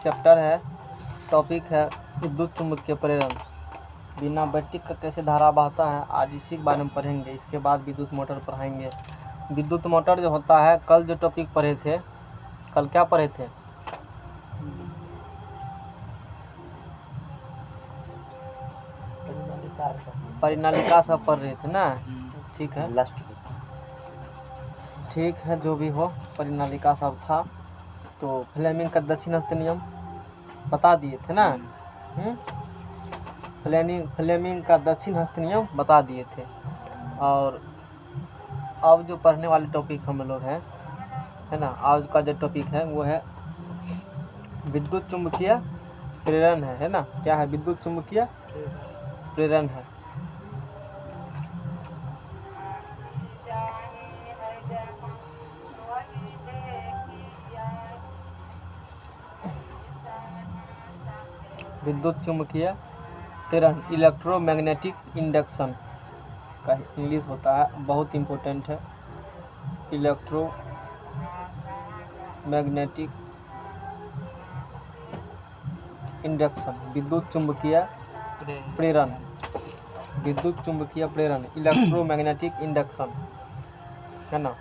Chapter है, topic है विद्युत चुम्बकीय प्रेरण। बिना बैटरी का कैसे धारा बहता है, आज इसी के बारे में पढ़ेंगे। इसके बाद विद्युत मोटर पढ़ाएंगे। विद्युत मोटर जो होता है, कल जो टॉपिक पढ़े थे, कल क्या पढ़े थे? परिनालिका सब पढ़ रहे थे ना। ठीक है, ठीक है, जो भी हो, परिनालिका सब था। तो फ्लेमिंग का दक्षिण हस्त नियम बता दिए थे ना। फ्लेमिंग का दक्षिण हस्त नियम बता दिए थे। और अब जो पढ़ने वाले टॉपिक हम लोग हैं, है ना, आज का जो टॉपिक है वो है विद्युत चुम्बकीय प्रेरण है ना। क्या है? विद्युत चुम्बकीय प्रेरण है। विद्युत चुम्बकीय प्रेरण, इलेक्ट्रोमैग्नेटिक इंडक्शन का इंग्लिश होता है, बहुत इम्पोर्टेंट है। इलेक्ट्रोमैग्नेटिक इंडक्शन, विद्युत चुम्बकीय प्रेरण, विद्युत चुम्बकीय प्रेरण, इलेक्ट्रोमैग्नेटिक इंडक्शन, है ना।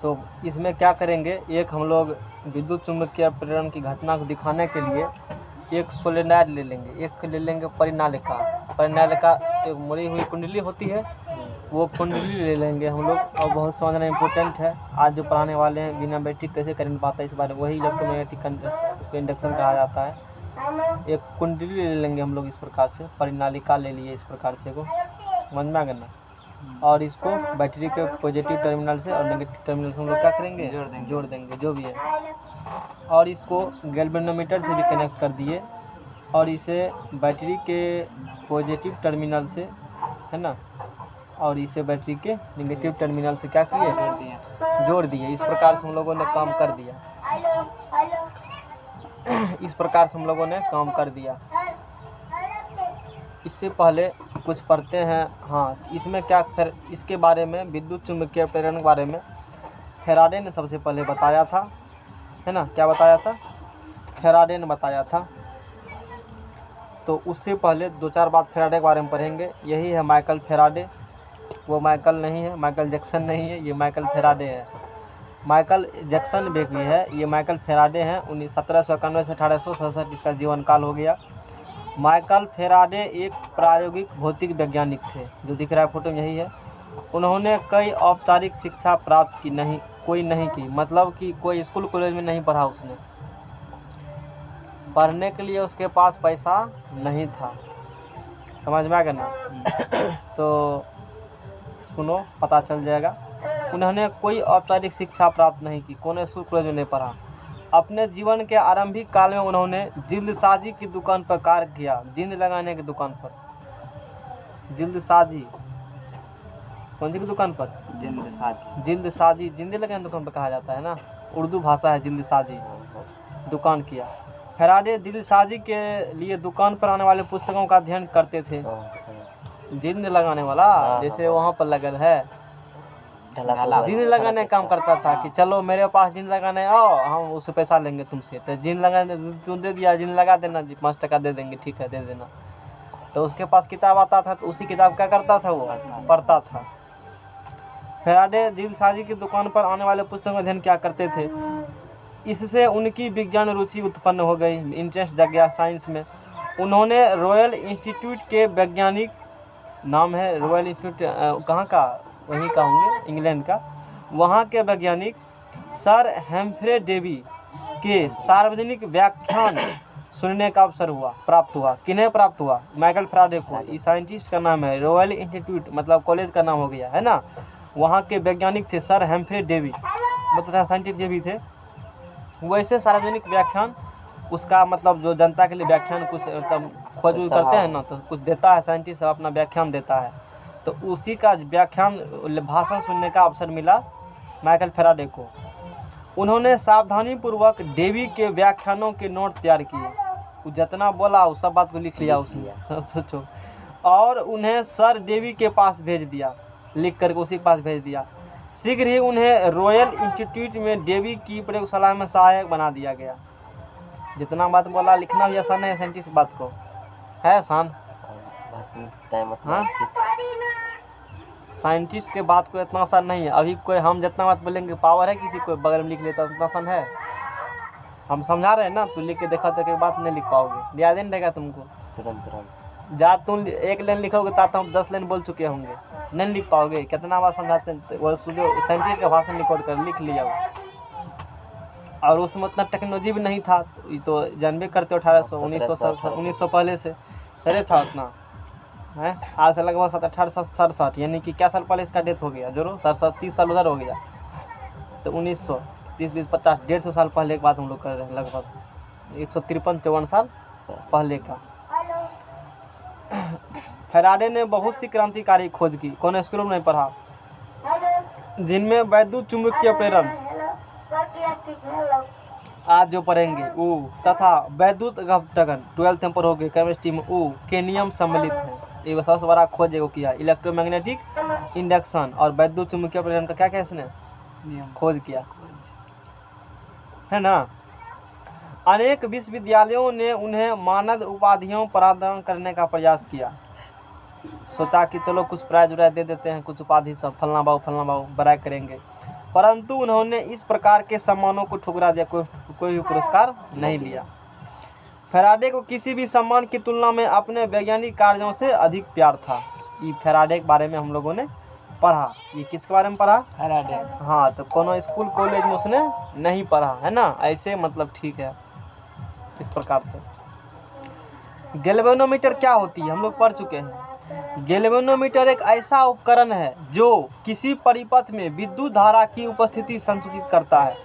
तो इसमें क्या करेंगे, एक हम लोग विद्युत चुम्बकीय प्रेरण की घटना को दिखाने के लिए एक सोलेनॉइड ले लेंगे, एक ले लेंगे परिनालिका। परिनालिका एक मुड़ी हुई कुंडली होती है, वो कुंडली ले लेंगे हम लोग। और बहुत समझना इम्पोर्टेंट है, आज जो पढ़ाने वाले हैं बिना बैटरी कैसे करंट पाता है इस बारे में, वही इलेक्ट्रोमैग्नेटिक उसको इंडक्शन कहा जाता है। एक कुंडली ले लेंगे हम लोग इस प्रकार से, परिनालिका ले लिए इस प्रकार से को, समझ में आ गया ना। और इसको बैटरी के पॉजिटिव टर्मिनल से और नेगेटिव टर्मिनल से हम लोग क्या करेंगे, जोड़ देंगे जो भी है। और इसको गैल्वेनोमीटर से भी कनेक्ट कर दिए और इसे बैटरी के पॉजिटिव टर्मिनल से, है ना, और इसे बैटरी के नेगेटिव टर्मिनल से क्या किए, जोड़ दिए। इस प्रकार से हम लोगों ने काम कर दिया। इस प्रकार से हम लोगों ने काम कर दिया। इससे पहले कुछ पढ़ते हैं। हाँ, इसमें क्या, फिर इसके बारे में, विद्युत चुम्बकीय प्रेरण के बारे में फैराडे ने सबसे पहले बताया था, है ना। क्या बताया था? फैराडे ने बताया था। तो उससे पहले दो चार बात फैराडे के बारे में पढ़ेंगे। यही है माइकल फैराडे। वो माइकल नहीं है, माइकल जैक्सन नहीं है, ये माइकल फैराडे है। माइकल जैक्सन भी है, ये माइकल फैराडे हैं। 1791 से 1867 इसका जीवन काल हो गया। माइकल फैराडे एक प्रायोगिक भौतिक वैज्ञानिक थे, जो दिख रहा है फोटो में यही है। उन्होंने कई औपचारिक शिक्षा प्राप्त की नहीं की, मतलब कि कोई स्कूल कॉलेज में नहीं पढ़ा उसने। पढ़ने के लिए उसके पास पैसा नहीं था, समझ में आ गया ना। तो सुनो, पता चल जाएगा। उन्होंने कोई औपचारिक शिक्षा प्राप्त नहीं की, कौन स्कूल कॉलेज में नहीं पढ़ा। अपने जीवन के आरंभिक काल में उन्होंने जिल्दसाजी की दुकान पर कार्य किया। जिंद लगाने की दुकान पर, जिल्दसाजी, कौन सी की दुकान पर? जिल्दसाजी, जिंदे लगाने की दुकान पर कहा जाता है ना, उर्दू भाषा है जिल्दसाजी, दुकान किया। फैराडे जिल्दसाजी के लिए दुकान पर आने वाले पुस्तकों का अध्ययन करते थे। जिंद लगाने वाला, जैसे वहाँ पर लगल है, जिंद लगाने काम करता था कि चलो मेरे पास जिंद लगाने आओ, हम उससे पैसा लेंगे तुमसे। तो जिंद लगाने तुम दे दिया, जिंद लगा देना जी, 5 टका दे देंगे, ठीक है दे देना। तो उसके पास किताब आता था, तो उसी किताब क्या करता था, वो पढ़ता था। फैराडे जिल्दसाजी की दुकान पर आने वाले पुस्तकों का अध्ययन क्या करते थे। इससे उनकी विज्ञान रुचि उत्पन्न हो गई, इंटरेस्ट जग गया साइंस में। उन्होंने रॉयल इंस्टीट्यूट के वैज्ञानिक, नाम है रॉयल इंस्टीट्यूट, कहाँ का, वहीं का होंगे, इंग्लैंड का, वहाँ के वैज्ञानिक सर हेम्फ्रे डेवी के सार्वजनिक व्याख्यान सुनने का अवसर प्राप्त हुआ। किन्हें प्राप्त हुआ? माइकल फैराडे को। इस साइंटिस्ट का नाम है, रॉयल इंस्टीट्यूट मतलब कॉलेज का नाम हो गया, है ना। वहाँ के वैज्ञानिक थे सर हेम्फ्रे डेवी, मतलब साइंटिस्ट भी थे। वैसे सार्वजनिक व्याख्यान, उसका मतलब जो जनता के लिए व्याख्यान कुछ मतलब खोज करते हैं ना, तो कुछ देता है साइंटिस्ट, अपना व्याख्यान देता है। तो उसी का व्याख्यान, भाषण सुनने का अवसर मिला माइकल फैराडे को। उन्होंने सावधानीपूर्वक डेवी के व्याख्यानों के नोट तैयार किए। वो जितना बोला वो सब बात को लिख लिया उसने। सोचो, और उन्हें सर डेवी के पास भेज दिया, लिख करके उसी के पास भेज दिया। शीघ्र ही उन्हें रॉयल इंस्टीट्यूट में डेवी की प्रयोगशाला में सहायक बना दिया गया। जितना बात बोला, लिखना भी आसान है साइंटिस्ट बात को, है आसान। हाँ, साइंटिस्ट के बात को इतना आसान नहीं है। अभी कोई हम जितना बात बोलेंगे, पावर है किसी को बगल में लिख लेता, उतना आसान है। हम समझा रहे हैं ना, तू लिख के देखा तो बात नहीं लिख पाओगे, याद नहीं रहेगा तुमको। तुरंत जा तुम एक लाइन लिखोगे तो हम 10 लाइन बोल चुके होंगे, नहीं लिख पाओगे। कितना बार समझाते हैं, वो जो साइंटिस्ट का भाषण रिकॉर्ड कर लिख लिया वो। और उसमें उतना टेक्नोलॉजी भी नहीं था, तो जानबे करते 1800 1900 पहले से पहले था उतना है। आज से लगभग 1867, यानी कि क्या साल पहले इसका डेथ हो गया, जोरो 30 साल उधर हो गया, तो 1900 30 20 50 150 साल पहले की बात हम लोग कर रहे हैं, लगभग 153-54 साल पहले का। फैराडे ने बहुत सी क्रांतिकारी खोज की, कौन स्कूलों में नहीं पढ़ा, जिनमें वैद्युत चुंबकीय प्रेरण आज जो पढ़ेंगे वो, तथा वैद्युत अपघटन 12th में पढ़ोगे केमिस्ट्री में, वो केनियम सम्मिलित है। ये सबसे बड़ा खोज है वो किया, इलेक्ट्रोमैग्नेटिक इंडक्शन और वैद्युत चुंबकीय प्रेरण का क्या क्या इसने खोज किया, है ना। अनेक विश्वविद्यालयों ने उन्हें मानद उपाधियों प्रदान करने का प्रयास किया। सोचा कि चलो कुछ प्राइज उराइज दे देते हैं, कुछ उपाधि सब, फलना बाबू बड़ाई करेंगे, परंतु उन्होंने इस प्रकार के सम्मानों को ठुकरा दिया, कोई भी पुरस्कार नहीं लिया। फैराडे को किसी भी सम्मान की तुलना में अपने वैज्ञानिक कार्यों से अधिक प्यार था। ये फैराडे के बारे में हम लोगों ने पढ़ा। ये किसके बारे में पढ़ा? फैराडे। हाँ, तो कोनो स्कूल कॉलेज में उसने नहीं पढ़ा, है ना, ऐसे मतलब ठीक है। इस प्रकार से गैल्वेनोमीटर क्या होती है हम लोग पढ़ चुके हैं। गैल्वेनोमीटर एक ऐसा उपकरण है जो किसी परिपथ में विद्युत धारा की उपस्थिति संसूचित करता है।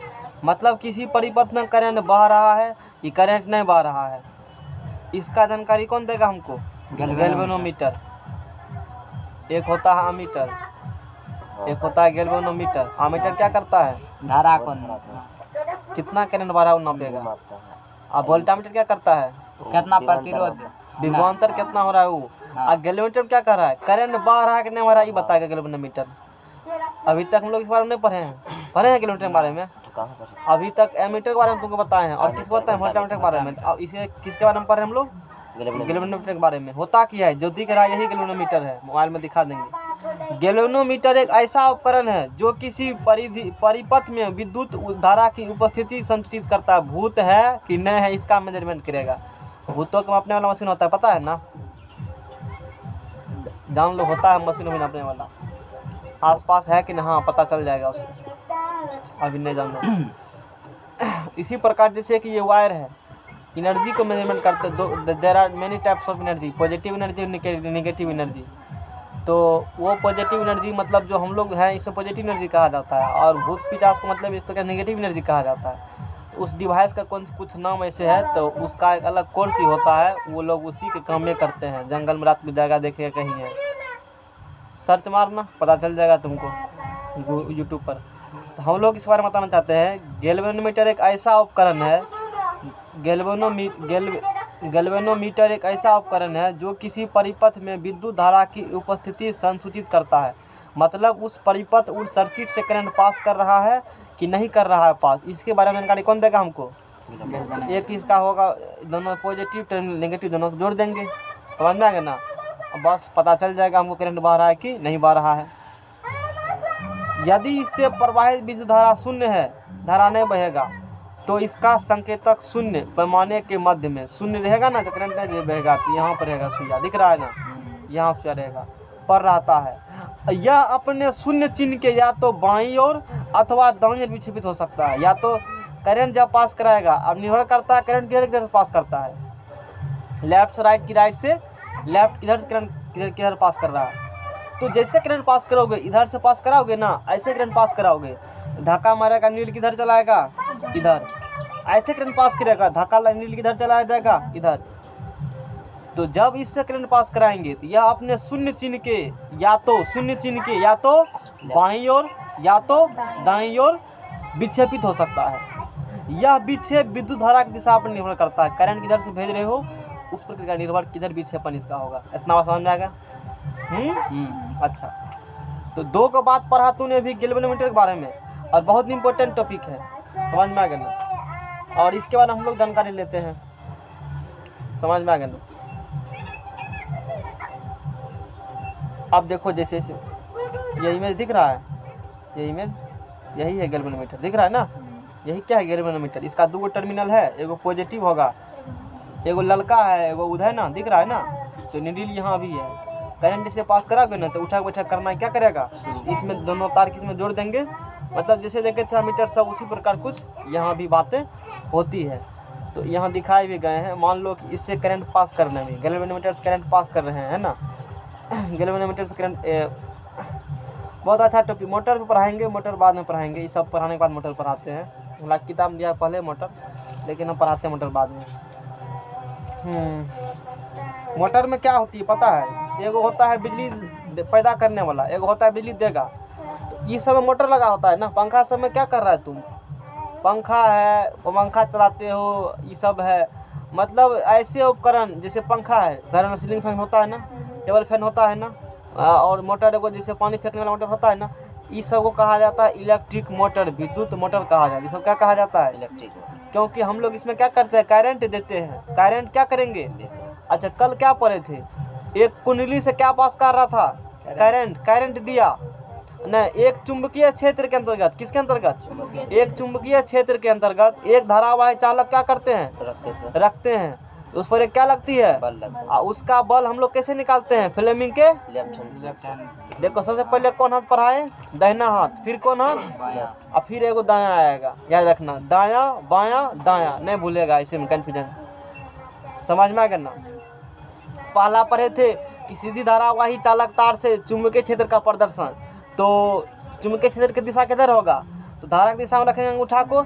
मतलब किसी परिपथ में करंट बह रहा है कि करंट नहीं बह रहा है, इसका जानकारी कौन देगा हमको? गैल्वेनोमीटर। एक होता है अमीटर, एक होता है गैल्वेनोमीटर। अमीटर क्या करता है? धारा को कितना करंट बह रहा है वो नापेगा। अब वोल्टामीटर क्या करता है? कितना प्रतिरोध, विभवांतर कितना हो रहा है वो। और गैल्वेनोमीटर क्या कर रहा है? करंट बह रहा है कि नहीं बह रहा है, ये बताएगा गैल्वेनोमीटर। अभी तक हम लोग इस बारे में नहीं पढ़े हैं गैल्वेनोमीटर के बारे में। अभी तक एमीटर के बारे में तुमको बताए हैं, और किसको बताए? वोल्टामीटर के बारे में। अब इसे किसके बारे में पढ़ रहे हैं हम लोग? गैल्वेनोमीटर के बारे में। होता क्या है, जो दिख रहा है यही गैल्वेनोमीटर है, मोबाइल में दिखा देंगे। गैल्वेनोमीटर एक ऐसा उपकरण है जो किसी परिपथ में विद्युत धारा की उपस्थिति संसूचित करता है। भूत है कि नहीं है इसका मेजरमेंट करेगा। भूतों को मापने वाला मशीन होता है, पता है ना, जान लो, होता है मशीन में नापने वाला। आसपास है कि नहीं, हाँ पता चल जाएगा उससे, अभी नहीं जानना। इसी प्रकार जैसे कि ये वायर है, एनर्जी को मेजरमेंट करते। There are many types of energy, positive energy, negative energy. तो वो पॉजिटिव एनर्जी मतलब जो हम लोग हैं इसे पॉजिटिव एनर्जी कहा जाता है, और भूत पिशाच को मतलब इस तरह नेगेटिव एनर्जी कहा जाता है। उस डिवाइस का कुछ नाम ऐसे है, तो उसका एक अलग कोर्स ही होता है, वो लोग उसी के काम में करते हैं। जंगल में रात में जाएगा, देखेगा कहीं है, सर्च मारना पता चल जाएगा तुमको यूट्यूब पर। तो हम लोग इस बारे में बताना चाहते हैं, गैल्वेनोमीटर एक ऐसा उपकरण है, गैल्वेनोमीटर एक ऐसा उपकरण है जो किसी परिपथ में विद्युत धारा की उपस्थिति संसूचित करता है। मतलब उस परिपथ, उस सर्किट से करंट पास कर रहा है कि नहीं कर रहा है पास, इसके बारे में जानकारी कौन देगा हमको? एक इसका होगा, दोनों पॉजिटिव नेगेटिव दोनों जोड़ देंगे, समझ में आ गया ना। बस पता चल जाएगा हमको करंट बह रहा है कि नहीं बह रहा है। यदि इससे प्रवाहित विद्युत धारा शून्य है, धारा नहीं बहेगा, तो इसका संकेतक शून्य पैमाने के मध्य में शून्य रहेगा ना, तो करंट नहीं बहेगा। तो यहाँ पर रहेगा सुइया, दिख रहा है ना, यहाँ पर रहेगा, पर रहता है। यह अपने शून्य चिन्ह के या तो बाईं ओर अथवा दाईं ओर विक्षेपित हो सकता है। या तो करंट जब पास कराएगा, अब निर्भर करता है करंट किधर पास करता है, लेफ्ट से राइट की राइट से लेफ्ट, किधर से करंट किधर पास कर रहा है। तो जैसे करंट पास करोगे, इधर से पास कराओगे ना, ऐसे करंट पास कराओगे, धक्का मारेगा, नील किधर चलाएगा? इधर। ऐसे करंट पास करेगा, धक्का नील किधर चलाया जाएगा? इधर। तो जब इससे करंट पास कराएंगे तो यह अपने शून्य चिन्ह के या तो बाईं ओर या तो दाईं ओर विक्षेपित हो सकता है। यह विक्षेप विद्युत धारा की दिशा पर निर्भर करता है। करंट किधर से भेज रहे हो उस पर निर्भर किधर विक्षेपण इसका होगा। इतना बात समझ में आएगा? अच्छा, तो 2 का बात पढ़ा तूने अभी गैल्वेनोमीटर के बारे में, और बहुत इंपॉर्टेंट टॉपिक है, समझ में आ गया ना। और इसके बाद हम लोग जानकारी लेते हैं, समझ में आ गया ना। अब देखो जैसे ये इमेज दिख रहा है, ये इमेज यही है गैल्वेनोमीटर, दिख रहा है ना। यही क्या है गैल्वेनोमीटर, इसका 2 टर्मिनल है, एगो पॉजिटिव होगा, एगो ललका है, एगो उधर ना, दिख रहा है ना। तो नीडल यहाँ भी है, करंट जैसे पास कराओगे ना तो उठा बैठा करना है, क्या करेगा, इसमें दोनों तार किस में जोड़ देंगे, मतलब जैसे देखे थे मीटर सब उसी प्रकार कुछ यहाँ भी बातें होती है। तो यहाँ दिखाए भी गए हैं, मान लो कि इससे करंट पास करने में, गैल्वेनोमीटर से करंट पास कर रहे हैं ना, गैल्वेनोमीटर से करंट, बहुत अच्छा टॉपिक। मोटर पे पढ़ाएंगे, मोटर बाद में पढ़ाएंगे, ये सब पढ़ाने के बाद मोटर पढ़ाते हैं। हालांकि किताब दिया है पहले मोटर, लेकिन हम पढ़ाते हैं मोटर बाद में। मोटर में क्या होती है पता है, एगो होता है बिजली पैदा करने वाला, एगो होता है बिजली देगा। तो ये सब में मोटर लगा होता है ना। पंखा सब में क्या कर रहा है तुम, पंखा है, पंखा चलाते हो, ये सब है, मतलब ऐसे उपकरण जैसे पंखा है, घर में सीलिंग फैन होता है ना, टेबल फैन होता है ना, और मोटर को जैसे पानी फेंकने वाला मोटर होता है ना, इस सब को कहा जाता है इलेक्ट्रिक मोटर, विद्युत मोटर कहा जाता है। ये सब क्या कहा जाता है, इलेक्ट्रिक, क्योंकि हम लोग इसमें क्या करते हैं, करंट देते हैं। करंट क्या करेंगे, अच्छा कल क्या पढ़े थे, एक कुंडली से क्या पास कर रहा था, करंट दिया न, एक चुंबकीय क्षेत्र के अंतर्गत, किसके अंतर्गत, एक चुंबकीय क्षेत्र के अंतर्गत एक धारावाही चालक क्या करते हैं, रखते हैं। उस पर एक क्या लगती है, बल लगता है। उसका बल हम लोग कैसे निकालते हैं, फ्लेमिंग के लेफ्ट हैंड। देखो सबसे पहले कौन हाथ पढ़ाए, दाहिना हाथ, फिर कौन हाथ, और फिर एगो दायां आएगा, याद रखना, दायां बायां दायां, नहीं भूलेगा, इसी में कंफ्यूजन, समझ में आ गया ना। पहला पढ़े थे कि सीधी धारावाही चालक तार से चुंबकीय क्षेत्र का प्रदर्शन, तो चुंबकीय क्षेत्र की दिशा किधर होगा, तो धारा की दिशा में रखेंगे अंगूठा को,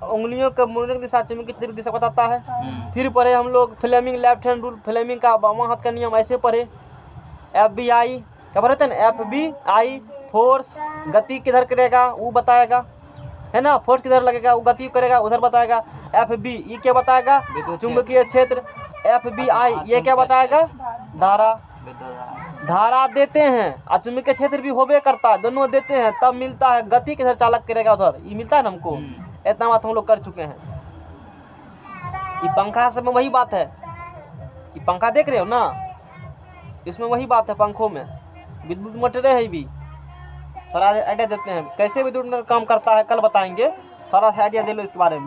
उंगलियों के मुड़ने की दिशा चुंबकीय क्षेत्र की दिशा बताता है। फिर पढ़े हम लोग Fleming left hand rule, Fleming का बावां हाथ का नियम, ऐसे पढ़े। FBI क्या पढ़े थे ना, FBI फोर्स, गति किधर करेगा वो बताएगा, है ना, फोर्स किधर लगेगा वो गति करेगा उधर बताएगा। FB ये क्या बताएगा, चुंबकीय क्षेत्र। FBI ये क्या बताएगा, धारा देते हैं, और चुंबकीय क्षेत्र भी होबे करता है, दोनों देते हैं, तब मिलता है गति किधर चालक करेगा उधर, ये मिलता है ना हमको। इतना बात हम लोग कर चुके हैं। ये पंखा सब में वही बात है, ये पंखा देख रहे हो ना, इसमें वही बात है, पंखों में विद्युत मोटरें है भी। थोड़ा आइडिया देते हैं कैसे विद्युत मोटर काम करता है, कल बताएंगे, थोड़ा सा आइडिया दे लो इसके बारे में।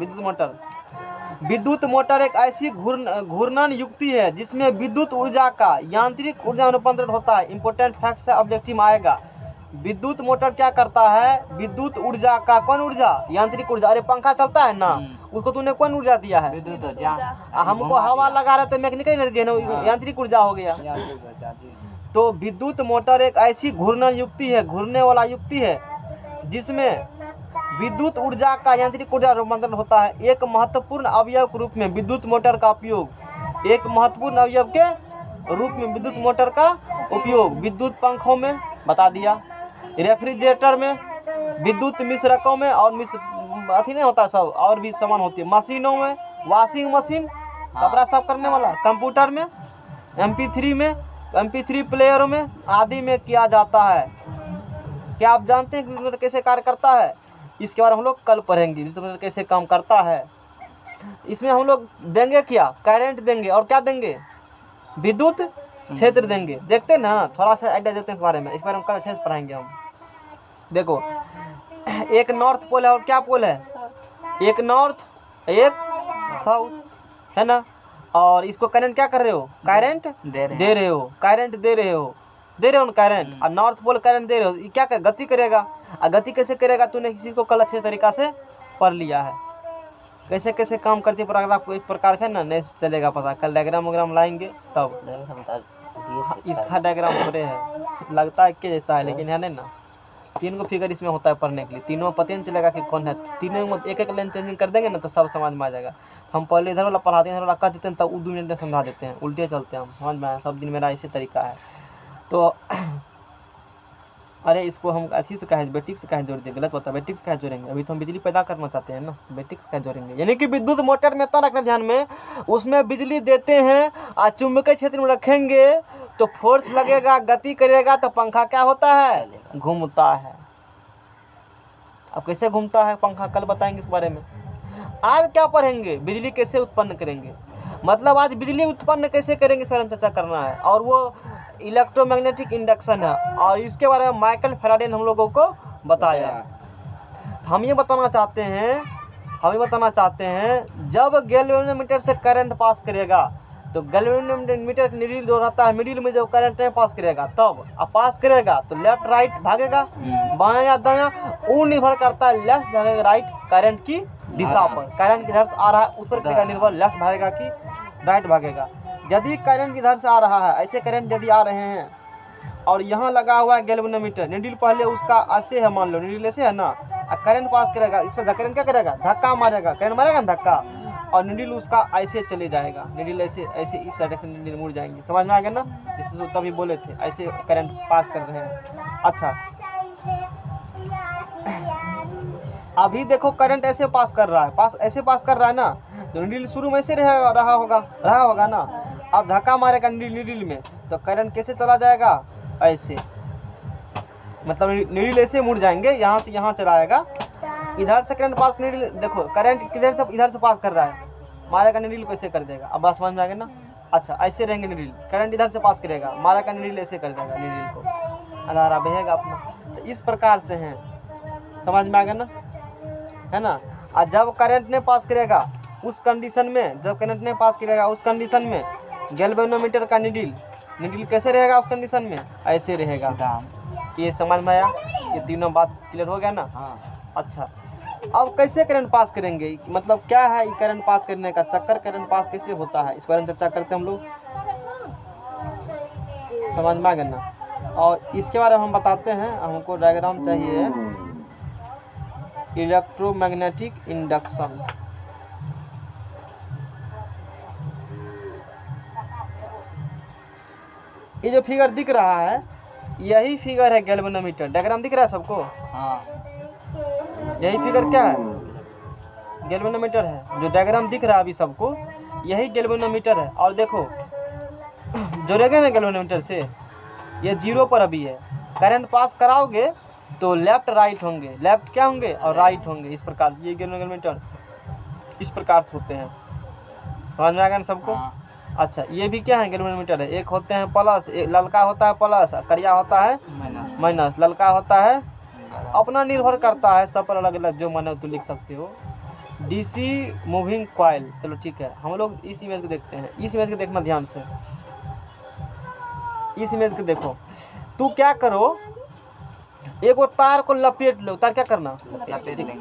विद्युत मोटर एक ऐसी घूर्णन युक्ति है जिसमें विद्युत ऊर्जा का यांत्रिक ऊर्जा में रूपांतरण होता है। इंपॉर्टेंट फैक्ट से ऑब्जेक्टिव में आएगा। विद्युत मोटर क्या करता है, विद्युत ऊर्जा का, कौन ऊर्जा, यांत्रिक ऊर्जा। अरे पंखा चलता है ना, उसको तूने कौन ऊर्जा दिया है, विद्युत ऊर्जा। हमको हवा लगा रहे तो मैकेनिकल एनर्जी है ना, यांत्रिक ऊर्जा हो गया। तो विद्युत मोटर एक ऐसी घूर्णन युक्ति है, घूरने वाला युक्ति है, जिसमें विद्युत ऊर्जा का यांत्रिक ऊर्जा रूपांतरण होता है। एक महत्वपूर्ण अवयव के रूप में विद्युत मोटर का उपयोग, एक महत्वपूर्ण अवयव के रूप में विद्युत मोटर का उपयोग विद्युत पंखों में बता दिया, रेफ्रिजरेटर में, विद्युत मिश्रकों में, और अथी नहीं होता सब, और भी सामान होती है, मशीनों में, वॉशिंग मशीन कपड़ा साफ करने वाला, कंप्यूटर में, MP3 में, MP3 प्लेयर में आदि में किया जाता है। क्या आप जानते हैं विद्युत मोटर कैसे कार्य करता है, इसके बारे में हम लोग कल पढ़ेंगे, विद्युत मोटर कैसे काम करता है। इसमें हम लोग देंगे क्या, करंट देंगे, और क्या देंगे, विद्युत क्षेत्र देंगे। देखते हैं ना, थोड़ा सा आइडिया देते हैं इस बारे में, कल अच्छे से पढ़ाएंगे हम। देखो एक नॉर्थ पोल है और क्या पोल है, एक नॉर्थ एक साउथ, है ना, और इसको करंट क्या कर रहे हो, करंट दे रहे हो, करंट दे रहे हो करंट, और नॉर्थ पोल करंट दे रहे हो, ये क्या कर, गति करेगा। और गति कैसे करेगा, तूने किसी को कल अच्छे तरीका से पढ़ लिया है, कैसे कैसे काम करती है पैराग्राफ को, इस प्रकार से ना नहीं चलेगा पता। कल डायग्राम वगैरह लाएंगे तब, इसका डायग्राम थोड़े है, लगता है कि जैसा है लेकिन है नहीं ना। 3 को फिगर इसमें होता है पढ़ने के लिए, तीनों पता नहीं चलेगा कि कौन है, तीनों में एक एक लाइन चेंजिंग कर देंगे ना तो सब समझ में आ जाएगा। हम पहले इधर वाला पढ़ाते हैं, इधर वाला कर देते हैं, तब 2 मिनट में समझा देते हैं, उल्टे चलते हैं हम, समझ में आया, सब दिन मेरा इसी तरीका है। तो अरे इसको हम अथी से कहे बैटरी से कहे जोड़ दें, गलत होता है। बैटरी से कहे जोड़ेंगे, अभी तो हम बिजली पैदा करना चाहते हैं ना, बैटरी से कहे जोड़ेंगे। यानी कि विद्युत मोटर में इतना रखना ध्यान में, उसमें बिजली देते हैं और चुंबकीय क्षेत्र में रखेंगे तो फोर्स लगेगा, गति करेगा तो पंखा क्या होता है, घूमता है। अब कैसे घूमता है पंखा कल बताएंगे इस बारे में। आज क्या पढ़ेंगे, बिजली कैसे उत्पन्न करेंगे, मतलब आज बिजली उत्पन्न कैसे करेंगे इस बारे में चर्चा करना है। और वो इलेक्ट्रोमैग्नेटिक इंडक्शन है, और इसके बारे में माइकल फैराडे ने हम लोगों को बताया। हम ये बताना चाहते हैं जब गैल्वेनोमीटर से करंट पास करेगा तो गैल्वेनोमीटर का नीडल जो रहता है, मिडिल में जब करंट नहीं पास करेगा तब अब पास करेगा तो लेफ्ट राइट भागेगा, बायां या दायां, वो निर्भर करता है लेफ्ट भागेगा राइट करंट की दिशा पर। करंट किधर से आ रहा है उस पर करेगा निर्भर, लेफ्ट भागेगा कि राइट भागेगा। यदि करंट इधर से आ रहा है, ऐसे करंट यदि आ रहे हैं और यहाँ लगा हुआ है गैल्वेनोमीटर, नीडल पहले उसका ऐसे है, मान लो नीडल ऐसे है ना, करंट पास करेगा, इस पर करंट क्या करेगा, धक्का मारेगा, करंट मारेगा ना धक्का, और नीडल उसका ऐसे चले जाएगा, नीडल ऐसे ऐसे इस साइड से नीडल मुड़ जाएंगे। समझ में आ गया ना, जैसे तभी बोले थे ऐसे करंट पास कर रहे हैं। अच्छा अभी देखो करंट ऐसे पास कर रहा है, ऐसे पास कर रहा है ना, तो नीडल शुरू में ऐसे रहा होगा ना। अब धक्का मारेगा नीडल में तो करंट कैसे चला जाएगा, ऐसे, मतलब नीडल ऐसे मुड़ जाएंगे, यहाँ से यहाँ चलाएगा। इधर से करंट पास, नीडल देखो करंट किधर से इधर से पास कर रहा है, मारेगा नीडल को ऐसे कर देगा। अब बात समझ में आ गया ना। अच्छा ऐसे रहेंगे नीडल, करंट इधर से पास करेगा, मारेगा नीडल ऐसे कर देगा, नीडल को अधारा बहेगा अपना। तो इस प्रकार से हैं, समझ में आ गया ना, है ना। और जब करंट नहीं पास करेगा उस कंडीशन में, जब करंट नहीं पास करेगा उस कंडीशन में गैल्वेनोमीटर का नीडल कैसे रहेगा उस कंडीशन में, ऐसे रहेगा। ये समझ में आया, ये तीनों बात क्लियर हो गया ना। अच्छा अब कैसे करंट पास करेंगे, मतलब क्या है ये करंट पास करने का चक्कर, करंट पास कैसे होता है इस बारे में चर्चा करते हैं हम लोग, समझ में आ गया ना। और इसके बारे में हम बताते हैं, हमको डायग्राम चाहिए, इलेक्ट्रोमैग्नेटिक इंडक्शन। ये जो फिगर दिख रहा है यही फिगर है गैल्वेनोमीटर, डायग्राम दिख रहा है सबको। यही फिगर क्या है, गैल्वेनोमीटर है। जो डायग्राम दिख रहा है अभी सबको, यही गैल्वेनोमीटर है। और देखो जोड़ेगा ना गैल्वेनोमीटर से, ये 0 पर अभी है, करंट पास कराओगे तो लेफ्ट राइट होंगे, लेफ्ट क्या होंगे और राइट होंगे। इस प्रकार ये गैल्वेनोमीटर इस प्रकार से होते हैं, समझ में आ गया ना सबको। अच्छा ये भी क्या है गैल्वेनोमीटर है, एक होते हैं प्लस, एक ललका होता है प्लस, करिया होता है माइनस, ललका होता है, अपना निर्भर करता है, सब पर अलग अलग जो मन है तो लिख सकते हो। डीसी मूविंग कॉइल, चलो ठीक है, हम लोग इस इमेज को देखते हैं। इस इमेज को देखना ध्यान से, इस इमेज को देखो। तू क्या करो, एक वो तार को लपेट लो, तार क्या करना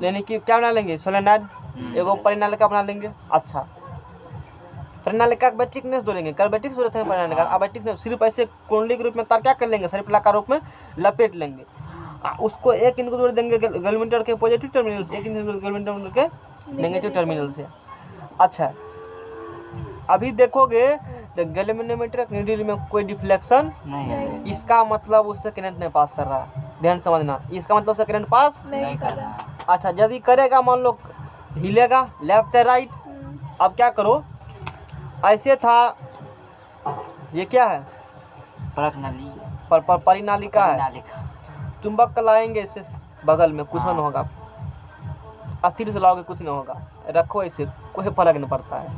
यानी कि क्या बना लेंगे, सोलेनॉइड, एगो परिनालिका बना लेंगे। अच्छा परिनालिका बैटरी नहीं जोड़ेंगे, कल बैटरी जरूरत है परिनालिका, अब बैटरी सिर्फ ऐसे कुंडली के रूप में तार क्या कर लेंगे, सर्पिला रूप में लपेट लेंगे। उसको एक इनको जोड़ देंगे गैल्वेनोमीटर के पॉजिटिव टर्मिनल से, एक इनको गैल्वेनोमीटर के नेगेटिव टर्मिनल से। अच्छा अभी देखोगे तो गैल्वेनोमीटर के नीडल में कोई डिफ्लेक्शन नहीं है, इसका मतलब उससे करंट नहीं पास कर रहा है, ध्यान समझना, इसका मतलब उससे करंट पास नहीं कर रहा। अच्छा यदि करेगा, मान लो हिलेगा लेफ्ट या राइट, अब क्या करो, ऐसे था, ये क्या है परिनालिका है, चुंबक का लाएंगे इसे बगल में, कुछ नहीं होगा, अस्थिर से लाओगे कुछ नहीं होगा, रखो ऐसे कोई फर्क नहीं पड़ता है,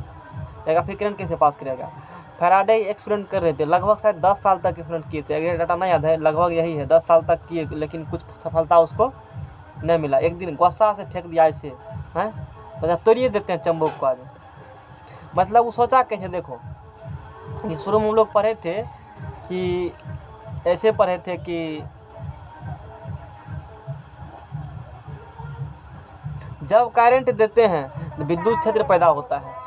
फिर करंट कैसे पास करेगा। फैराडे एक्सपेरिमेंट कर रहे थे, लगभग शायद 10 साल तक एक्सपेरिमेंट किए थे, अगर डाटा नहीं याद है, लगभग यही है 10 साल तक किए, लेकिन कुछ सफलता उसको नहीं मिला। एक दिन गुस्सा से फेंक दिया ऐसे, हैं मतलब तोड़िए देते हैं चंबुक को आज। मतलब वो सोचा कैसे, देखो शुरू में हम लोग पढ़े थे कि ऐसे पढ़े थे कि जब करंट देते हैं तो विद्युत क्षेत्र पैदा होता है,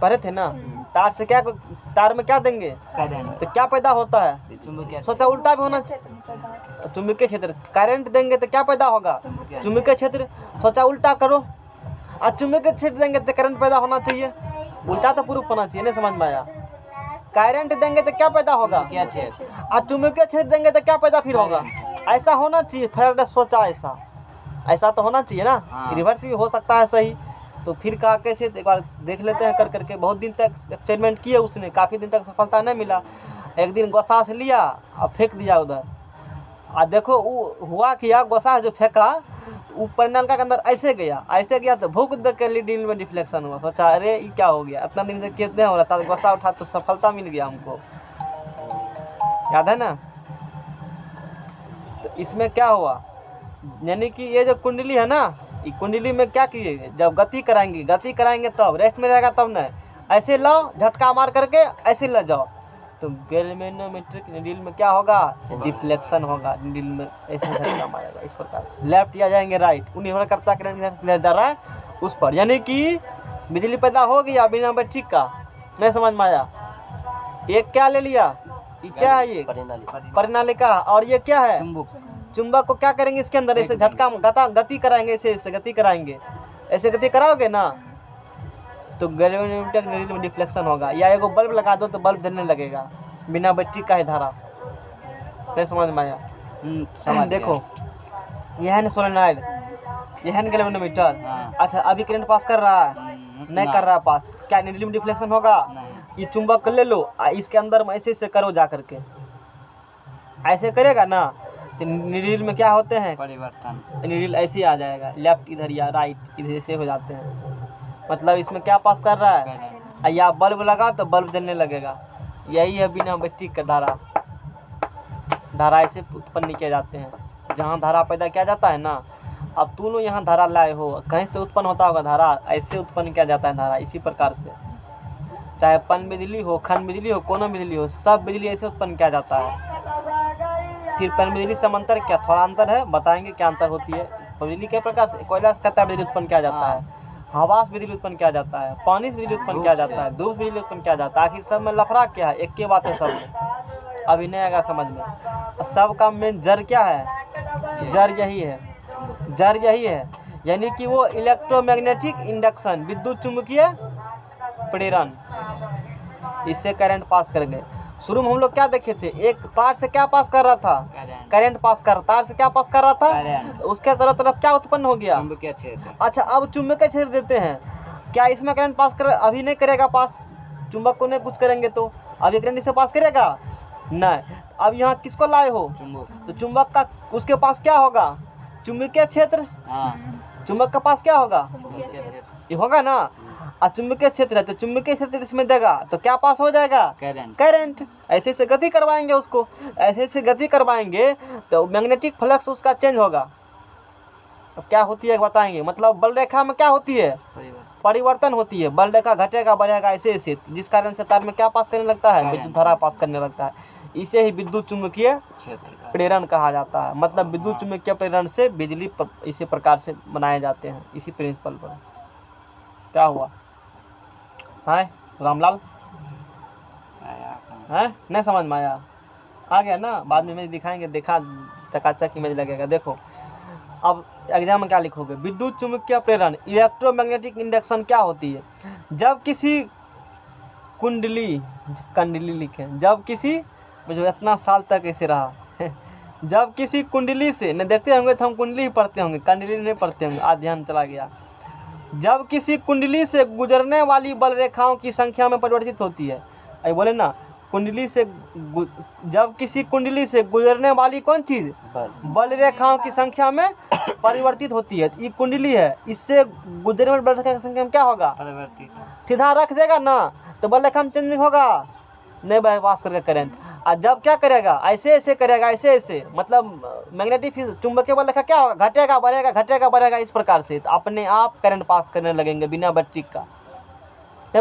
पढ़े थे ना। तार से क्या, तार में क्या देंगे तो क्या पैदा होता है, सोचा उल्टा भी होना चाहिए, चुंबकीय क्षेत्र। करंट देंगे तो क्या पैदा होगा, चुंबकीय क्षेत्र, सोचा उल्टा करो, और चुंबकीय क्षेत्र देंगे तो करंट पैदा होना चाहिए, उल्टा तो प्रूफ होना चाहिए, नहीं समझ में आया। करंट देंगे तो क्या पैदा होगा? क्या क्षेत्र? और चुंबकीय क्षेत्र देंगे तो क्या पैदा फिर होगा? ऐसा होना चाहिए। फैराडे सोचा ऐसा तो होना चाहिए ना। हाँ। रिवर्स भी हो सकता है सही। तो फिर कहा कैसे, एक बार देख लेते हैं कर करके। बहुत दिन तक एक्सपेरिमेंट किए उसने, काफ़ी दिन तक सफलता नहीं मिला। एक दिन गोसास लिया और फेंक दिया उधर। और देखो वो हुआ क्या, गोसास जो फेंका वो परिनलिका के अंदर ऐसे गया तो भूख देख के नीडल में डिफ्लेक्शन हुआ। सोचा अरे ये क्या हो गया, इतना दिन से कितने हो रहा था, गोसा उठा तो सफलता मिल गया हमको, याद है ना। तो इसमें क्या हुआ, यानी कि ये जो कुंडली है ना, ये कुंडली में क्या किए, जब गति कराएंगे तब रेस्ट में रहेगा तब नहीं, ऐसे लाओ झटका मार करके ऐसे ले जाओ तो गैल्वेनोमेट्रिक नीडल में क्या होगा, डिफ्लेक्शन होगा। नीडल में ऐसे झटका मारेगा इस प्रकार से, लेफ्ट या जाएंगे राइट, वो निर्भर करता है करंट ले जा रहा है उस पर। यानी कि बिजली पैदा हो गया बिना बैटरी का। नहीं समझ में आया? एक क्या ले लिया, ये क्या है, ये परिनालिका। और ये क्या है, चुंबक को क्या करेंगे इसके अंदर ऐसे झटका गति कराएंगे, ऐसे गति कराएंगे, ऐसे गति कराओगे ना तो गैल्वेनोमेट्रिक नीडल में डिफ्लेक्शन होगा। या एगो बल्ब लगा दो तो बल्ब जलने लगेगा, बिना बैटरी का है धारा। नहीं समझ में आया? समझ देखो यह है ना सोलेनॉइड, यह है गैल्वेनोमीटर। अच्छा अभी करंट पास कर रहा है, नहीं कर रहा पास, क्या नीडल में डिफ्लेक्शन होगा? ये चुंबक ले लो, इसके अंदर में ऐसे करो जा करके, ऐसे करेगा ना तो नीडल में क्या होते हैं परिवर्तन, नीडल ऐसे आ जाएगा, लेफ्ट इधर या राइट इधर से हो जाते हैं। मतलब इसमें क्या पास कर रहा है, या बल्ब लगा तो बल्ब जलने लगेगा। यही है बिना बैटरी का धारा ऐसे उत्पन्न किए जाते हैं। जहाँ धारा पैदा किया जाता है ना, अब तुम लोग यहाँ धारा लाए हो, कहीं से उत्पन्न होता होगा धारा, ऐसे उत्पन्न किया जाता है धारा इसी प्रकार से। चाहे पन बिजली हो, खंड बिजली हो, कोनो बिजली हो, सब बिजली ऐसे उत्पन्न किया जाता है। फिर पन बिजली से अंतर क्या, थोड़ा अंतर है, बताएंगे क्या अंतर होती है। बिजली के प्रकार से कोयला से कहता है बिजली उत्पन्न किया जाता है, हवा से बिजली उत्पन्न किया जाता है, पानी से बिजली उत्पन्न किया जाता है, धूप से बिजली उत्पन्न किया जाता है। आखिर सब में लफड़ा क्या है, एक के बात है सब में, अभी नहीं आएगा समझ में। सब का मेन जड़ क्या है, जड़ यही है, यानी कि वो इलेक्ट्रोमैग्नेटिक इंडक्शन, विद्युत चुंबकीय प्रेरण, इससे करंट पास कर गए। शुरू में हम लोग क्या देखे थे, एक तार से क्या पास कर रहा था, करंट पास कर, तार से क्या पास कर रहा था, उसके तरफ क्या उत्पन्न हो गया, चुंबकीय क्षेत्र। अच्छा अब चुंबकीय क्षेत्र देते हैं, क्या इसमें करंट पास कर, अभी नहीं करेगा पास, चुंबक को नहीं कुछ करेंगे तो अभी करंट इसे पास करेगा नहीं। अब यहाँ किसको लाए हो, तो चुंबक का, उसके पास क्या होगा, चुंबकीय क्षेत्र। चुंबक के पास क्या होगा, ये होगा ना। और चुंबकीय क्षेत्र है तो चुंबकीय क्षेत्र इसमें देगा तो क्या पास हो जाएगा, करंट। ऐसे से गति करवाएंगे उसको, ऐसे से गति करवाएंगे तो मैग्नेटिक फ्लक्स उसका चेंज होगा। अब क्या होती है बताएंगे, मतलब बल रेखा में क्या होती है, परिवर्तन होती है, बल रेखा घटेगा बढ़ेगा ऐसे, जिस कारण से तार में क्या पास करने लगता है, विद्युत धारा पास करने लगता है। इसे ही विद्युत चुंबकीय प्रेरण कहा जाता है। मतलब विद्युत चुंबकीय प्रेरण से बिजली इसी प्रकार से बनाए जाते हैं, इसी प्रिंसिपल पर। क्या हुआ है रामलाल, है नहीं समझ में आया? आ गया ना, बाद में इमेज दिखाएंगे, देखा चकाचक इमेज लगेगा। देखो अब एग्जाम में क्या लिखोगे, विद्युत चुंबकीय प्रेरण इलेक्ट्रोमैग्नेटिक इंडक्शन क्या होती है, जब किसी कंडली लिखे, जब किसी जो इतना साल तक ऐसे रहा जब किसी कुंडली से, नहीं देखते होंगे तो हम कुंडली ही पढ़ते होंगे, कंडली नहीं पढ़ते होंगे, आज ध्यान चला गया। जब किसी कुंडली से गुजरने वाली बल रेखाओं की संख्या में परिवर्तित होती है, अरे बोले ना कुंडली से, जब किसी कुंडली से गुजरने वाली कौन चीज़, बल रेखाओं की संख्या में परिवर्तित होती है। ये कुंडली है, इससे गुजरने वाली बल रेखा की संख्या में क्या होगा, परिवर्तित। सीधा रख देगा ना तो बल रेखा में चेंजिंग होगा, नहीं बाईपास करके करंट। और जब क्या करेगा, ऐसे करेगा, ऐसे मतलब मैग्नेटिक चुंबकीय बल रेखा क्या होगा, घटेगा बढ़ेगा इस प्रकार से, तो अपने आप करंट पास करने लगेंगे बिना बैटरी का,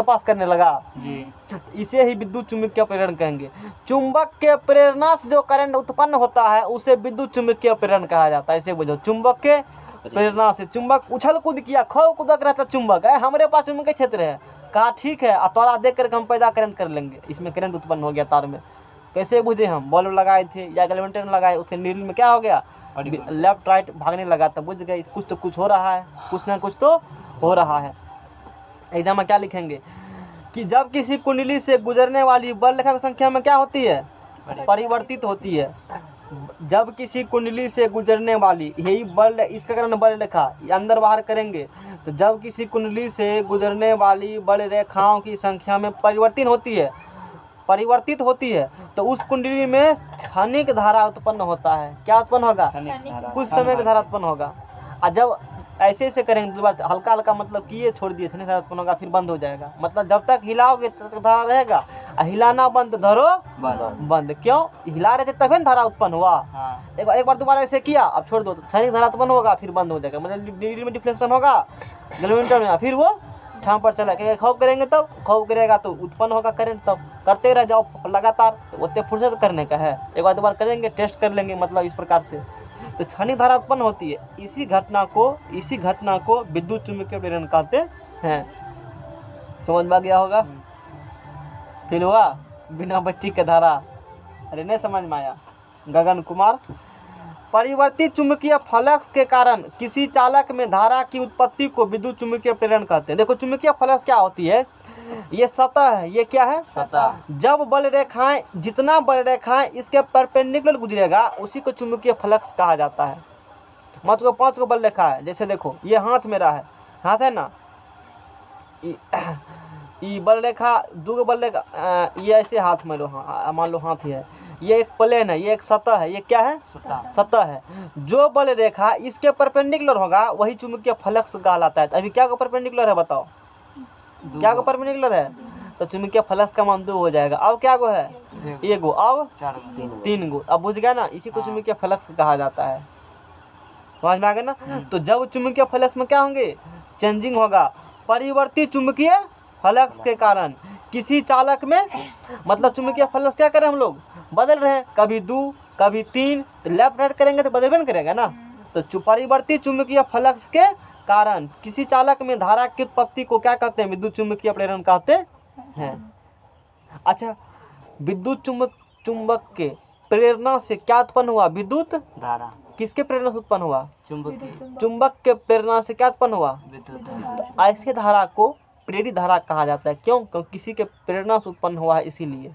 पास करने लगा जी। इसे ही विद्युत चुंबकीय प्रेरण कहेंगे। चुंबक के प्रेरणा से जो करंट उत्पन्न होता है उसे विद्युत चुंबकीय प्रेरण कहा जाता है। ऐसे बुझो, चुंबक के प्रेरणा से, चुंबक उछल कूद किया, खो कूदक रहता चुंबक है, हमारे पास चुंबकीय क्षेत्र है, कहा ठीक है, तोरा देख करके हम पैदा करंट कर लेंगे। इसमें करंट उत्पन्न हो गया तार में, कैसे बुझे हम, बल्ब लगाए थे या गैल्वेनोमीटर लगाए, उसके नीडल में क्या हो गया, लेफ्ट राइट भागने लगा, तब बुझ गए कुछ तो कुछ हो रहा है, कुछ ना कुछ तो हो रहा है। एकदम में क्या लिखेंगे, कि जब किसी कुंडली से गुजरने वाली बल रेखा की संख्या में क्या होती है, परिवर्तित होती है। जब किसी कुंडली से गुजरने वाली, यही बल, इसका कारण बल रेखा, अंदर बाहर करेंगे तो जब किसी कुंडली से गुजरने वाली बल रेखाओं की संख्या में परिवर्तन होती है, परिवर्तित होती है, तो उस कुंडली में क्षणिक धारा उत्पन्न होता है। क्या उत्पन्न होगा, कुछ समय की धारा उत्पन्न होगा। और जब ऐसे ऐसे करेंगे तो बात हल्का हल्का, मतलब किए छोड़ दिए, क्षणिक धारा उत्पन्न होगा, फिर बंद हो जाएगा। मतलब जब तक हिलाओगे तब तक धारा रहेगा, और हिलाना बंद, धरो बंद। क्यों, हिला रहे थे तभी ना धारा उत्पन्न हुआ। एक बार दोबारा ऐसे किया, अब छोड़ दो तो क्षणिक धारा उत्पन्न होगा, फिर बंद हो जाएगा। मतलब नीडल में डिफ्लेक्शन होगा, गैल्वेनोमीटर में, फिर वो ठाम पर चला के खौफ करेंगे, तब खौफ करेगा तो उत्पन्न होगा करंट। तब करते रह जाओ लगातार, तो उतने फुर्सत करने का है। एक बार दो बार करेंगे, टेस्ट कर लेंगे, मतलब इस प्रकार से तो क्षणिक धारा उत्पन्न होती है। इसी घटना को विद्युत चुम्बकीय प्रेरण कहते हैं। समझ में आ गया होगा। फिर हुआ बिना बत्ती के धारा, अरे नहीं समझ में आया। गगन कुमार, परिवर्तित चुंबकीय फ्लक्स के कारण किसी चालक में धारा की उत्पत्ति को विद्युत चुम्बकीय प्रेरण कहते हैं। देखो चुंबकीय फ्लक्स क्या होती है, ये सतह है, ये क्या है, सतह। जब बल रेखाएं, जितना बल रेखाएं इसके परपेंडिकुलर गुजरेगा उसी को चुंबकीय फ्लक्स कहा जाता है। मतलब 5 को बल रेखा है, जैसे देखो ये हाथ मेरा है, हाथ है ना, ये बल रेखा, 2 बल रेखा, ये ऐसे हाथ में लो, मान लो हाथ ही है, ये एक प्लेन है, ये एक सतह है, ये क्या है, सतह है। जो बल रेखा इसके परपेंडिकुलर होगा वही चुंबकीय फ्लक्स कहलाता है। अभी क्या को परपेंडिकुलर है बताओ, क्या को परपेंडिकुलर है, तो चुंबकीय फ्लक्स का मान 2 हो जाएगा। अब क्या गो है, 1 गो, अब 3 गो। अब बुझ गया ना, इसी को चुंबकीय फ्लक्स कहा जाता है। समझ में आ गया ना। तो जब चुंबकीय फ्लक्स में क्या होंगे, चेंजिंग होगा, परिवर्तित चुंबकीय फ्लक्स के कारण किसी चालक में, मतलब चुंबकीय फ्लक्स क्या करें हम लोग, बदल रहे हैं, कभी 2 कभी 3, तो लेफ्ट राइट करेंगे तो बदलबे न करेगा ना। तो परिवर्तित चुंबकीय फ्लक्स के कारण किसी चालक में धारा की उत्पत्ति को क्या कहते हैं, विद्युत चुम्बकीय प्रेरण कहते हैं। अच्छा, विद्युत चुंबक के प्रेरणा से क्या उत्पन्न हुआ, विद्युत धारा। किसके प्रेरणा से उत्पन्न हुआ, चुंबक के प्रेरणा से क्या उत्पन्न हुआ, विद्युत धारा। ऐसे धारा को प्रेरित धारा कहा जाता है। क्यों, क्योंकि किसी के प्रेरणा से उत्पन्न हुआ है, इसीलिए।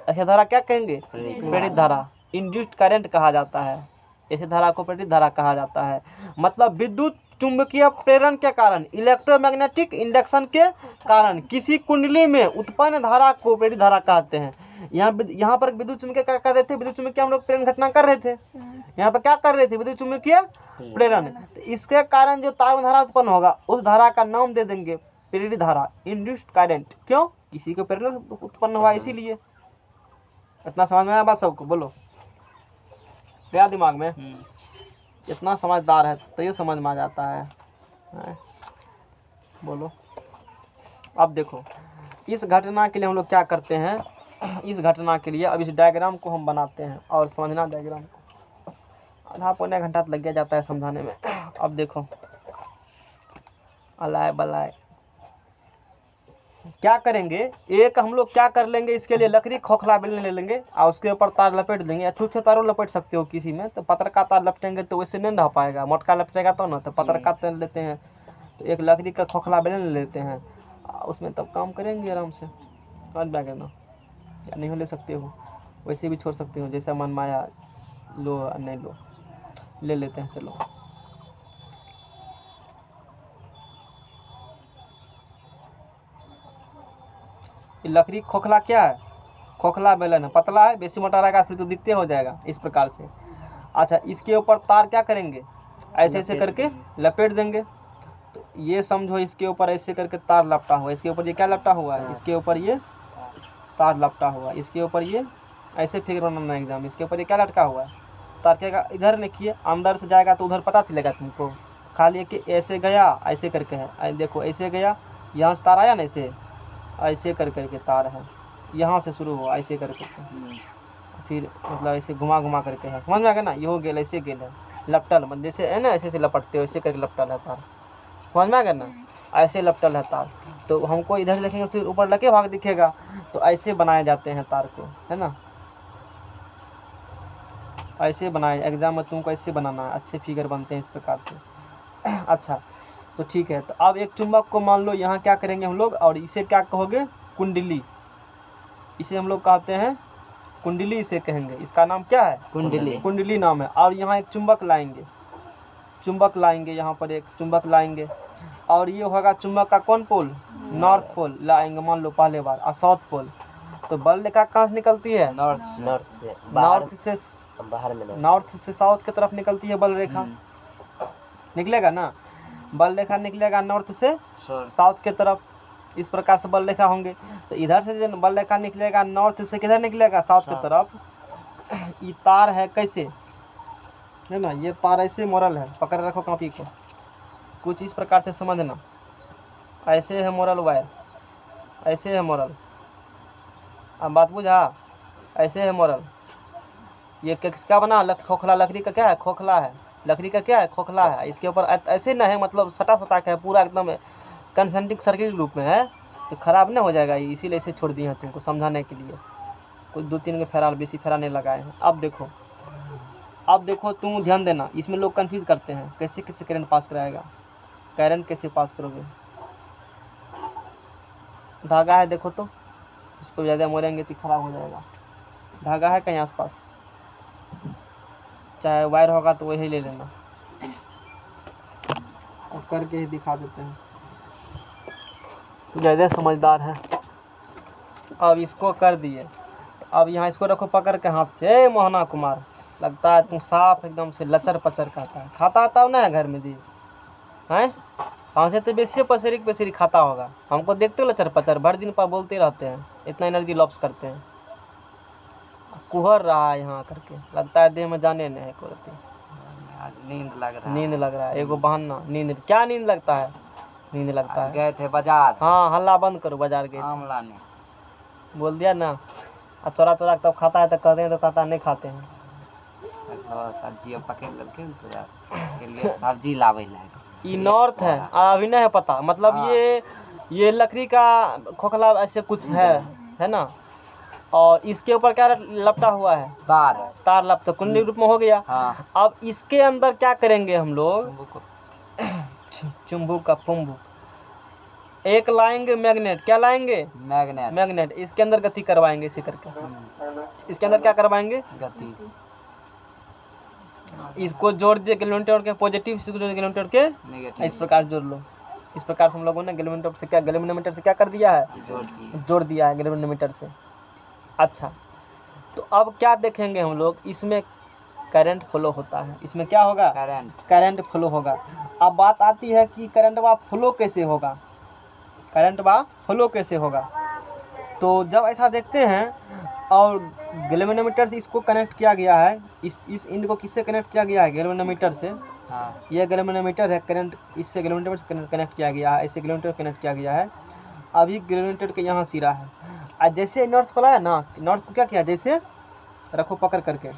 ऐसे धारा क्या कहेंगे, प्रेरित धारा, इंड्यूस्ड करंट कहा जाता है। ऐसे धारा को प्रेरित धारा कहा जाता है। मतलब विद्युत चुंबकीय प्रेरण के कारण, इलेक्ट्रोमैग्नेटिक इंडक्शन के कारण किसी कुंडली में उत्पन्न धारा को प्रेरित धारा कहते हैं। यहाँ पर विद्युत चुंबकीय क्या कर रहे थे, विद्युत चुंबकीय हम लोग प्रेरण घटना कर रहे थे। यहाँ पर क्या कर रहे थे, विद्युत चुंबकीय प्रेरण। तो इसके कारण जो तार में धारा उत्पन्न होगा उस धारा का नाम दे देंगे प्रेरित धारा, इंड्यूस्ड करंट। क्यों, किसी के प्रेरण उत्पन्न हुआ इसीलिए। इतना समझ में आया बात सबको, बोलो गया दिमाग में। इतना समझदार है तो ये समझ में आ जाता है। बोलो। अब देखो इस घटना के लिए हम लोग क्या करते हैं, इस घटना के लिए अब इस डायग्राम को हम बनाते हैं। और समझना डायग्राम को, आधा पौने घंटा लग गया जाता है समझाने में। अब देखो, अलाय बलाय क्या करेंगे, एक हम लोग क्या कर लेंगे, इसके लिए लकड़ी खोखला बेलने ले लेंगे और उसके ऊपर तार लपेट देंगे। या छूट तारों लपेट सकते हो किसी में, तो पतरका तार लपटेंगे तो वैसे नहीं रह पाएगा, मोटका लपटेगा तो ना, तो पतरका तार लेते हैं। तो एक लकड़ी का खोखला बेलन ले लेते हैं, उसमें तब काम करेंगे आराम से। समझ में आ गया ना। या नहीं ले सकते हो, वैसे भी छोड़ सकते हो, जैसा मन माया लो नहीं लो, ले लेते हैं। चलो लकड़ी खोखला क्या है, खोखला बेलन है, पतला है, बेसी मोटा रहेगा फिर तो दिखते हो जाएगा इस प्रकार से। अच्छा, इसके ऊपर तार क्या करेंगे, ऐसे ऐसे करके लपेट देंगे। तो ये समझो इसके ऊपर ऐसे करके तार लपटा हुआ, इसके ऊपर ये क्या लपटा हुआ है, इसके ऊपर ये तार लपटा हुआ, इसके ऊपर ये ऐसे फिगर बनाना एग्जाम, इसके ऊपर ये क्या लटका हुआ है, तार क्या इधर लिखिए, अंदर से जाएगा तो उधर पता चलेगा तुमको। खाली कि ऐसे गया ऐसे करके है, देखो ऐसे गया, यहाँ से तार आया ना, ऐसे कर करके तार है, यहाँ से शुरू हुआ ऐसे कर करके, फिर मतलब ऐसे घुमा घुमा करके है। समझ में आ गया ना। ये हो गेल, ऐसे गेल है लपटल, मतलब जैसे है ना, ऐसे लपटते हो, ऐसे करके लपटल है तार। समझ में आ गया ना, ऐसे लपटल है तार। तो हमको इधर देखेंगे फिर ऊपर लगे भाग दिखेगा, तो ऐसे बनाए जाते हैं तार को, है ना, ऐसे बनाए। एग्जाम में तुमको ऐसे बनाना है, अच्छे फिगर बनते हैं इस प्रकार से। अच्छा, तो ठीक है। तो अब एक चुंबक को मान लो यहाँ क्या करेंगे हम लोग, और इसे क्या कहोगे, कुंडली, इसे हम लोग कहते हैं कुंडली, इसे कहेंगे। इसका नाम क्या है? कुंडली। कुंडली नाम है। और यहाँ एक चुंबक लाएंगे, चुंबक लाएंगे, यहाँ पर एक चुंबक लाएंगे, और ये होगा चुंबक का कौन पोल? नॉर्थ पोल लाएंगे मान लो पहले बार, और साउथ पोल। तो बल रेखा कहाँ से निकलती है? नॉर्थ से नॉर्थ से साउथ की तरफ निकलती है बल रेखा, निकलेगा ना। बल रेखा निकलेगा नॉर्थ से साउथ की तरफ, इस प्रकार से बल रेखा होंगे। तो इधर से जो बल रेखा निकलेगा नॉर्थ से किधर निकलेगा? साउथ की तरफ। ये तार है कैसे है ना, ये तार ऐसे मोरल है, पकड़ रखो कॉपी को, कुछ इस प्रकार से समझना। ऐसे है मोरल वायर, ऐसे है मोरल, अब बात बुझा? ऐसे है मोरल। ये किसका बना? खोखला लकड़ी का क्या है? खोखला है, लकड़ी का क्या है? खोखला है। इसके ऊपर ऐसे न है, मतलब सटा सटा का है पूरा, एकदम कंसेंट्रिक सर्किल रूप में है, तो खराब नहीं हो जाएगा, इसीलिए इसे छोड़ दिए हैं तुमको समझाने के लिए। कुछ 2-3 के फेराल बेसी फेरा नहीं लगाए हैं। अब देखो तुम ध्यान देना, इसमें लोग कंफ्यूज करते हैं कैसे कैसे करंट पास कराएगा, करंट कैसे पास करोगे। धागा है देखो, तो इसको ज़्यादा मोड़ेंगे तो खराब हो जाएगा। धागा है कहीं आसपास, चाहे वायर होगा तो वही ले लेना, और करके ही दिखा देते हैं, ज़्यादा समझदार है। अब इसको कर दिए, अब यहाँ इसको रखो पकड़ के हाथ से। मोहना कुमार, लगता है तुम साफ एकदम से लचर पचर खाता आता ना है घर में दी हैं, हमसे तो बेसी पसेरी खाता होगा। हमको देखते हो लचर पचर, भर दिन पर बोलते रहते हैं, इतना एनर्जी लॉस करते हैं। कुहर रहा है यहाँ करके, लगता है देह में जाने नहीं है कोई। नींद लग रहा है, एगो बहाना नींद। क्या नींद लगता है? नींद लगता है। गए थे बाजार। हाँ, हल्ला बंद करो, बाजार गए आम लाने। बोल दिया ना। अब चोरा तब खाता है तो कहते हैं, तो कहता नहीं खाते हैं। सब्जी पकड़ लगे के लिए सब्जी लावे लागे। ये नॉर्थ है, अभी नहीं है पता, मतलब हाँ। ये लकड़ी का खोखला ऐसे कुछ है ना। और इसके ऊपर क्या लपटा हुआ है? तार लपटा, कुंडली रूप में हो गया। हाँ। अब इसके अंदर क्या करेंगे हम लोग? चुंबक का पुंबक एक लाएंगे, मैग्नेट। क्या लाएंगे? मैग्नेट। इसके अंदर गति करवाएंगे, इसी करके इसके अंदर क्या करवाएंगे? गति। इसको जोड़ दिए गैल्वेनोमीटर के पॉजिटिव, इसको जोड़ गैल्वेनोमीटर के नेगेटिव, इस प्रकार जोड़ लो। इस प्रकार से हम लोगों ने गैल्वेनोमीटर से क्या कर दिया है? जोड़ दिया है गैल्वेनोमीटर से। अच्छा, तो अब क्या देखेंगे हम लोग? इसमें करंट फ्लो होता है। इसमें क्या होगा? करंट फ्लो होगा। अब बात आती है कि करंट व फ्लो कैसे होगा? करंट व फ्लो कैसे होगा? तो जब ऐसा देखते हैं, और गैल्वेनोमीटर से इसको कनेक्ट किया गया है, इस इंड को किससे कनेक्ट किया गया है? गैल्वेनोमीटर से। हाँ। यह गैल्वेनोमीटर है, करंट इससे गैल्वेनोमीटर से कनेक्ट किया गया है, ऐसे गैल्वेनोमीटर कनेक्ट किया गया है। अभी गैल्वेनोमीटर के यहाँ सिरा है, आज जैसे नॉर्थ खोला है ना, नॉर्थ को क्या किया? जैसे रखो पकड़ करके,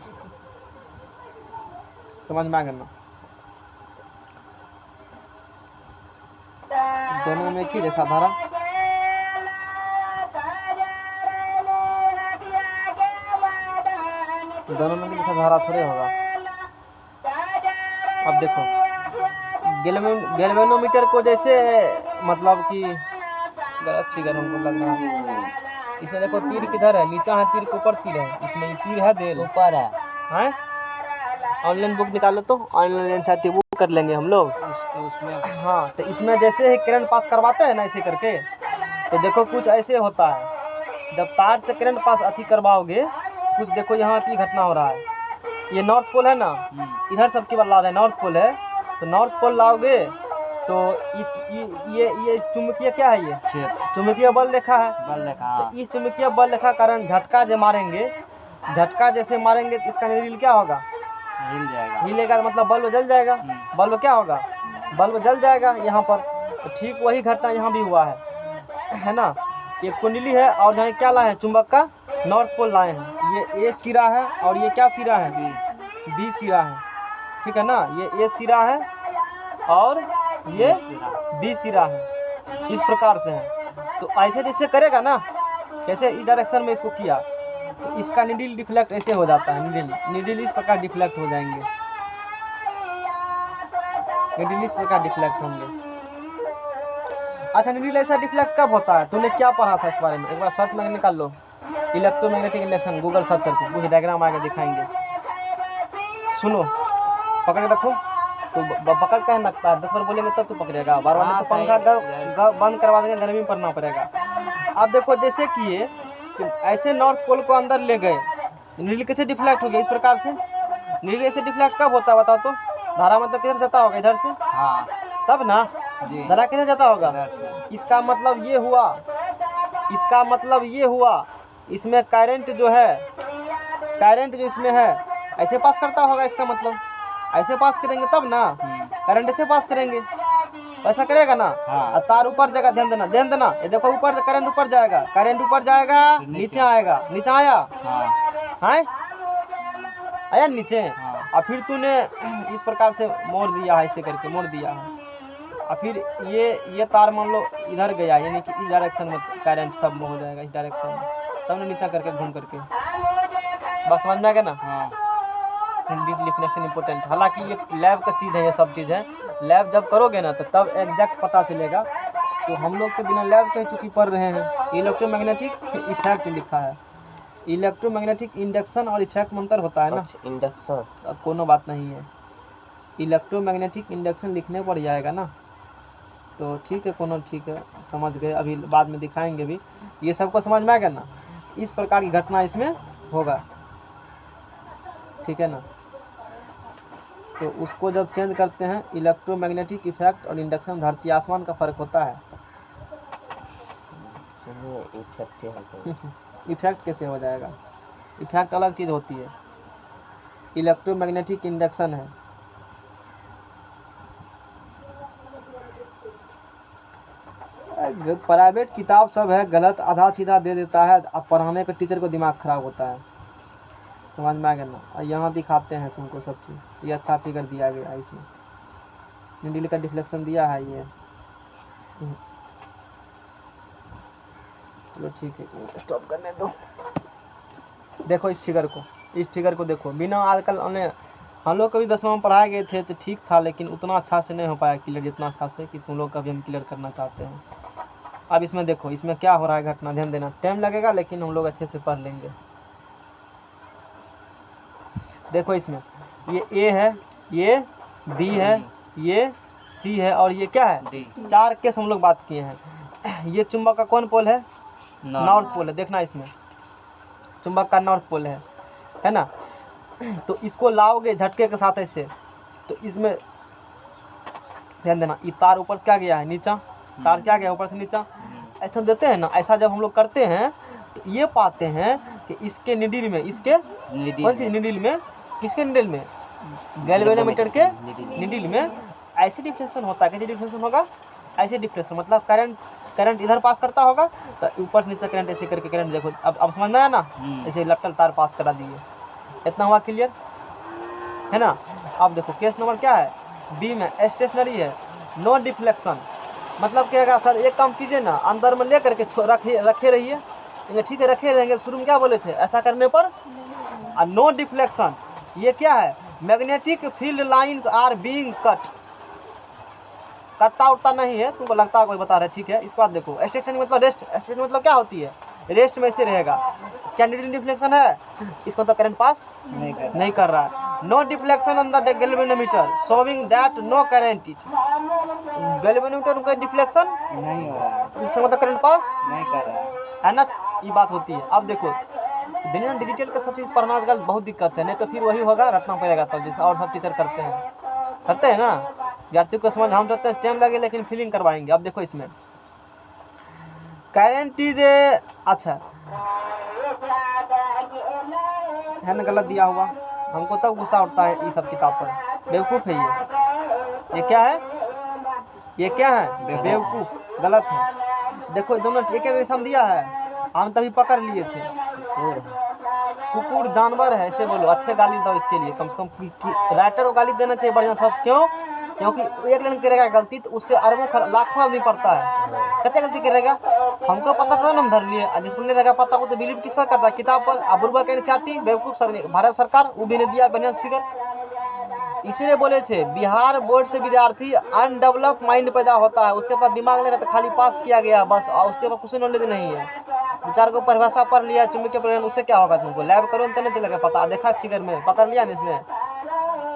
समझ में आ गया ना? दोनों में एक ही जैसा धारा, दोनों में जैसा धारा थोड़े होगा। अब देखो गैल्वेनोमीटर को जैसे, मतलब कि गलत फिगर हमको लग रहा है। इसमें देखो तीर किधर है? नीचा है तीर के ऊपर तीर है, इसमें ये तीर है देर ऊपर है। हैं? ऑनलाइन बुक निकालो तो ऑनलाइन सर्टिफिकेट बुक कर लेंगे हम लोग उसमें। हाँ, तो इसमें जैसे ही करंट पास करवाते हैं ना ऐसे करके, तो देखो कुछ ऐसे होता है। जब तार से करंट पास अति करवाओगे, कुछ देखो यहाँ की घटना हो रहा है। ये नॉर्थ पोल है ना, इधर सबकी बात ला रहे हैं, नॉर्थ पोल है, तो नॉर्थ पोल लाओगे तो ये चुंबकीय क्या है? ये चुंबकीय बल रेखा है। तो इस चुंबकीय बल रेखा कारण झटका जो मारेंगे, झटका जैसे मारेंगे तो इसका नीडल क्या होगा? हिल जाएगा। हिलेगा, मतलब बल्ब जल जाएगा। बल्ब क्या होगा? बल्ब जल जाएगा यहाँ पर। तो ठीक वही घटना यहाँ भी हुआ है ना। ये कुंडली है, और यहाँ क्या लाए हैं? चुंबक का नॉर्थ पोल लाए हैं। ये ए सिरा है, और ये क्या सिरा है? बी सिरा है, ठीक है ना। ये ए सिरा है और ये बी सिरा है, इस प्रकार से है। तो ऐसे जैसे करेगा ना, कैसे इस डायरेक्शन में इसको किया, तो इसका नीडल डिफ्लेक्ट ऐसे हो जाता है। नीडल इस प्रकार डिफ्लेक्ट हो जाएंगे, नीडल इस प्रकार डिफ्लेक्ट होंगे। अच्छा नीडल ऐसा डिफ्लेक्ट कब होता है? तूने क्या पढ़ा था इस बारे में? एक बार सर्च में निकाल लो, इलेक्ट्रोमैग्नेटिक इंडक्शन, गूगल सर्च करके कुछ डायग्राम आगे दिखाएंगे। सुनो, पकड़ के रखो। तो पकड़ के लगता है 10 बार बोलेंगे तब तो पकड़ेगा, बार बार नहीं तो पंखा बंद करवा देंगे, गर्मी पड़ना पड़ेगा। अब देखो जैसे कि ये ऐसे नॉर्थ पोल को अंदर ले गए, नीडल कैसे डिफ्लेक्ट हो गया इस प्रकार से? नीडल ऐसे डिफ्लेक्ट कब होता है बताओ तो? धारा मतलब किधर जाता होगा? इधर से। हाँ तब ना जी, धारा किधर जाता होगा? इधर से। इसका मतलब ये हुआ, इसका मतलब ये हुआ, इसमें करंट जो है, करंट जो इसमें है ऐसे पास करता होगा, इसका मतलब ऐसे पास करेंगे तब ना, करंट ऐसे पास करेंगे, ऐसा करेगा ना। हाँ। और तार ऊपर जाएगा, ध्यान देना, ध्यान देना, ये देखो ऊपर करंट ऊपर जाएगा, करंट ऊपर जाएगा, नीचे आएगा, नीचे आया हाँ है, आया नीचे। हाँ। और फिर तूने इस प्रकार से मोड़ दिया है, ऐसे करके मोड़ दिया है, और फिर ये तार मान लो इधर गया, यानी कि इस डायरेक्शन में करंट सब में हो जाएगा, इस डायरेक्शन में, तब ना नीचा करके घूम करके। बस समझ में आ गया ना? हाँ डिफ्लेक्शन इंपॉर्टेंट, हालांकि ये लैब का चीज़ है, ये सब चीज़ है, लैब जब करोगे ना तो तब एग्जैक्ट पता चलेगा। तो हम लोग तो बिना लैब के चूँकि पढ़ रहे हैं। इलेक्ट्रोमैग्नेटिक इफेक्ट लिखा है, इलेक्ट्रोमैग्नेटिक इंडक्शन और इफेक्ट में अंतर होता है ना। इंडक्शन अब कोनो बात नहीं है, इलेक्ट्रोमैग्नेटिक इंडक्शन लिखने पड़ जाएगा ना, तो ठीक है, कोनो ठीक है, समझ गए, अभी बाद में दिखाएंगे भी। ये सबको समझ में आ गया ना? इस प्रकार की घटना इसमें होगा, ठीक है ना। तो उसको जब चेंज करते हैं, इलेक्ट्रोमैग्नेटिक इफेक्ट और इंडक्शन, धरती आसमान का फर्क होता है। इफेक्ट कैसे हो जाएगा? इफेक्ट अलग चीज़ होती है, इलेक्ट्रोमैग्नेटिक इंडक्शन है। प्राइवेट किताब सब है, गलत आधा सीधा दे देता है, अब पढ़ाने का टीचर को दिमाग खराब होता है, समझ में आ गया ना। और यहाँ दिखाते हैं तुमको सब चीज़, ये अच्छा फिगर दिया गया है, इसमें नीडल का डिफ्लेक्शन दिया है ये। चलो ठीक है, स्टॉप करने दो। देखो इस फिगर को देखो, बिना आजकल हम लोग कभी 10वां में पढ़ाए गए थे तो ठीक था, लेकिन उतना अच्छा से नहीं हो पाया क्लियर, जितना अच्छा से कि तुम लोग का भी हम क्लियर करना चाहते हैं। अब इसमें देखो, इसमें क्या हो रहा है घटना, ध्यान देना, टाइम लगेगा लेकिन हम लोग अच्छे से पढ़ लेंगे। देखो इसमें ये ए है, ये बी है, ये सी है, और ये क्या है? डी। 4 केस हम लोग बात किए हैं। ये चुंबक का कौन पोल है? नॉर्थ पोल है, देखना इसमें चुंबक का नॉर्थ पोल है ना। तो इसको लाओगे झटके के साथ ऐसे, तो इसमें ध्यान देना, ये तार ऊपर से क्या गया है? नीचा, तार क्या गया ऊपर से नीचा, ऐसा देते हैं ना। ऐसा जब हम लोग करते हैं तो ये पाते हैं कि इसके निडिल में, इसके कौन सी निडिल में, किसके निडिल में? गैल्वेनोमीटर के निडिल में ऐसे डिफ्लेक्शन होता है। कैसे डिफ्लेक्शन होगा? ऐसे डिफ्लेक्शन मतलब करंट इधर पास करता होगा, तो ऊपर से नीचे करंट ऐसे करके करंट, देखो अब समझ में आया ना, ऐसे लटकल तार पास करा दिए, इतना हुआ क्लियर है ना। अब देखो केस नंबर क्या है? बी में स्टेशनरी है, नो डिफ्लेक्शन, मतलब क्या सर एक काम कीजिए ना, अंदर में ले करके रखे रहिए, ठीक है, रखे रहेंगे। शुरू में क्या बोले थे? ऐसा करने पर नो डिफ्लेक्शन। ये क्या है? Magnetic field lines are being cut, कटता उठता नहीं है, तुमको लगता है कोई बता रहा है, ठीक है। इसके बाद देखो स्टेशनरी मतलब रेस्ट, स्टेशनरी मतलब क्या होती है? रेस्ट में से रहेगा। क्या नीडल डिफ्लेक्शन है? इसको तो करंट पास नहीं कर रहा है। No deflection on the galvanometer showing that no current is, galvanometer में कोई डिफ्लेक्शन नहीं हो रहा है, इसका मतलब करंट पास नहीं कर रहा है ना, ये बात होती है। अब देखो दुनिया में डिजिटल का सब चीज़ पढ़ना आजकल बहुत दिक्कत है, नहीं तो फिर वही होगा, रटना पड़ेगा तब, जैसे और सब टीचर करते हैं ना। विद्यार्थी को समझ हम चाहते हैं टाइम लगे लेकिन फीलिंग करवाएंगे। अब देखो इसमें करंट इज अच्छा है ना, गलत दिया हुआ, हमको तब गुस्सा उठता है ये सब किताब पर, बेवकूफ़ है ये क्या है? ये क्या है? बेवकूफ़, गलत है। देखो दोनों एक निशान दिया है, हम तभी पकड़ लिए थे। कुकुर जानवर है ऐसे बोलो, अच्छे गाली दो इसके लिए, कम से कम राइटर को गाली देना चाहिए बढ़िया था। क्यों? क्योंकि एक लाइन करेगा गलती तो उससे अरबों लाखों आदमी पड़ता है, कितने गलती करेगा, हमको पता था ना, हम धर लिए। जिसको नहीं रहेगा पता वो तो बिलीव किस पर करता है? किताब पर। अबुर्बा के चाटी बेवकूफ़ सर, भारत सरकार वो भी नहीं दिया बढ़िया फिगर, इसीलिए बोले थे बिहार बोर्ड से विद्यार्थी अनडेवलप माइंड पैदा होता है, उसके पास दिमाग नहीं रहता, खाली पास किया गया बस, और उसके पास कुछ नॉलेज नहीं है। विचार को परिभाषा पढ़ लिया चुंबकीय प्रकरण, उससे क्या होगा तुमको? लैब करो तो नहीं चलेगा पता, देखा फिगर में, पकड़ लिया ना इसमें।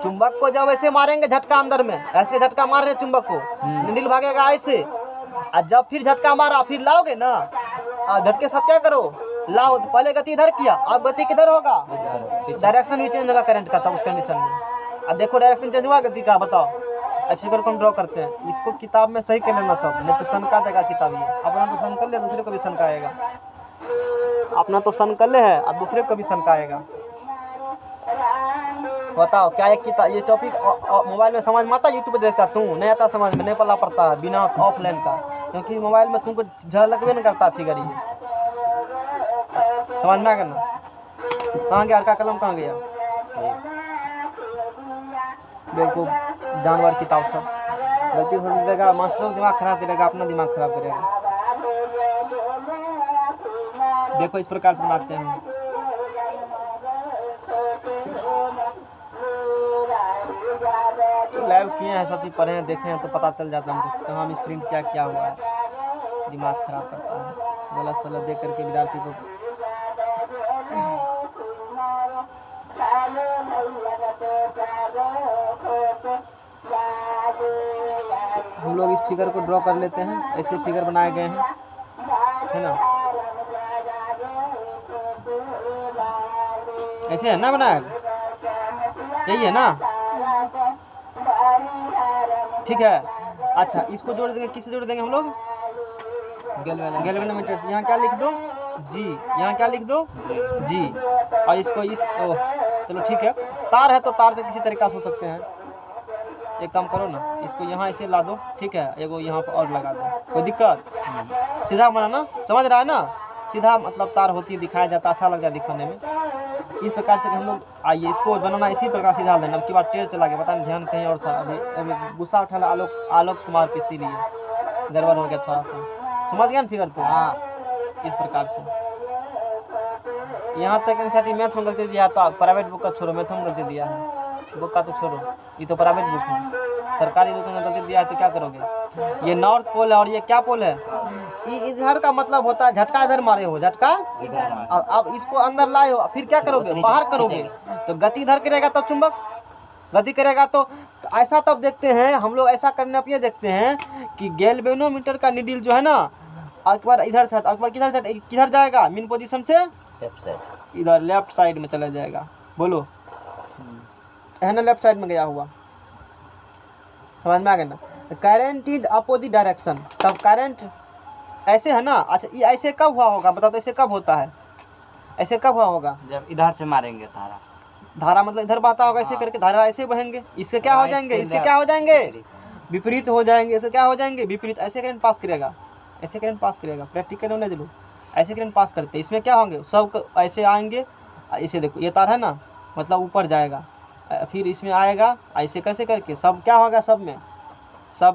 चुंबक को जब ऐसे मारेंगे झटका अंदर में, ऐसे झटका मार रहे चुंबक को, निडिल भागेगा ऐसे, और जब फिर झटका मारा फिर लाओगे ना, और झटके साथ क्या करो, लाओ, तो पहले गति इधर किया, अब गति किधर होगा, डायरेक्शन भी चेंज होगा करंट का तब उस कंडीशन में। अब देखो डायरेक्शन चेंज हुआ गति का, बताओ। अब फिगर को हम ड्रॉ करते हैं, इसको किताब में सही कर लेना सब, नहीं तो सनका देगा किताब। ये अपना तो सन कर ले, दूसरे को भी सनकाएगा। अपना तो सन कर ले है, और दूसरे को भी सनकाएगा। बताओ क्या एक किताब, ये टॉपिक मोबाइल में समझ में आता, यूट्यूब पे देखता तू नहीं आता समझ में, नहीं पढ़ना पड़ता है बिना ऑफलाइन का, क्योंकि मोबाइल में तुमको झलक भी नहीं करता फिगर। ये समझ में आ गया ना? कहाँ गया, का कलम कहाँ गया? बिल्कुल जानवर किताब सब गलती हो देगा, मास्टरों का दिमाग खराब करेगा, अपना दिमाग खराब करेगा। देखो इस प्रकार से बनाते हैं। तो लैब किए हैं, सब चीज़ पढ़े हैं, देखे हैं, तो पता चल जाता है हमको कहाँ में स्प्रिंट क्या क्या हुआ है। दिमाग खराब करता है, गलत सलत देख करके विद्यार्थी को। हम लोग इस फिगर को ड्रॉ कर लेते हैं, ऐसे फिगर बनाए गए हैं, है ना? ऐसे है ना बनाया, यही है ना? ठीक है। अच्छा इसको जोड़ देंगे, किससे जोड़ देंगे हम लोग? गैल्वेनोमीटर से। यहाँ क्या लिख दो? जी। यहाँ क्या लिख दो? जी। और इसको इस चलो ठीक है, तार है तो तार से किसी तरीका से हो सकते हैं। एक काम करो ना, इसको यहाँ ऐसे ला दो, ठीक है, एगो यहाँ पर और लगा दो, कोई दिक्कत? सीधा बनाना, समझ रहा है ना? सीधा मतलब तार होती है, दिखाया जाता, अच्छा लग जाए दिखाने में। इस प्रकार से हम लोग आइए इसको बनाना इसी प्रकार सीधा लेना। अब की बार टेढ़ चला गया, पता नहीं ध्यान कहीं और था। अभी गुस्सा उठा आलोक कुमार पे, इसीलिए गड़बड़ हो गया थोड़ा सा। समझ गया ना फिगर तो? हाँ इस प्रकार से। यहाँ तक एनसीईआरटी मैथ में गलती दिया, तो प्राइवेट बुक का छोड़ो, मैथ में गलती दिया है, बुक का तो छोड़ो, ये तो प्राइवेट बुक है। सरकारी बुक में गलती दिया है तो क्या करोगे? ये नॉर्थ पोल है और ये क्या पोल है? इधर का मतलब होता है झटका इधर मारे हो, झटका अब इसको अंदर लाए हो, फिर क्या करोगे? बाहर करोगे, तो गति इधर करेगा तो चुंबक गति करेगा। तो ऐसा तब देखते हैं हम लोग, ऐसा करने पे देखते हैं कि गैल्वेनोमीटर का निडिल जो है ना, अकबर इधर था, अकबर किधर जाएगा? मेन पोजीशन से लेफ्ट साइड, इधर लेफ्ट साइड में चला जाएगा। बोलो है ना, लेफ्ट साइड में गया हुआ, समझ में आ गया ना? करंट इज अपोजिट डायरेक्शन, तब करंट ऐसे है ना। अच्छा ये ऐसे कब हुआ होगा बताओ तो? ऐसे कब होता है? ऐसे कब हुआ होगा? जब इधर से मारेंगे धारा। धारा मतलब इधर बहता होगा, ऐसे करके धारा ऐसे बहेंगे, इससे क्या हो जाएंगे? इससे क्या हो जाएंगे? विपरीत हो जाएंगे। इससे क्या हो जाएंगे? विपरीत। ऐसे करंट पास करेगा, ऐसे करंट पास करेगा, प्रैक्टिकल होने दे लो। ऐसे करंट पास करते, इसमें क्या होंगे? सब ऐसे आएंगे, इसे देखो ये तार है ना, मतलब ऊपर जाएगा, फिर इसमें आएगा, ऐसे कैसे करके सब क्या होगा? सब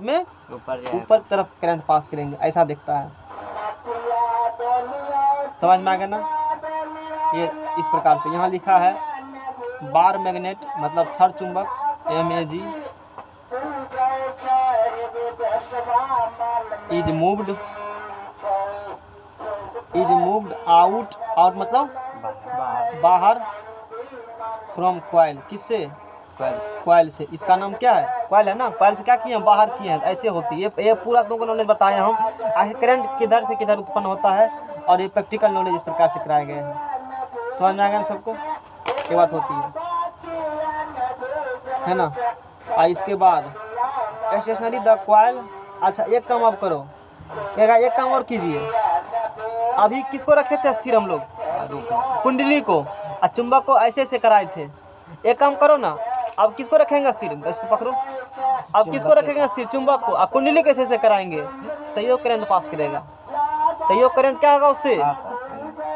में ऊपर तरफ करंट पास करेंगे, ऐसा दिखता है। समझ में आ गया ना? ये इस प्रकार से यहाँ लिखा है बार मैग्नेट, मतलब छड़ चुंबक, MAG इज मूव्ड आउट मतलब बाहर फ्रॉम कॉइल। किससे? कॉइल से। इसका नाम क्या है? कॉइल है ना। कॉइल से क्या किए हैं? बाहर किए हैं। ऐसे होती है, ये पूरा तुमको नॉलेज बताए हम, आखिर करंट किधर से किधर उत्पन्न होता है, और ये प्रैक्टिकल नॉलेज इस प्रकार से कराए गए हैं। समझ में आ गया सबको? ये बात होती है ना। और इसके बाद स्टेशनरी द कॉइल। अच्छा एक काम आप करो, एक काम और कीजिए। अभी किसको रखे थे स्थिर हम लोग? कुंडली को, और चुंबक को ऐसे ऐसे कराए थे। एक काम करो ना, अब किसको रखेंगे स्थिर? इसको पकड़ो। अब किसको रखेंगे स्थिर? चुंबक को। अब कुंडली कैसे से कराएंगे? तो ये करंट पास करेगा, तो ये करंट क्या होगा उससे?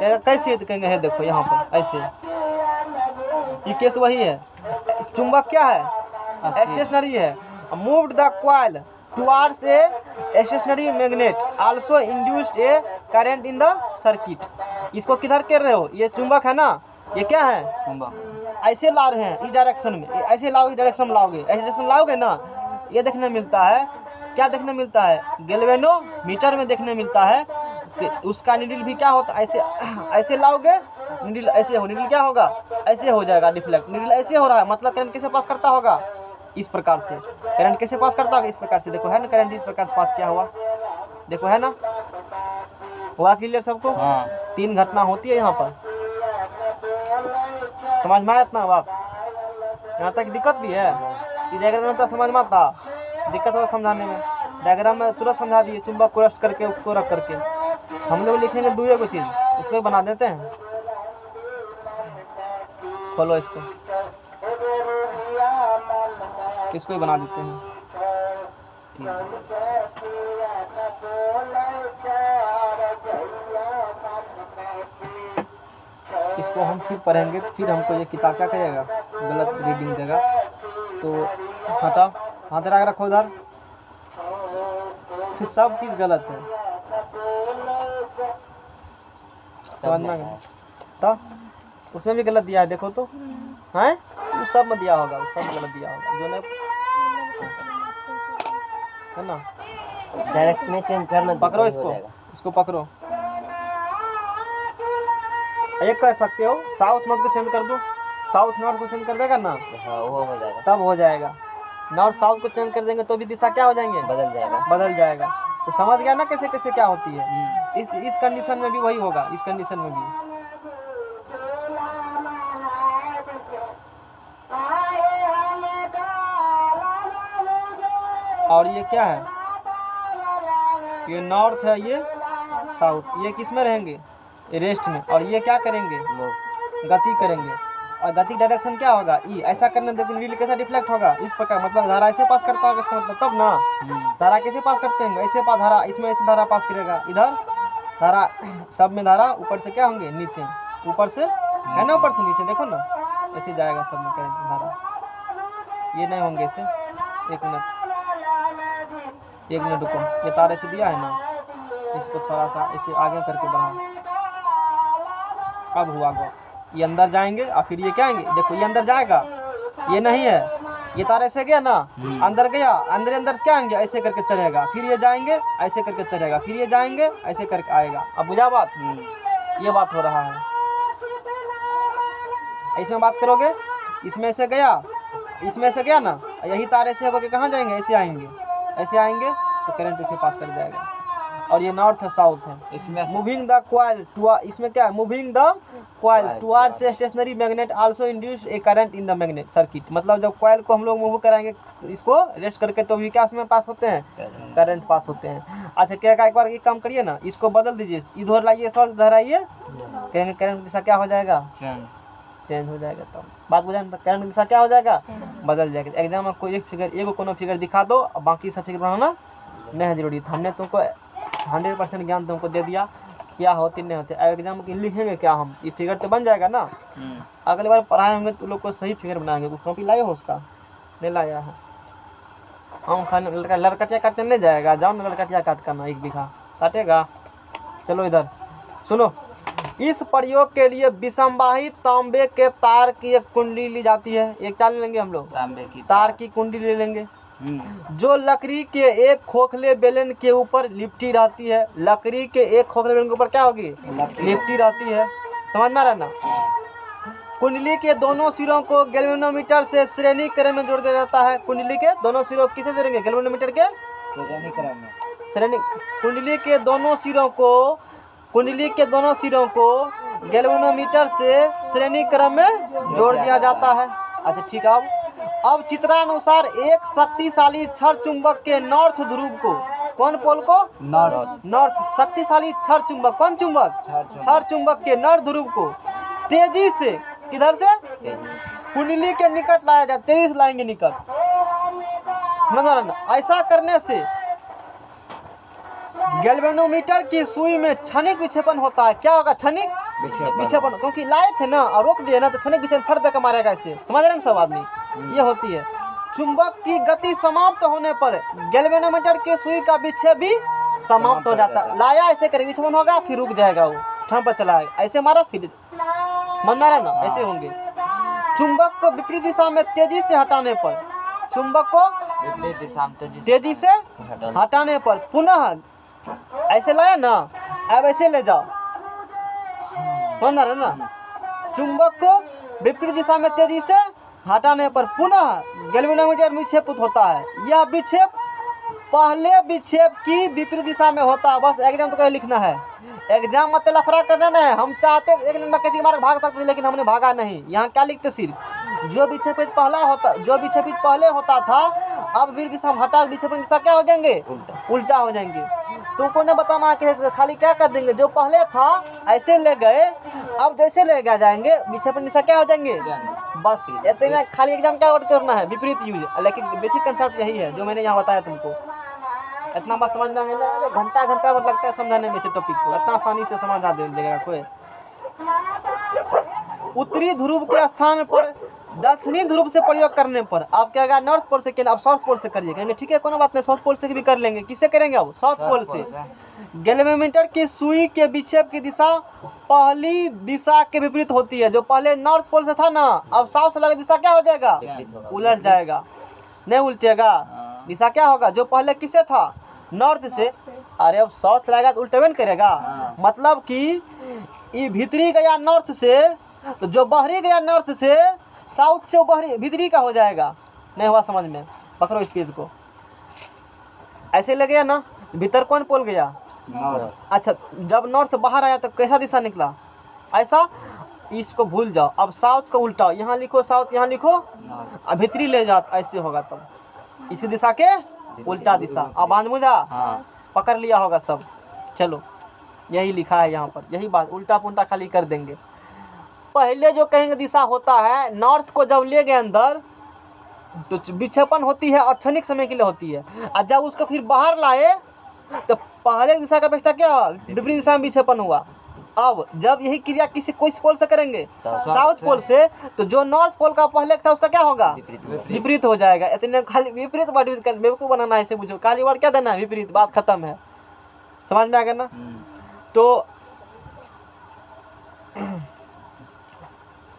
कैसे कहेंगे? है देखो यहाँ पर ऐसे, ये केस वही है। चुंबक क्या है? स्टेशनरी है। Moved the coil towards a stationary magnet, also induced A current in the circuit. इसको किधर कर रहे हो? ये चुंबक है ना, ये क्या है? चुंबक। ऐसे ला रहे हैं इस डायरेक्शन में, ऐसे लाओगे इस डायरेक्शन में लाओगे, ऐसे डायरेक्शन लाओगे ना, ये देखने मिलता है, क्या देखने मिलता है, गैल्वेनोमीटर में देखने मिलता है कि उसका नीडल भी क्या होता है, ऐसे ऐसे लाओगे नीडल ऐसे हो, नीडल क्या होगा, ऐसे हो जाएगा डिफ्लेक्ट, नीडल ऐसे हो रहा है, मतलब करंट कैसे पास करता होगा, इस प्रकार से। करंट कैसे पास करता होगा, इस प्रकार से। देखो है ना करंट इस प्रकार से पास किया हुआ, देखो है ना, हुआ क्लियर सबको। हाँ 3 घटना होती है यहाँ पर, समझ में आया इतना बात, यहाँ तक दिक्कत भी है, कि डायग्राम में तो समझ में आता, दिक्कत होता समझाने में, डायग्राम में तुरंत समझा दिए, चुंबक को रस्ट करके उसको रख करके। हम लोग लिखेंगे दूसरे को चीज़, इसको बना देते हैं, खोलो इसको ही बना देते हैं। इसको हम फिर पढ़ेंगे, फिर हमको ये किताब क्या करेगा, गलत रीडिंग देगा, तो हटाओ, हाथ लगा रखो उधर, फिर सब चीज़ गलत है, समझना तो उसमें भी गलत दिया है, देखो तो है, वो सब में दिया होगा, वो सब गलत दिया होगा, जो नहीं है ना। डायरेक्शन चेंज करना, पकड़ो इसको पकड़ो, एक कर सकते हो, साउथ नॉर्थ को चेंज कर दो, साउथ नॉर्थ को चेंज कर देगा ना, हाँ वो हो जाएगा, तब हो जाएगा। नॉर्थ साउथ को चेंज कर देंगे तो भी दिशा क्या हो जाएंगे, बदल जाएगा। तो समझ गया ना कैसे कैसे क्या होती है। इस कंडीशन में भी वही होगा, इस कंडीशन में भी। और ये क्या है, ये नॉर्थ है, ये साउथ, ये किस में रहेंगे, रेस्ट में, और ये क्या करेंगे, गति करेंगे, और गति डायरेक्शन क्या होगा, ई। ऐसा करने देखो नीडल कैसा डिफ्लेक्ट होगा, इस प्रकार, मतलब धारा ऐसे पास करता होगा, इसका मतलब तब ना, धारा कैसे पास करते हैं, ऐसे पास धारा, इसमें ऐसे धारा पास करेगा, इधर धारा, सब में धारा ऊपर से क्या होंगे, नीचे, ऊपर से है ना, ऊपर से नीचे, देखो ना ऐसे जाएगा सब में करंट धारा, ये नहीं होंगे ऐसे। एक मिनट रुको, ये तार ऐसे दिया है ना, इसको थोड़ा सा ऐसे आगे करके बढ़ाओ, अब हुआ गो, ये अंदर जाएंगे और फिर ये क्या आएंगे, देखो ये अंदर जाएगा, ये नहीं है, ये तार ऐसे गया ना, अंदर गया, अंदर क्या आएंगे, ऐसे करके चलेगा, फिर ये जाएंगे ऐसे करके चलेगा, फिर ये जाएंगे ऐसे करके आएगा। अब बुझा बात, ये बात हो रहा है। इसमें बात करोगे, इसमें से गया ना, यही तार ऐसे होकर कहाँ जाएंगे, ऐसे आएंगे तो करंट इसे पास कर जाएगा। और ये नॉर्थ है साउथ है, इसमें मूविंग द कॉइल टू, इसमें क्या है, moving the coil towards a stationary magnet also induce A current in the magnet circuit. मतलब जब कॉइल को हम लोग मूव कराएंगे इसको रेस्ट करके, तो भी क्या उसमें पास होते हैं, करंट पास होते हैं। अच्छा क्या एक बार ये काम करिए ना, इसको बदल दीजिए, इधर लाइए, इधर आइए, करंट दिशा क्या हो जाएगा, चेंज हो जाएगा। तो बात बुझा, करंट दिशा क्या हो जाएगा, बदल जाएगा। एग्जाम में कोई एक फिगर, एगो कोनो फिगर दिखा दो, बाकी सब फिगर बनाना नहीं है जरूरी। हमने तुमको 100% ज्ञान तुमको दे दिया, क्या होती नहीं होती। एग्जाम की लिखेंगे क्या हम, ये फिगर तो बन जाएगा ना, अगली बार पढ़ाए होंगे तो लोग को सही फिगर बनाएंगे। कुछ कॉपी लाए हो उसका, नहीं लाया है, हम खाने लड़कटिया काटने नहीं जाएगा, जाओ ना लड़कटिया काट करना, 1 बीघा काटेगा। चलो इधर सुनो, इस प्रयोग के लिए विसंवाहित तांबे के तार की एक कुंडली ली जाती है। एक क्या ले लेंगे हम लोग, तांबे की तार की कुंडली ले लेंगे, जो लकड़ी के एक खोखले बेलन के ऊपर लिपटी रहती है। लकड़ी के एक खोखले बेलन के ऊपर क्या होगी, लिपटी रहती है। समझ में आ रहा ना। कुंडली के दोनों सिरों को गैल्वेनोमीटर से श्रेणी क्रम में जोड़ दिया जाता है। कुंडली के दोनों सिरों किसे जोड़ेंगे, गैल्वेनोमीटर के श्रेणी क्रम में। श्रेणी, कुंडली के दोनों सिरों को गैल्वेनोमीटर से श्रेणी क्रम में जोड़ दिया जाता है। अच्छा ठीक है, अब चित्रानुसार एक शक्तिशाली क्षण चुंबक के नॉर्थ ध्रुव को, कौन पोल को, नॉर्थ, शक्तिशाली क्षण चुंबक, कौन चुंबक, क्षण चुंबक के नॉर्थ ध्रुव को तेजी से, किधर से, कुंडली के निकट लाया जाए, तेजी से लाएंगे निकट। ऐसा करने से गैल्वेनोमीटर की सुई में क्षणिक विक्षेपण होता है। क्या होगा, क्षणिक विक्षेपण, क्योंकि लाए थे ना और रोक दिए ना, तो क्षणिक विक्षेपण फट देकर मारेगा इसे। समझ रहे हैं सब आदमी, ये होती है। चुंबक की गति समाप्त होने पर गैल्वेनोमीटर की सुई का विक्षेप भी समाप्त हो जाता है। लाया ऐसे करेंगे, विक्षेपण होगा, फिर रुक जाएगा, वो ठम पर चला आएगा, ऐसे मारा फिर मन मारा ना, ऐसे होंगे। चुंबक को विपरीत दिशा में तेजी से हटाने पर, चुंबक को विपरीत दिशा में तेजी से हटाने पर पुनः ऐसे लाया ना, अब ऐसे ले जाओ, समझ रहे ना। चुंबक को विपरीत दिशा में तेजी से हटाने पर पुनः गैल्वेनोमीटर विक्षेप होता है। यह विक्षेप पहले विक्षेप की विपरीत दिशा में होता है। बस एग्जाम तो कहीं लिखना है, एग्जाम मत लफड़ा करना नहीं। हम चाहते एक दिन में किसी मार्ग भाग सकते, लेकिन हमने भागा नहीं। यहाँ क्या लिखते सिर्फ जो विक्षेपित पहले होता था, अब विपरीत दिशा में हटा, विक्षेपण दिशा क्या हो जाएंगे, उल्टा हो जाएंगे। तुमको ने बताना कि खाली क्या कर देंगे, जो पहले था ऐसे ले गए, अब जैसे ले गया जाएंगे विक्षेपण दिशा क्या हो जाएंगे। बस इतना खाली एग्जाम क्या वर्ड करना है, विपरीत यूज। लेकिन बेसिक कंसेप्ट यही है जो मैंने यहाँ बताया तुमको। इतना बात समझ में आएगा ना, घंटा मतलब लगता है समझाने में, इस टॉपिक को इतना आसानी से समझा देगा कोई। उत्तरी ध्रुव के स्थान पर दक्षिणी ध्रुव से प्रयोग करने पर आप क्या कहा, नॉर्थ पोल से किया, अब साउथ पोल से करिए, कहेंगे ठीक है कोई बात नहीं, साउथ पोल से भी कर लेंगे। किससे करेंगे अब, साउथ पोल से। गैल्वेनोमीटर की सुई के विक्षेप की दिशा पहली दिशा के विपरीत होती है। जो पहले नॉर्थ पोल से था ना, अब साउथ से लगा दिशा क्या हो जाएगा, उलट जाएगा, नहीं उल्टेगा। दिशा क्या होगा, जो पहले किससे था, नॉर्थ से, अरे अब साउथ लगेगा तो उल्टा करेगा। मतलब कि ये भीतरी गया नॉर्थ से, तो जो बाहरी गया नॉर्थ से, साउथ से वो बाहरी भीतरी का हो जाएगा। नहीं हुआ समझ में, पकड़ो इस पेज को। ऐसे लगे ना, भीतर कौन पोल गया, अच्छा जब नॉर्थ बाहर आया तो कैसा दिशा निकला, ऐसा। इसको भूल जाओ, अब साउथ को उल्टा, यहाँ लिखो साउथ, यहाँ लिखो, अब भीतरी ले जाओ, ऐसे होगा तब इसी दिशा के उल्टा दिशा। अब बांध मुझा पकड़ लिया होगा सब। चलो यही लिखा है यहाँ पर, यही बात, उल्टा पुल्टा खाली कर देंगे। पहले जो कहेंगे दिशा होता है, नॉर्थ को जब ले गए अंदर तो विक्षेपण होती है और क्षणिक समय के लिए होती है, और जब उसको फिर बाहर लाए तो पहले दिशा का अपेक्षा क्या, विपरीत दिशा में विक्षेपण हुआ। अब जब यही क्रिया किसी कोई पोल से करेंगे, साउथ पोल से, तो जो नॉर्थ पोल का पहले था उसका क्या होगा, विपरीत हो जाएगा। इतने खाली विपरीत वर्ड यूज कर, बेवकूफ बनाना है इसे, मुझे खाली वर्ड क्या देना है, विपरीत, बात खत्म है। समझ में आ गया ना। तो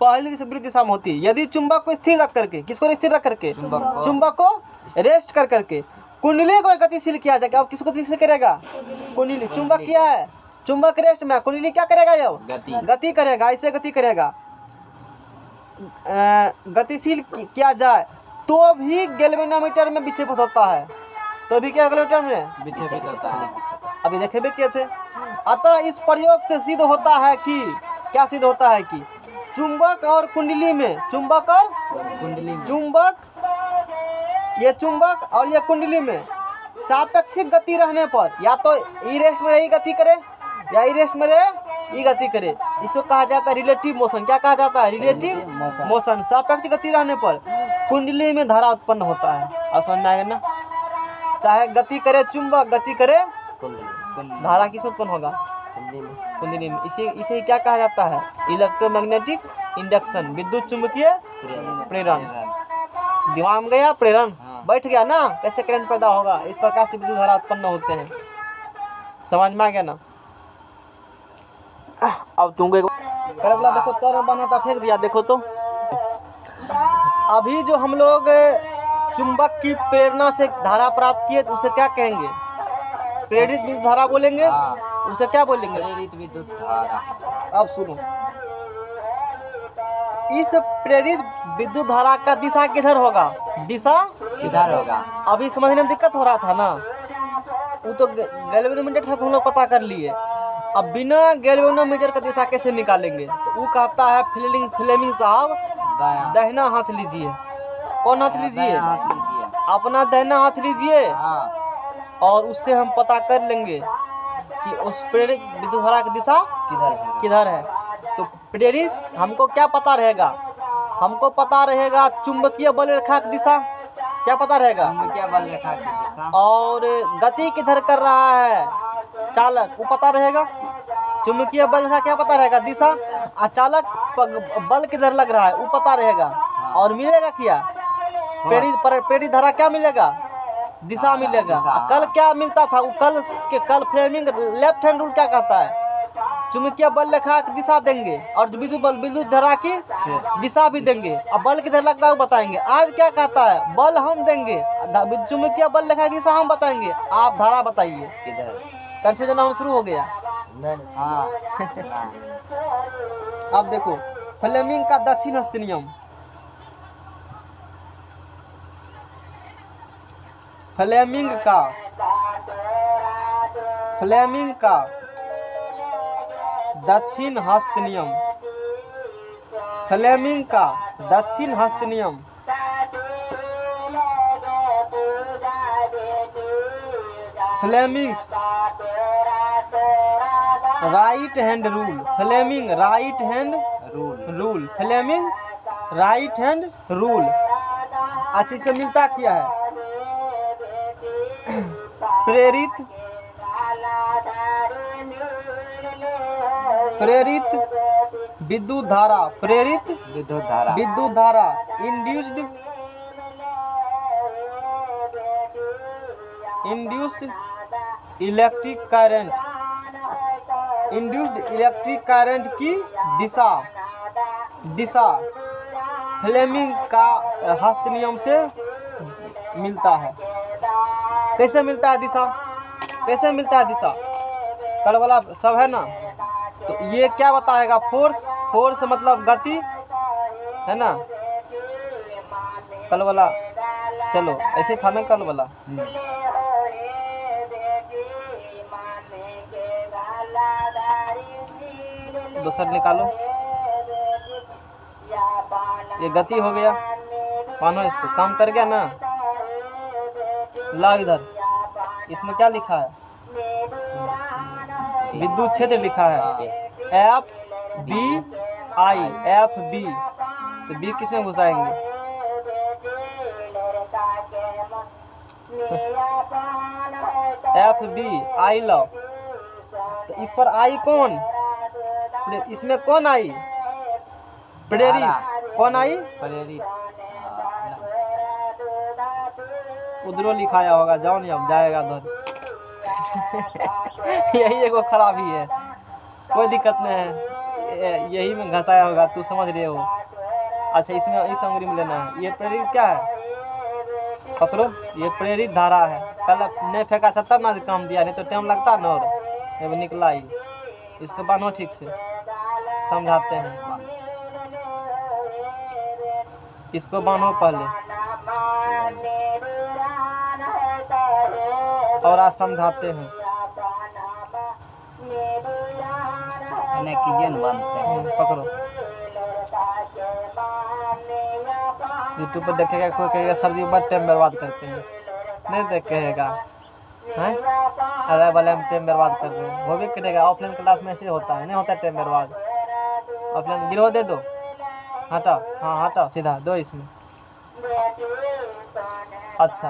पहली विपरीत दिशा में होती है। यदि चुंबक को स्थिर रख करके, किसको स्थिर रख करके, चुंबक को रेस्ट कर करके कुंडली को गतिशील किया जाएगा। अब किसको गतिशील करेगा, कुंडली। चुंबक किया है, चुंबक रेस्ट में, कुंडली क्या करेगा, ये गति करेगा, ऐसे गति करेगा। गतिशील किया जाए तो भी गैल्वेनोमीटर में विक्षेपित होता है, तो भी क्या गैल्वेनोमीटर में विक्षेपित होता है। अभी देखे भी किए थे। अतः इस प्रयोग से सिद्ध होता है कि, क्या सिद्ध होता है कि चुंबक और कुंडली में, चुंबक और कुंडली, चुंबक, ये चुंबक और ये कुंडली में सापेक्षिक गति रहने पर, या तो ई रेस्ट में रही गति करे, या ई रेस्ट में रहे ई गति करे, इसको कहा जाता है रिलेटिव मोशन। क्या कहा जाता है, रिलेटिव मोशन। सापेक्षिक गति रहने पर कुंडली में धारा उत्पन्न होता है। और समझ में आएगा ना, चाहे गति करे चुंबक, गति करे धारा किसमें उत्पन्न होगा, कुंडली में। इसे क्या कहा जाता है, इलेक्ट्रोमैग्नेटिक इंडक्शन, विद्युत चुंबकीय प्रेरण। दिमाग में गया प्रेरण, बैठ गया ना, कैसे करंट पैदा होगा, इस प्रकार से विद्युत धारा उत्पन्न होते हैं। समझ में आ गया ना। अब तुमको करबला देखो, तर बना था फेंक दिया, देखो तो। अभी जो हम लोग चुंबक की प्रेरणा से धारा प्राप्त किए, तो उसे क्या कहेंगे, प्रेरित विद्युत धारा बोलेंगे। उसे क्या बोलेंगे, प्रेरित विद्युत धारा। अब सुनो, इस प्रेरित विद्युत धारा का दिशा किधर होगा, दिशा किधर होगा। अभी समझने में दिक्कत हो रहा था ना, वो तो गैल्वेनोमीटर हम लोग पता कर लिए। अब बिना गैल्वेनोमीटर का दिशा कैसे निकालेंगे, तो वो कहता है फ्लेमिंग साहब, दाहिना हाथ लीजिए। कौन हाथ लीजिए, अपना दाहिना हाथ लीजिए, और उससे हम पता कर लेंगे कि उस प्रेरित विद्युत धारा की दिशा किधर है। तो प्रेरित हमको क्या पता रहेगा, हमको पता रहेगा चुंबकीय बल रेखा की दिशा, क्या पता रहेगा, चुंबकीय बल रेखा की दिशा। और गति किधर कर रहा है चालक, वो पता रहेगा। चुंबकीय बल रेखा क्या पता रहेगा, दिशा। अचालक बल किधर लग रहा है वो पता रहेगा। और मिलेगा क्या, प्रेरित धारा क्या मिलेगा, दिशा मिलेगा। कल क्या मिलता था, वो कल फ्लेमिंग लेफ्ट हैंड रूल क्या कहता है, चुंबकीय बल रेखा की दिशा देंगे और विद्युत धारा की दिशा भी देंगे। अब बल किधर लगता है वो बताएंगे। आज क्या कहता है, बल हम देंगे, चुंबकीय बल रेखा की दिशा हम बताएंगे, आप धारा बताइए। किधर कंफ्यूजन होना शुरू हो गया। हाँ अब देखो फ्लेमिंग का दक्षिण हस्त नियम, फ्लेमिंग का दक्षिण हस्त नियम, फ्लेमिंग का दक्षिण हस्त नियम, Fleming's right hand rule, Fleming right hand rule, Fleming right hand rule. अच्छा, इससे मिलता क्या है? प्रेरित विद्युत धारा, प्रेरित विद्युत धारा, induced electric current, induced electric current की दिशा फ्लेमिंग का हस्त नियम से मिलता है। कैसे मिलता है दिशा? कैसे मिलता है दिशा? कल वाला सब है ना, तो ये क्या बताएगा? फोर्स मतलब गति है ना, कल वाला। चलो ऐसे था ना कल वाला। दूसरा निकालो, ये गति हो गया, मानो इसको काम कर गया ना। ला इधर, इसमें क्या लिखा है? विद्युत क्षेत्र लिखा है F B I, F B. तो बी किसमें घुसाएंगे? एफ बी आई लो। तो इस पर आई कौन? इसमें कौन आई? प्रेरित। कौन आई? प्रेरित। उधरो लिखाया होगा, जाओ नहीं, अब जाएगा उधर। यही एगो खराबी है, कोई दिक्कत नहीं है, यही में घसाया होगा, तू समझ रहे हो। अच्छा, इसमें इस अंगुली में लेना है। ये प्रेरित क्या है पकड़ो, ये प्रेरित धारा है। कल नहीं फेंका था तब ना काम दिया, नहीं तो टाइम लगता ना। और ये निकला ही, इसको बांधो ठीक से, समझाते हैं। इसको बांधो पहले और आज समझाते हैं। पकड़ो, यूट्यूब पर देखेगा कोई, कहेगा सर जी बहुत टाइम बर्बाद करते हैं। नहीं देखेगा हैं, अरे वाले हम टाइम बर्बाद कर रहे हैं, वो भी करेगा। ऑफलाइन क्लास में ऐसे होता है, नहीं होता टाइम बर्बाद। ऑफलाइन गिरो दे दो, हटाओ, हाँ हटाओ, सीधा दो इसमें। अच्छा,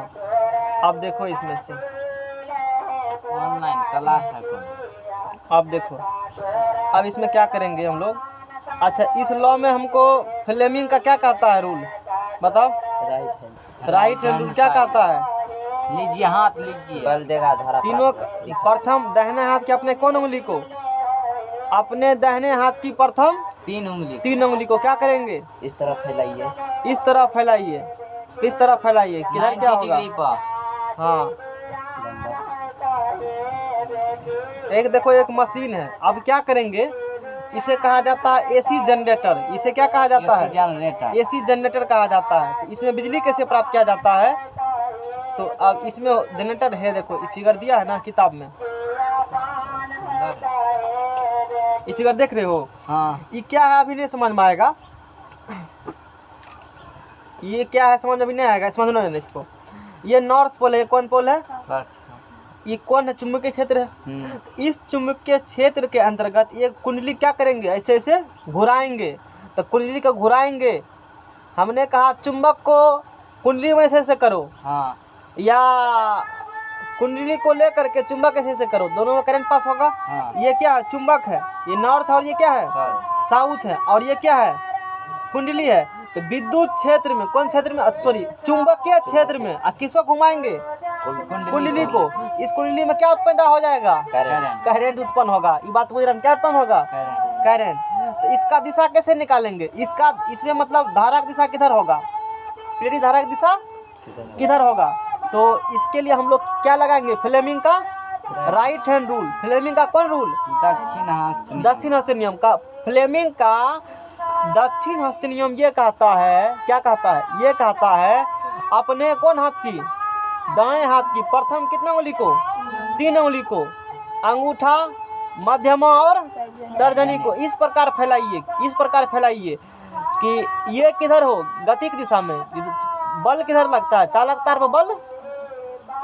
अब देखो इसमें से ऑनलाइन क्लास है तो। अब देखो, अब इसमें क्या करेंगे हम लोग। अच्छा, इस लॉ में हमको फ्लेमिंग का क्या कहता है रूल बताओ? राइट हैंड रूल क्या कहता है? लीजिए, हाथ लीजिए, बल देगा धारा। तीनों प्रथम दाहिने हाथ की अपने कौन उंगली को, अपने दाहिने हाथ की प्रथम तीन उंगली को क्या करेंगे? इस तरफ फैलाइए, इस तरफ फैलाइए। किस तरफ फैलाइए? किधर क्या होगा? हाँ, एक देखो एक मशीन है। अब क्या करेंगे, इसे कहा जाता है एसी जनरेटर। इसे क्या कहा जाता है? एसी जनरेटर कहा जाता है। तो इसमें बिजली कैसे प्राप्त किया जाता है? तो अब इसमें जनरेटर है, देखो ये फिगर दिया है ना किताब में, ये फिगर देख रहे हो? हाँ। ये क्या है अभी नहीं समझ में आएगा। ये क्या है समझ अभी नहीं आएगा, समझ लो इसको। ये नॉर्थ पोल है, कौन पोल है? ये कौन है? चुंबकीय क्षेत्र है। इस चुंबकीय क्षेत्र के अंतर्गत ये कुंडली क्या करेंगे? ऐसे ऐसे घुराएंगे। तो कुंडली को घुराएंगे, हमने कहा चुंबक को कुंडली में ऐसे करो। हाँ। या कुंडली को लेकर के चुंबक ऐसे करो, दोनों में करंट पास होगा। हाँ। ये क्या है? चुंबक है, ये नॉर्थ है, और ये क्या है? साउथ है, और ये क्या है? कुंडली है। तो विद्युत क्षेत्र में, कौन क्षेत्र में? सॉरी, चुंबकीय क्षेत्र में किसको घुमाएंगे? कुंडली को। इस कुंडली में क्या उत्पन्न हो जाएगा? करंट। करंट उत्पन्न होगा। ये बात बुझ रहे हैं? क्या उत्पन्न होगा? करंट। तो इसका दिशा कैसे निकालेंगे? इसमें मतलब धारा की दिशा किधर होगा? प्रेरित धारा की दिशा किधर होगा? तो इसके लिए हम लोग क्या लगाएंगे? फ्लेमिंग का राइट हैंड रूल। फ्लेमिंग का कौन रूल? दक्षिण हस्त नियम का। फ्लेमिंग का दक्षिण हस्त नियम ये कहता है, क्या कहता है? ये कहता है अपने कौन हाथ की? दाएं हाथ की प्रथम कितना उंगली को? 3 उंगली को, अंगूठा, मध्यमा और तर्जनी को इस प्रकार फैलाइए, इस प्रकार फैलाइए कि ये किधर हो? गति की दिशा में। बल किधर लगता है? चालक तार पर बल।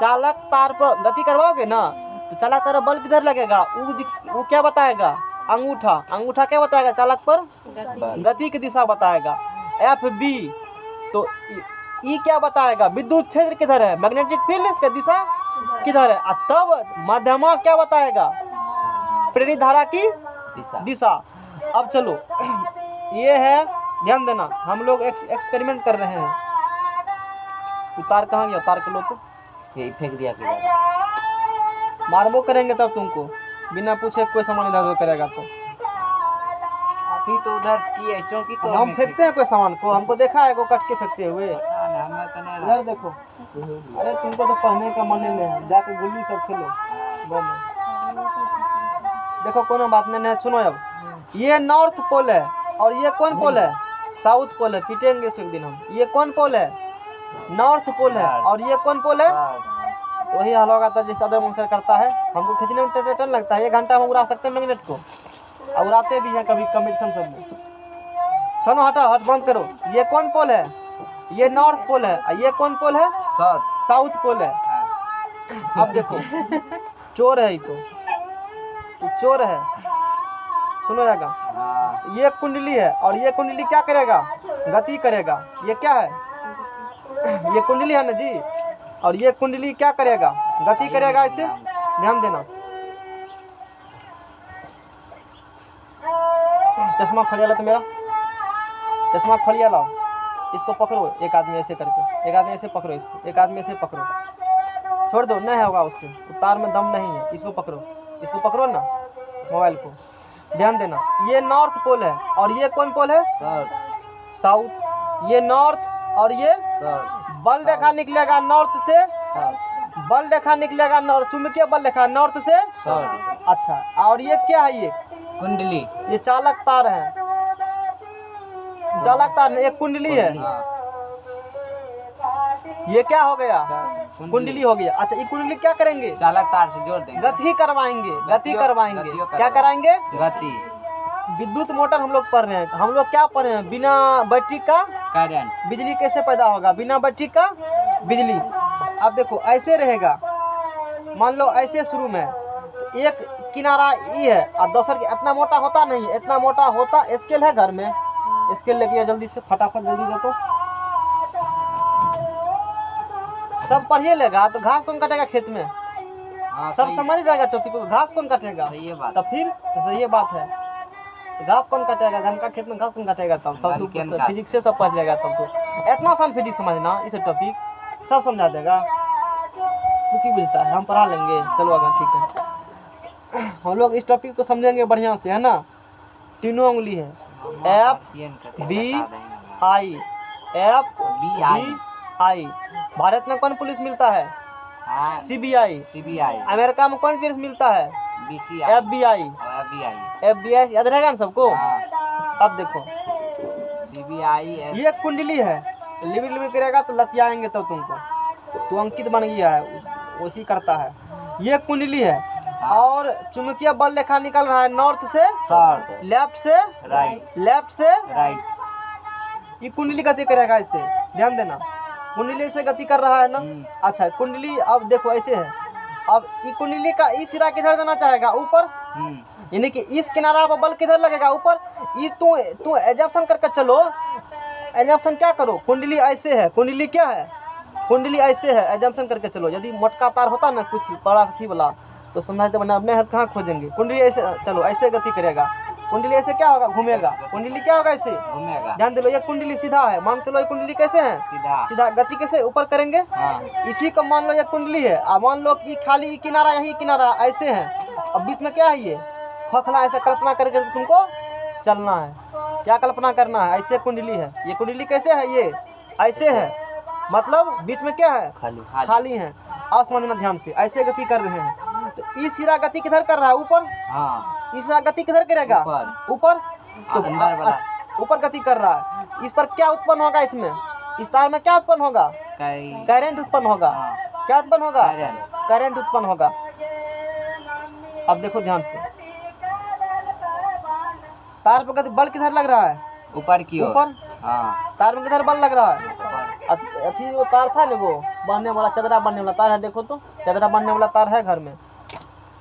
चालक तार पर गति करवाओगे ना, तो चालक तार पर बल किधर लगेगा? वो क्या बताएगा? अंगूठा। अंगूठा क्या बताएगा? चालक पर गति की दिशा बताएगा। FB। तो ई क्या बताएगा? विद्युत क्षेत्र किधर है? मैग्नेटिक फील्ड की दिशा किधर है? तब मध्यमा क्या बताएगा? प्रेरित धारा की दिशा। अब चलो, ये है, ध्यान देना, हम लोग एक्सपेरिमेंट कर रहे हैं। उतार कहाँ गया? उतार के लो तो ये फेंक दिया किधर? मारबो करेंगे तब तुमको, बिना पूछे कोई सामान इधर उधर करेगा तो। अभी तो उधर की है चौकी तो हम फेंकते हैं कोई सामान को? हमको देखा है को कट के फेंकते हुए? इधर देखो। अरे तुमको तो पढ़ने का मन नहीं है, जाके गुल्ली सब खेलो गाँव में। देखो कोनो बात नहीं। सुनो, अब ये नॉर्थ पोल है और ये कौन पोल है? साउथ पोल है। पीटेंगे इस एक दिन हम। ये कौन पोल है? नॉर्थ पोल है। और ये कौन पोल है? तो वही हल होगा तो जैसे अदर मंसर करता है। हमको खींचने में टन लगता है। 1 घंटा हम उड़ा सकते हैं मैग्नेट को, और उड़ाते भी हैं कभी कंपटीशन सब में। सुनो, हटा, हट, बंद करो। ये कौन पोल है? ये नॉर्थ पोल है। और ये कौन पोल है? साउथ पोल है। अब देखो, चोर है ये तो चोर है। सुनो जाएगा, ये कुंडली है और ये कुंडली क्या करेगा? गति करेगा। ये क्या है? ये कुंडली है ना जी, और ये कुंडली क्या करेगा? गति करेगा। इसे ध्यान देना। चश्मा खोलिया लो तो मेरा चश्मा खोलिया लाओ। इसको पकड़ो, एक आदमी ऐसे करके, एक आदमी ऐसे पकड़ो, इसको एक आदमी ऐसे पकड़ो, छोड़ दो, नहीं होगा उससे, तार में दम नहीं है। इसको पकड़ो ना, मोबाइल को। ध्यान देना, ये नॉर्थ पोल है और ये कौन पोल है? साउथ। ये नॉर्थ और ये बल रेखा निकलेगा नॉर्थ से, बल रेखा निकलेगा नॉर्थ, चुंबकीय बल रेखा नॉर्थ से। अच्छा, और ये क्या है? ये कुंडली, ये चालक तार है। चालक तार एक कुंडली है। ये क्या हो गया? कुंडली हो गया। अच्छा, ये कुंडली क्या करेंगे? चालक तार से जोड़ देंगे, गति करवाएंगे। क्या कराएंगे? गति। विद्युत मोटर हम लोग पढ़ रहे हैं। हम लोग क्या पढ़ रहे हैं? बिना बैटरी का करंट। बिजली कैसे पैदा होगा? बिना बैटरी का बिजली। अब देखो, ऐसे रहेगा, मान लो ऐसे शुरू में एक किनारा ई है और दूसर के इतना मोटा होता नहीं है, इतना मोटा होता। स्केल है घर में? स्केल लेके जल्दी से, फटाफट जल्दी देखो। सब पढ़िए लेगा तो घास कौन काटेगा खेत में? सब समझ जाएगा टॉपिक को। घास कौन काटेगा? सही बात। तो फिर तो सही बात है, घास कौन काटेगा? धन का खेत में घास कौन काटेगा? तब तू फिजिक्स से सब पढ़ लेगा। तब तो इतना आसान फिजिक्स समझना, इसे टॉपिक सब समझा देगा। तू की बुझता है? हम पढ़ा लेंगे, चलो आगे। ठीक है, हम लोग इस टॉपिक को समझेंगे बढ़िया से, है ना। तीनों उंगली है, FBI, FBI। भारत में कौन पुलिस मिलता है? CBI। अमेरिका में कौन पुलिस मिलता है? FBI। याद रहेगा ना सबको? अब देखो, CBI ये कुंडली है। लिबिल करेगा तो लतियाएंगे तब तुमको। तू अंकित बन गया है, उसी करता है। ये कुंडली है और चुंबकीय बल रेखा निकल रहा है नॉर्थ से साउथ, लेफ्ट से राइट, लेफ्ट से राइट। ये कुंडली गति करेगा इससे, ध्यान देना। कुंडली से गति कर रहा है ना। अच्छा, कुंडली अब देखो ऐसे है। अब ये कुंडली का इस सिरा किधर देना चाहेगा? ऊपर। यानी कि इस किनारा पर बल किधर लगेगा? ऊपर। ये तू एजम्पशन करके चलो। एजम्पशन क्या करो? कुंडली ऐसे है, कुंडली क्या है? कुंडली ऐसे है, एजम्पशन करके चलो। यदि मोटका तार होता ना कुछ बड़ा थी वाला तो समझाते, बना अपने हाथ कहाँ खोजेंगे? कुंडली ऐसे, चलो ऐसे गति करेगा कुंडली ऐसे क्या होगा, घूमेगा। कुंडली क्या होगा, ऐसे घूमेगा। ध्यान दे लो, ये कुंडली सीधा है, मान चलो ये कुंडली कैसे है, सीधा। सीधा। गति कैसे ऊपर करेंगे, इसी को मान लो ये कुंडली है। अब मान लो कि खाली किनारा यही किनारा ऐसे है, अब बीच में क्या है, ये खोखला। ऐसा कल्पना करके तुमको चलना है। क्या कल्पना करना है, ऐसे कुंडली है। ये कुंडली कैसे है, ये ऐसे है, मतलब बीच में क्या है, खाली है। आप समझना ध्यान से, ऐसे गति कर रहे हैं। तो ई सिरा गति किधर कर रहा है, ऊपर। ई सिरा गति किधर करेगा, ऊपर। तो ऊपर गति कर रहा है। इस पर क्या उत्पन्न होगा, इसमें इस तार में क्या उत्पन्न होगा, करंट उत्पन्न होगा। क्या उत्पन्न होगा, करंट उत्पन्न होगा। अब देखो ध्यान से, तार पर बल किधर लग रहा है, ऊपर की ओर। ऊपर। तार में किधर बल लग रहा है, अथी वो तार था ना, वो बांधने वाला, चदरा बांधने वाला तार है। देखो तो चदरा बांधने वाला तार है घर में।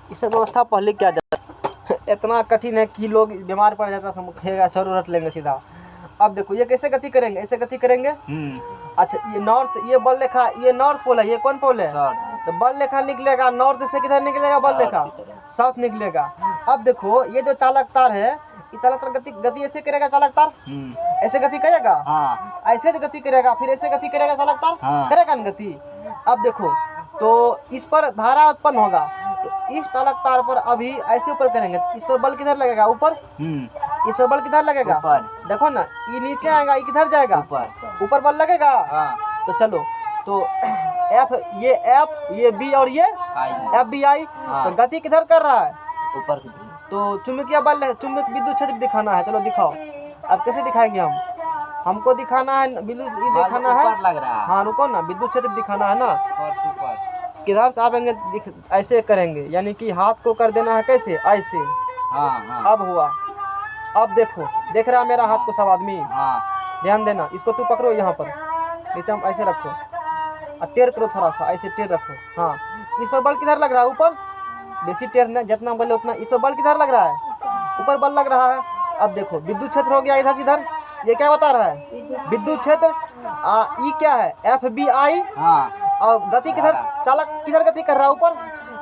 इस व्यवस्था पहले क्या जाता इतना कठिन है कि लोग बीमार पड़ जाता, समझेगा छोड़ रट लेंगे सीधा। अब देखो ये कैसे गति करेंगे, ऐसे गति करेंगे। अच्छा, ये नॉर्थ, ये बल रेखा, ये नॉर्थ पोल है, ये कौन पोल है, तो बल रेखा निकलेगा नॉर्थ से, किधर निकलेगा, बल रेखा साउथ निकलेगा। अब देखो ये जो चालक तार है, ये चालक तार गति ऐसे करेगा, चालक तार ऐसे गति करेगा, ऐसे गति करेगा, फिर ऐसे गति करेगा, चालक तार करेगा ना गति। अब देखो तो इस पर धारा उत्पन्न होगा, तो इस चालक तार पर अभी ऐसे ऊपर करेंगे, इस पर बल किधर लगेगा, ऊपर। इस पर बल किधर लगेगा, देखो ना, ये नीचे आएगा, ये किधर जाएगा, ऊपर बल लगेगा। तो चलो, तो एफ, ये बी और ये एफ बी आई, तो गति किधर कर रहा है, ऊपर। तो चुंबकीय बल, चुंबक विद्युत क्षेत्र दिखाना है। चलो दिखाओ, अब कैसे दिखाएंगे हम, हमको दिखाना है विद्युत, ये दिखाना है, लग रहा है। हाँ रुको ना, विद्युत क्षेत्र दिखाना है ना, किधर से आएंगे, ऐसे करेंगे, यानी कि हाथ को कर देना है कैसे, ऐसे। अब हुआ, अब देखो, देख रहा है मेरा हाथ को सब आदमी, ध्यान देना। इसको तू पकड़ो यहाँ पर, नीचे हम ऐसे रखो, और टेर करो थोड़ा सा, ऐसे टेर रखो। हाँ, इस पर बल किधर लग रहा है, ऊपर। बेसी टेर नहीं, जितना बल उतना। इस पर बल किधर लग रहा है, ऊपर बल लग रहा है। अब देखो विद्युत क्षेत्र हो गया इधर किधर, ये क्या बता रहा है, विद्युत क्षेत्र। ई क्या है, एफ बी आई। और गति किधर, चालक किधर गति कर रहा है, ऊपर।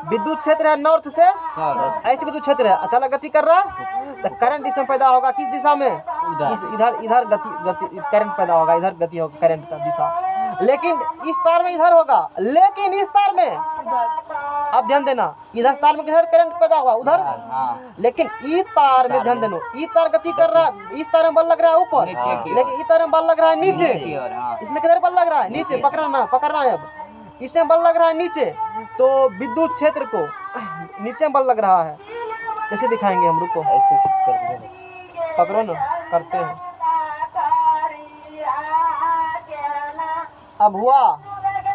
विद्युत क्षेत्र है नॉर्थ से, ऐसे विद्युत क्षेत्र है, चालक गति कर रहा है। तो करंट इसमें पैदा होगा किस दिशा में, इधर गति करंट पैदा होगा, इधर गति होगा करंट का दिशा। लेकिन इस तार में इधर होगा, लेकिन इस तार में, अब ध्यान देना, इधर तार में किधर करंट पैदा हुआ, उधर। लेकिन इस तार में ध्यान देना, इस तार गति कर रहा है, इस तार में बल लग रहा है ऊपर, लेकिन इस तार में बल लग रहा है नीचे। इसमें किधर बल लग रहा है, नीचे। पकड़ना है। अब इसमें बल लग रहा है नीचे, तो विद्युत क्षेत्र को नीचे बल लग रहा है। जैसे दिखाएंगे हम, रुको, ऐसे पकड़ो ना, करते हैं। अब हुआ,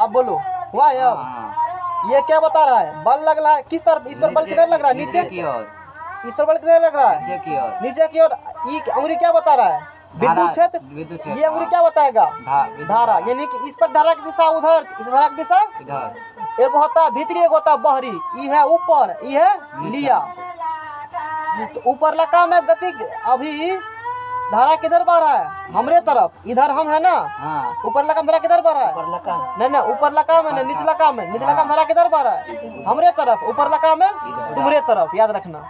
अब बोलो, हुआ है। अब ये क्या बता रहा है, बल लग रहा है किस तरफ, इस पर बल किधर लग रहा है, नीचे की ओर। इस पर बल किधर लग रहा है, नीचे की ओर। ये अंगुली क्या बता रहा है, विद्युत क्षेत्र। ये अंगुली क्या बताएगा, धारा। यानी कि इस पर धारा की दिशा उधर, धारा की दिशा एक होता है भीतरी, एक होता है बाहरी। ये है ऊपर, ये है लिया। तो ऊपर लका में गति, अभी धारा किधर बह रहा है, हमरे तरफ, इधर हम है ना। ऊपर लका में धारा किधर बह रहा है, नहीं ऊपर लका में नहीं, निचला लका में। निचला लका में धारा किधर बह रहा है, हमरे तरफ। ऊपर लका में तुम्हारे तरफ, याद रखना।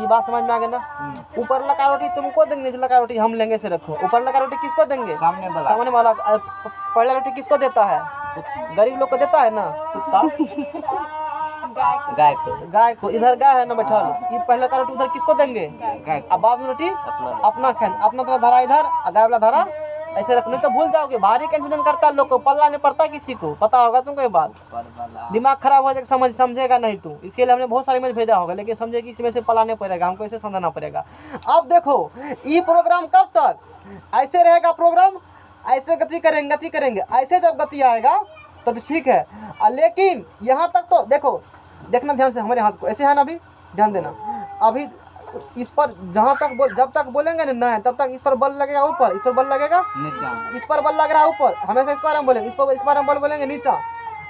ये बात समझ में आ गई ना। ऊपर लका रोटी तुमको देंगे, निचला लका रोटी हम लेंगे, से रखो। ऊपर लका रोटी किसको देंगे, सामने वाला। पहला रोटी किसको देता है, गरीब लोग को देता है ना, गाय को। इधर गाय है ना बैठल, ये पहले का रोटी उधर किसको देंगे, अब बाद में रोटी अपना खाए। अपना तो धारा इधर, गाय वाला धारा ऐसे रखो, नहीं तो भूल जाओगे। भारी कंफ्यूजन करता है लोग को, पल्ला नहीं पड़ता किसी को, पता होगा तुमको ये बात। दिमाग खराब हो जाएगा, समझेगा नहीं तू। इसके लिए हमने बहुत सारे इमेज भेजा होगा, लेकिन समझे कि इसमें से पल्ला नहीं पड़ेगा, हमको इसे समझना पड़ेगा। अब देखो ये प्रोग्राम कब तक ऐसे रहेगा, प्रोग्राम ऐसे गति करेंगे। ऐसे जब गति आएगा तो ठीक है। लेकिन यहाँ तक तो देखो, देखना ध्यान से हमारे हाथ को, ऐसे है ना, अभी ध्यान देना। अभी इस पर जहाँ तक जब तक बोलेंगे ना, तब तक इस पर बल लगेगा ऊपर, इस पर बल लगेगा नीचे। इस पर बल लग रहा है ऊपर, हमेशा इस पर हम बोलेंगे, इस पर हम बल बोलेंगे नीचा,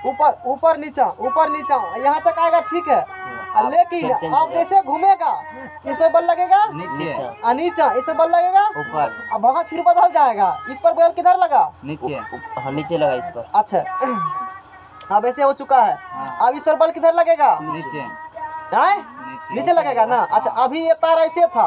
ऊपर नीचा, यहाँ तक आएगा, ठीक है। लेकिन अब जैसे घूमेगा, इस पर बल लगेगा नीचा, इस पर बल लगेगा ऊपर। अब वहाँ फिर बदल जाएगा, इस पर बल किधर लगा, नीचे लगा इस पर। अच्छा, अब ऐसे हो चुका है। अब इस पर बल किधर लगेगा, नीचे लगेगा ना। अच्छा, अभी ये तार ऐसे था,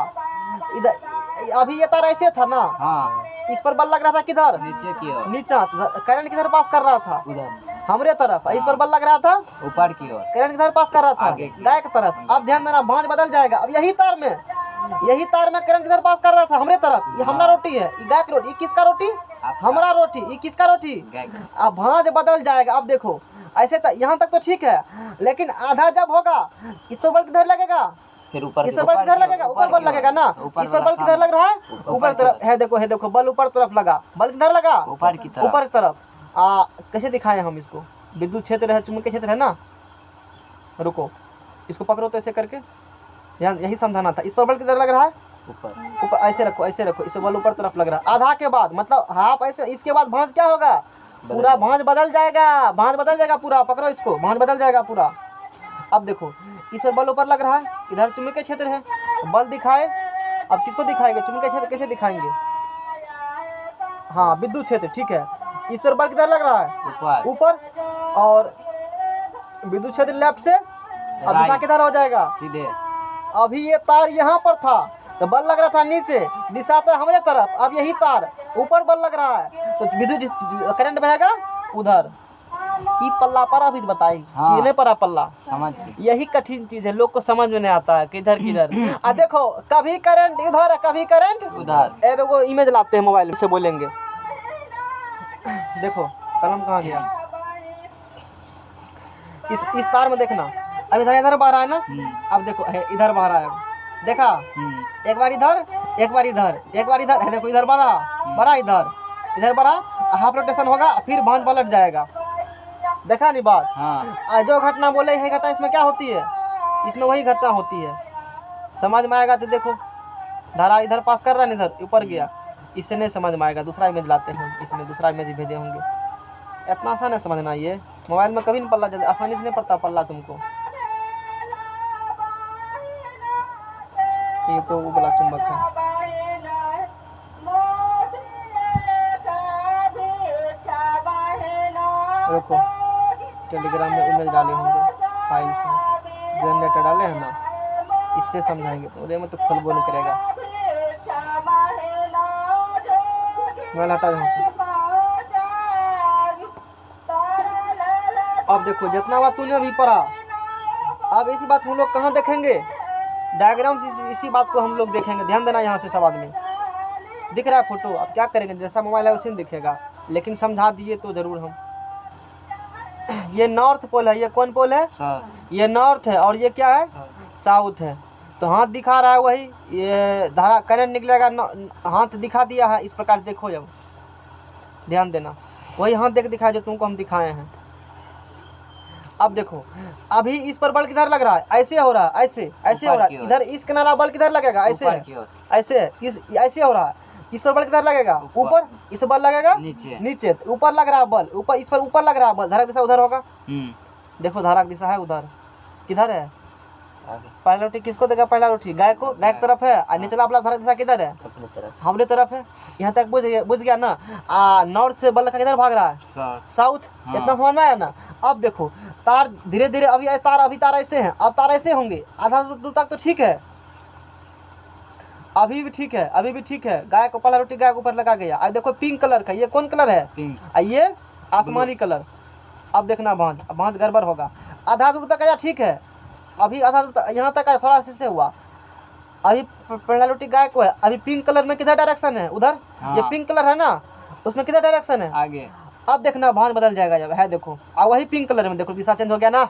इधर अभी ये तार ऐसे था ना, हाँ इस पर बल लग रहा था किधर, नीचे की ओर, नीचा, करंट किधर पास कर रहा था, उधर हमरे तरफ। इस पर बल लग रहा था, ऊपर की ओर, करंट किधर पास कर रहा था, आगे की। गाय की तरफ। अब ध्यान देना, भांज बदल जाएगा। अब यही तार में करंट किधर पास कर रहा था, हमरे तरफ। ये हमारा रोटी है, ये गाय की रोटी। ये किसका रोटी, हमारा रोटी। ये किसका रोटी, अब भांज बदल जाएगा। अब देखो ऐसे यहाँ तक तो ठीक है, लेकिन आधा जब होगा इस पर बल किधर लगेगा, फिर ऊपर इस पर बल किधर लगेगा, ऊपर बल लगेगा ना। इस पर बल किधर लग रहा है, ऊपर तरफ है। देखो बल ऊपर तरफ लगा। बल किधर लगा, ऊपर की तरफ, ऊपर की तरफ। कैसे दिखाएं हम इसको, विद्युत क्षेत्र है, चुंबकीय क्षेत्र है ना। रुको, इसको पकड़ो तो ऐसे करके, यही समझाना था। इस पर बल किधर लग रहा है, ऊपर। ऐसे रखो, ऐसे रखो, इसे बल ऊपर तरफ लग रहा है। आधा के बाद मतलब हाफ ऐसे, इसके बाद भांज क्या होगा, पूरा भांज बदल जाएगा। भांज बदल जाएगा पूरा, पकड़ो इसको, भांज बदल जाएगा पूरा। अब देखो इस पर बल ऊपर लग रहा है, इधर चुंबकीय क्षेत्र है, बल दिखाए। अब किसको दिखाएंगे, चुंबकीय क्षेत्र कैसे दिखाएंगे, हाँ विद्युत क्षेत्र, ठीक है। इस पर बल किधर लग रहा है, ऊपर, और विद्युत क्षेत्र लेफ्ट से। अब दिशा किधर हो जाएगा, सीधे। अभी ये तार यहाँ पर था तो बल लग रहा था नीचे, दिशा था हमारे तरफ। अब यही तार ऊपर बल लग रहा है तो विद्युत करंट बहेगा उधर। ई पल्ला पर अभी बताई, हाँ। नहीं पड़ा पल्ला, समझ। यही कठिन चीज है, लोग को समझ में नहीं आता है किधर किधर। आ देखो कभी करंट इधर है, कभी करंट उधर। अब वो इमेज लाते हैं मोबाइल से, बोलेंगे। देखो कलम कहाँ गया, इस तार में देखना, अब इधर बह रहा है ना। अब देखो इधर बह रहा है, देखा, एक बार इधर, एक बार इधर, एक बार इधर है। देखो इधर बड़ा इधर बड़ा, हाफ रोटेशन होगा, फिर भांज पलट जाएगा। देखा नहीं बात, हाँ। जो घटना बोले है घटना, इसमें क्या होती है, इसमें वही घटना होती है। समझ में आएगा तो देखो, धारा इधर पास कर रहा है, इधर ऊपर गया, इससे नहीं समझ में आएगा। दूसरा इमेज लाते हैं, इसमें दूसरा इमेज भेजे होंगे। इतना आसान है समझना, ये मोबाइल में कभी नहीं पल्ला जल्दी आसानी से नहीं पड़ता पल्ला तुमको। ये तो वो वाला चुंबक है। रुको, टेलीग्राम में इमेज डाले होंगे फाइल से, जनरेटर डाले हैं ना, इससे समझाएंगे। तो में तो खोलबो नहीं करेगा, मोबाइल हटा यहाँ से। अब देखो जितना बात तूने अभी पढ़ा, अब इसी बात हम लोग कहाँ देखेंगे, डायग्राम से इसी बात को हम लोग देखेंगे। ध्यान देना, यहाँ से सब आदमी दिख रहा है फोटो। अब क्या करेंगे, जैसा मोबाइल है उसी में दिखेगा, लेकिन समझा दिए तो जरूर हम। ये नॉर्थ पोल है, ये कौन पोल है, ये नॉर्थ है, और ये क्या है, साउथ है। तो हाथ दिखा रहा है वही, ये धारा करंट निकलेगा, हाथ दिखा दिया है इस प्रकार। देखो जब ध्यान देना, वही हाथ दिखाया जो तुमको हम दिखाए हैं। अब देखो अभी इस पर बल किधर लग रहा है, ऐसे हो रहा है, ऐसे हो रहा है। इधर इस किनारा बल किधर लगेगा, ऐसे ऐसे हो रहा है। इस पर बल किधर लगेगा, ऊपर। इस बल लगेगा नीचे। ऊपर लग रहा है बल, ऊपर, इस पर ऊपर लग रहा है बल। धारा दिशा उधर होगा। देखो धारा की दिशा है उधर, किधर है, पहला रोटी किसको देगा, पहला रोटी गाय को, गाय की तरफ है। और निचला वाला धारा दिशा किधर है, हमारे तरफ है। यहाँ तक बुझ गया ना। नॉर्थ से बल का किधर भाग रहा है, साउथ। इतना समझ में आया ना। अब देखो तार धीरे धीरे, अभी तार ऐसे हैं, अब तार ऐसे होंगे। आधा दूर तक तो ठीक है, अभी भी ठीक है। गाय को पहला रोटी गाय के ऊपर लगा गया। अब देखो पिंक कलर का, ये कौन कलर है, ये आसमानी कलर। अब देखना भांज गड़बड़ होगा। आधा दूर तक आया, ठीक है। अभी आधा दूर तक, यहाँ तक आया, थोड़ा से हुआ। अभी पहला रोटी गाय को है। अभी पिंक कलर में किधर डायरेक्शन है, उधर। ये पिंक कलर है ना, उसमें किधर डायरेक्शन है, आगे। अब देखना भांज बदल जाएगा जब है, देखो अब वही पिंक कलर में, देखो दिशा चेंज हो गया ना।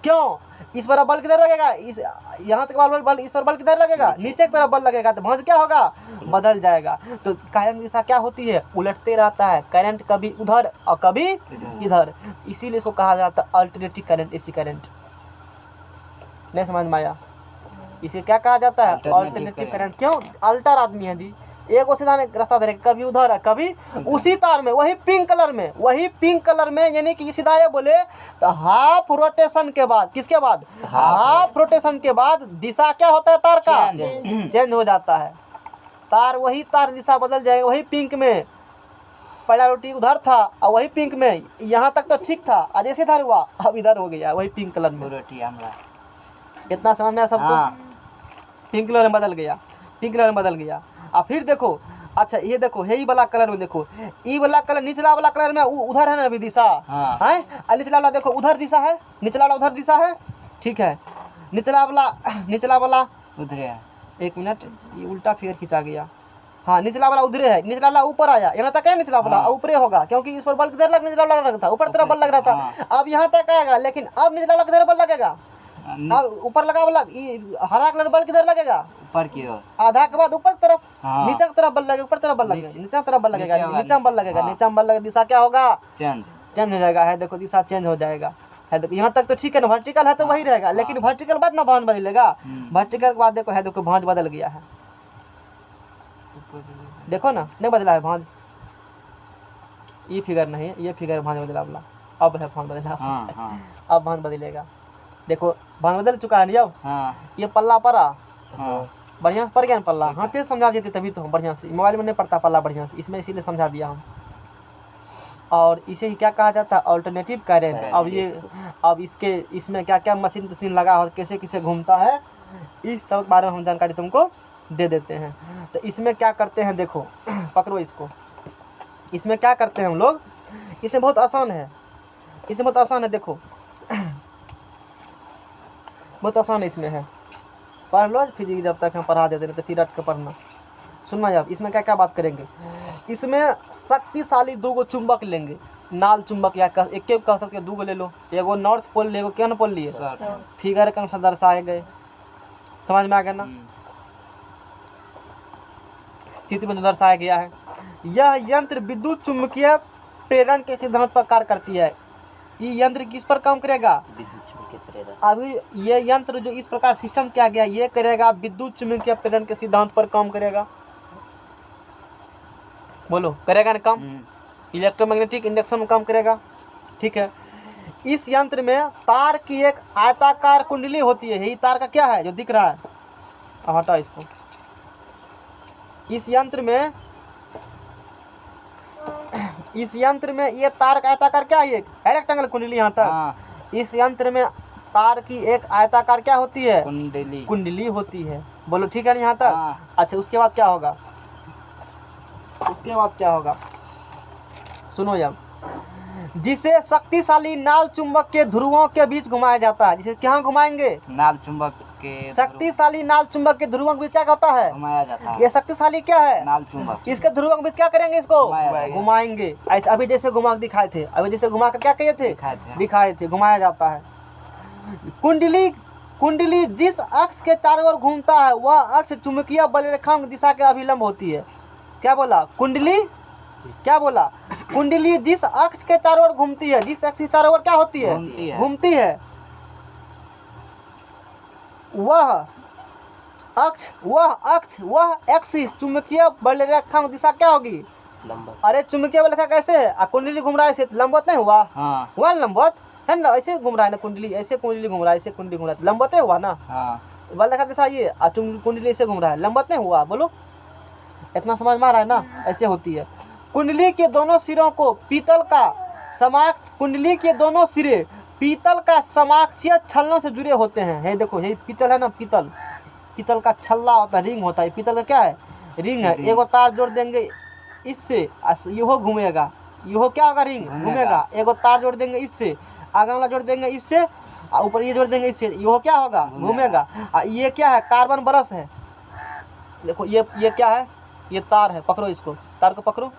क्यों, इस पर बल किधर लगेगा, इस यहाँ तक बल, इस पर बल किधर लगेगा, नीचे की तरफ बल लगेगा। तो भांज क्या होगा, बदल जाएगा। तो करंट दिशा क्या होती है, उलटते रहता है। करंट कभी उधर और कभी इधर, इसीलिए इसको कहा जाता है अल्टरनेटिंग करंट, एसी करंट। नहीं समझ में आया, इसे क्या कहा जाता है, अल्टरनेटिव करंट। क्यों, अल्टर आदमी है जी, एक वो सीधा रास्ता धरे, कभी उधर है कभी उसी तार में, वही पिंक कलर में, यानी कि सीधा ये बोले तो हाफ रोटेशन के बाद, किसके बाद, हाफ रोटेशन के बाद दिशा क्या होता है, तार का चेंज हो जाता है। तार वही तार दिशा बदल जाएगा। वही पिंक में पहला रोटी उधर था और वही पिंक में, यहाँ तक तो ठीक था, आज ऐसे इधर हुआ, अब इधर हो गया वही पिंक कलर में रोटी। इतना समझ में सबको, पिंक कलर में बदल गया। पिंक कलर में बदल गया। अब फिर देखो, अच्छा ये देखो यही वाला कलर में देखो, ई वाला कलर निचला वाला कलर में उधर है ना अभी दिशा है, और निचला वाला देखो उधर दिशा है, निचला वाला उधर दिशा है, ठीक है। निचला वाला उधर है। एक मिनट, ये उल्टा फिगर खिंचा गया। हाँ निचला वाला उधर है, निचला वाला ऊपर आया, यहाँ तक है निचला वाला ऊपर होगा, क्योंकि इस पर बल्ब किधर लग, निचला वाला लग रहा था, ऊपर तरफ बल्ब लग रहा था। अब यहाँ तक आएगा, लेकिन अब निचला वाला किधर बल्ब लगेगा, अब ऊपर लगा वाला हरा कलर बल्ब किधर लगेगा, ऊपर की ओर, आधा के बाद ऊपर तरफ, नीचे की तरफ बल्ब लगेगा, ऊपर तरफ बल्ब लगेगा, नीचे की तरफ बल्ब लगेगा, नीचे में बल्ब लगेगा, नीचे में बल्ब लगेगा, दिशा क्या होगा, चेंज हो जाएगा। है देखो दिशा चेंज हो जाएगा, है देखो यहाँ तक तो ठीक है ना, वर्टिकल है तो वही रहेगा, लेकिन वर्टिकल बाद ना भांज बदलेगा, वर्टिकल के बाद देखो है देखो भांज बदल गया है, देखो ना नहीं बदला है भांज, ये फिगर नहीं है, ये फिगर भांज बदला वाला, अब है भांज बदला, अब भांज बदलेगा, देखो भांज बदल चुका है नहीं अब, ये पल्ला पड़ा, बढ़िया से पड़ गया ना पल्ला, हाँ तेज समझा देते तभी तो हम बढ़िया से, मोबाइल में नहीं पढ़ता पल्ला बढ़िया से, इसमें इसीलिए समझा दिया हम। और इसे ही क्या कहा जाता है, ऑल्टरनेटिव करेंट। अब ये अब इसमें क्या क्या मशीन तशीन लगा हो, कैसे कैसे घूमता है, इस सब बारे में हम जानकारी तुमको दे देते हैं। तो इसमें क्या करते हैं देखो, पकड़ो इसको, इसमें क्या करते हैं हम लोग, इसमें बहुत आसान है, इसमें बहुत आसान है, देखो बहुत आसान है इसमें है, पढ़ लो फिजिक्स जब तक हम पढ़ा देते हैं तो फिर रट के पढ़ना। सुनना अब इसमें क्या क्या बात करेंगे, इसमें शक्तिशाली 2 गो चुंबक लेंगे, नाल चुंबक या एक कह सकते हैं, 2 गो ले लो, एगो नॉर्थ पोल ले, एगो क्या पोल लिए, फिगर के अनुसार दर्शाए गए, समझ में आ गया ना, चित्र में दर्शाया गया है। यह यंत्र विद्युत चुंबकीय प्रेरण के सिद्धांत पर कार्य करती है। ये यंत्र किस पर काम करेगा, अभी ये यंत्र जो इस प्रकार सिस्टम किया गया, ये करेगा विद्युत चुंबकीय प्रेरण के सिद्धांत पर काम करेगा, बोलो करेगा ना काम, इलेक्ट्रोमैग्नेटिक इंडक्शन में काम करेगा, ठीक है। इस यंत्र में तार की एक आयताकार कुंडली होती है, यही तार का क्या है जो दिख रहा है, हटा इसको, इस यंत्र में ये तार का आयताकार क्या है, रेक्टेंगल कुंडली यहाँ तक, इस यंत्र में तार की एक आयताकार क्या होती है, कुंडली होती है, बोलो ठीक है ना यहाँ तक। अच्छा उसके बाद क्या होगा, उसके बाद क्या होगा सुनो यार, जिसे शक्तिशाली नाल चुंबक के ध्रुवों के बीच घुमाया जाता है, जिसे क्या घुमाएंगे, नाल चुंबक के, शक्तिशाली नाल चुंबक के ध्रुवों के बीच क्या होता है, घुमाया जाता है, ये शक्तिशाली क्या है, नाल चुंबक, इसके ध्रुवों के बीच क्या करेंगे, इसको घुमाएंगे, ऐसे अभी जैसे घुमा दिखाए थे, अभी जैसे घुमा कर क्या किए थे, दिखाए थे, घुमाया जाता है। कुंडली जिस अक्ष के चारों ओर घूमता है वह अक्ष चुंबकीय बल रेखाओं की दिशा के अभिलंब होती है। क्या बोला, कुंडली, क्या बोला, कुंडली जिस अक्ष के चारों ओर घूमती है, जिस अक्ष के चारों ओर क्या होती है, घूमती है, वह अक्ष चुंबकीय बल रेखाओं की दिशा क्या होगी, अरे चुंबकीय बल रेखा कैसे है, कुंडली घूम रहा है ऐसे, लंबवत नहीं हुआ, हुआ लंबवत है ना, ऐसे घूम रहा है ना कुंडली, ऐसे कुंडली घूम रहा है, ऐसे कुंडली घूम रहा है, लंबवत हुआ ना, बल रेखा दिशा ये, कुंडली ऐसे घूम रहा है, लंबवत नहीं हुआ, बोलो इतना समझ में आ रहा है ना, ऐसे होती है। कुंडली के दोनों सिरों को पीतल का कुंडली के दोनों सिरे पीतल का समाक्षीय छल्लों से जुड़े होते हैं, ये देखो यही पीतल है ना, पीतल का छल्ला होता है, रिंग होता है, पीतल का क्या है, रिंग है, एगो तार जोड़ देंगे इससे, यो घूमेगा, यो क्या होगा, रिंग घूमेगा, एगो तार जोड़ देंगे इससे, आगे वाला जोड़ देंगे इससे, ऊपर ये जोड़ देंगे इससे, यो क्या होगा, घूमेगा। ये क्या है, कार्बन ब्रश है, देखो ये क्या है, ये तार है, पकड़ो इसको, तार को पकड़ो,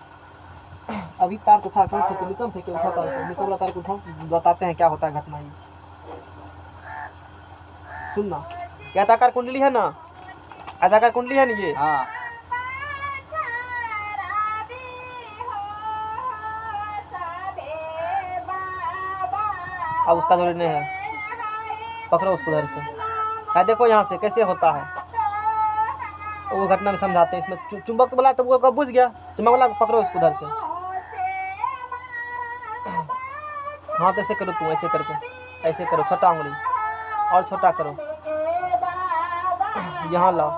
अभी तार को उठा के नीचे फेंके, उठा तार को, नीचे वाला तार को उठाओ, बताते हैं क्या होता है घटना। ये सुनना, ये आयताकार कुंडली है ना, आयताकार कुंडली है ना ये, अब उसका जरूरी नहीं है, पकड़ो उसको उधर से, है देखो यहाँ से कैसे होता है, वो घटना में समझाते हैं। इसमें चुंबक तो बोला तो वो बुझ गया, चुंबक वाला पकड़ो उसको उधर से, हाँ तो ऐसे करो तुम, ऐसे करके ऐसे करो, छोटा उंगली और छोटा करो, यहाँ लाओ,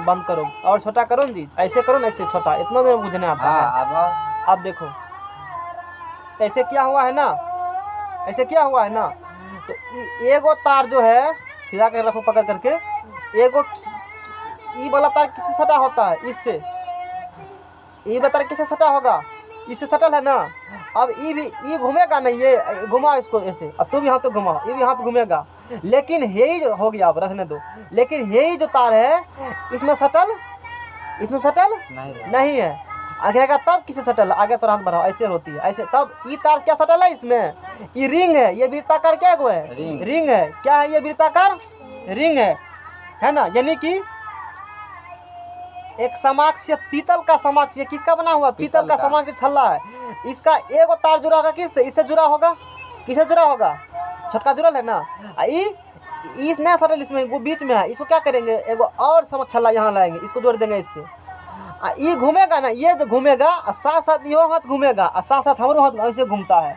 बंद करो और छोटा करो जी, ऐसे करो ना, ऐसे छोटा, इतना देर बुझने आता है। अब देखो ऐसे क्या हुआ है ना, ऐसे क्या हुआ है ना, तो एगो तार जो है सीधा कर रखो पकड़ करके, ई वाला तार किससे सटा होता है? इससे। ई वाला तार किससे सटा होगा? इससे सटल है ना। अब ई घूमेगा नहीं, ये घुमाओ इसको ऐसे, अब तू भी हाथ तो घुमाओ, ये भी हाथ घूमेगा, लेकिन यही जो हो गया, अब रखने दो, लेकिन यही जो तार है इसमें सटल नहीं है। आगे का तब किसे सटल? आगे तो हाथ बढ़ाओ, ऐसे होती है, ऐसे। तब ई तार क्या सटल है इसमें? ये रिंग है, ये वृत्ताकार क्या है? रिंग है। क्या है ये? वृत्ताकार रिंग है ना। यानी कि एक समाक्ष पीतल का समाक्ष, ये किसका बना हुआ? पीतल का समाक्ष छल्ला है। इसका एक तार जुड़ा होगा किससे? इससे जुड़ा होगा। किससे जुड़ा होगा? छोटका जुड़ल है ना। इस नया सटल इसमें, वो बीच में है, इसको क्या करेंगे? एगो और समक्ष छल्ला यहाँ लाएंगे, इसको जोड़ देंगे इससे। ये घूमेगा ना, ये जो घूमेगा साथ साथ यो हाथ घूमेगा, और साथ साथ हमारो हाथ ऐसे घूमता है।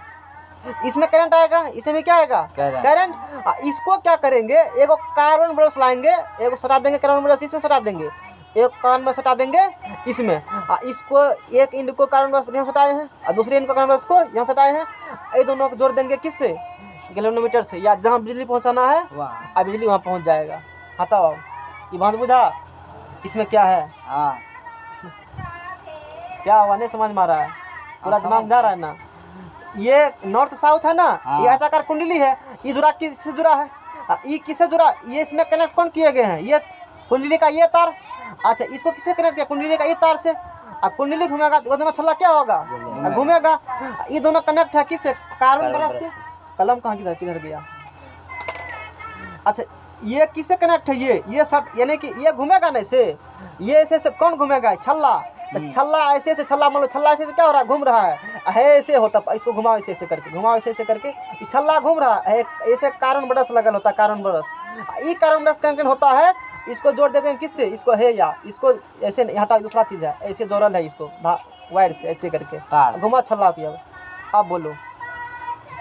इसमें करंट आएगा, इसमें भी क्या आएगा? करंट। इसको क्या करेंगे? एगो कार्बन ब्रश लाएंगे, एगो सटा देंगे कार्बन ब्रश, इसमें सटा देंगे, एक कान में सटा देंगे इसमें। इसको एक इंड को कार्बन ब्रश यहाँ सटाए हैं, और दूसरे इंड को कार्बन ब्रश को यहाँ सटाए हैं। ये दोनों को जोड़ देंगे किससे? गैल्वेनोमीटर से, या जहाँ बिजली पहुँचाना है अब बिजली वहाँ पहुँच जाएगा। हटाओ ये बात बुझा। इसमें क्या है? क्या हुआ? नहीं समझ में आ रहा है? पूरा दिमाग जा रहा है ना। ये नॉर्थ साउथ है ना, ये आयताकार कुंडली है। ये जुड़ा किससे जुड़ा है? ये किससे जुड़ा? ये इसमें कनेक्ट कौन किए गए हैं? ये कुंडली का ये तार। अच्छा, इसको किससे कनेक्ट किया? कुंडली का ये तार से। अब कुंडली घूमेगा तो दोनों छल्ला क्या होगा? घूमेगा। ये दोनों कनेक्ट है किससे? कार्बन ब्रश से। कलम कहाँ किधर गया? अच्छा, ये किससे कनेक्ट है? ये सब, यानी कि ये घूमेगा ना ऐसे, ये ऐसे कौन घूमेगा? छल्ला। छल्ला ऐसे से, छल्ला मान लो, छल्ला ऐसे से क्या हो रहा है? घूम रहा है, ऐसे होता। इसको घुमाओ ऐसे करके, घुमाओ ऐसे करके, ये छल्ला घूम रहा है। ऐसे कार्बन ब्रश लगल होता है, कार्बन ब्रश। ये कार्बन ब्रश कनेक्ट होता है, इसको जोड़ देते हैं किससे? इसको है, या इसको ऐसे हटा, दूसरा चीज़ है, ऐसे जोड़ल है इसको वायर से, ऐसे करके घुमा छल्ला पिया। अब बोलो,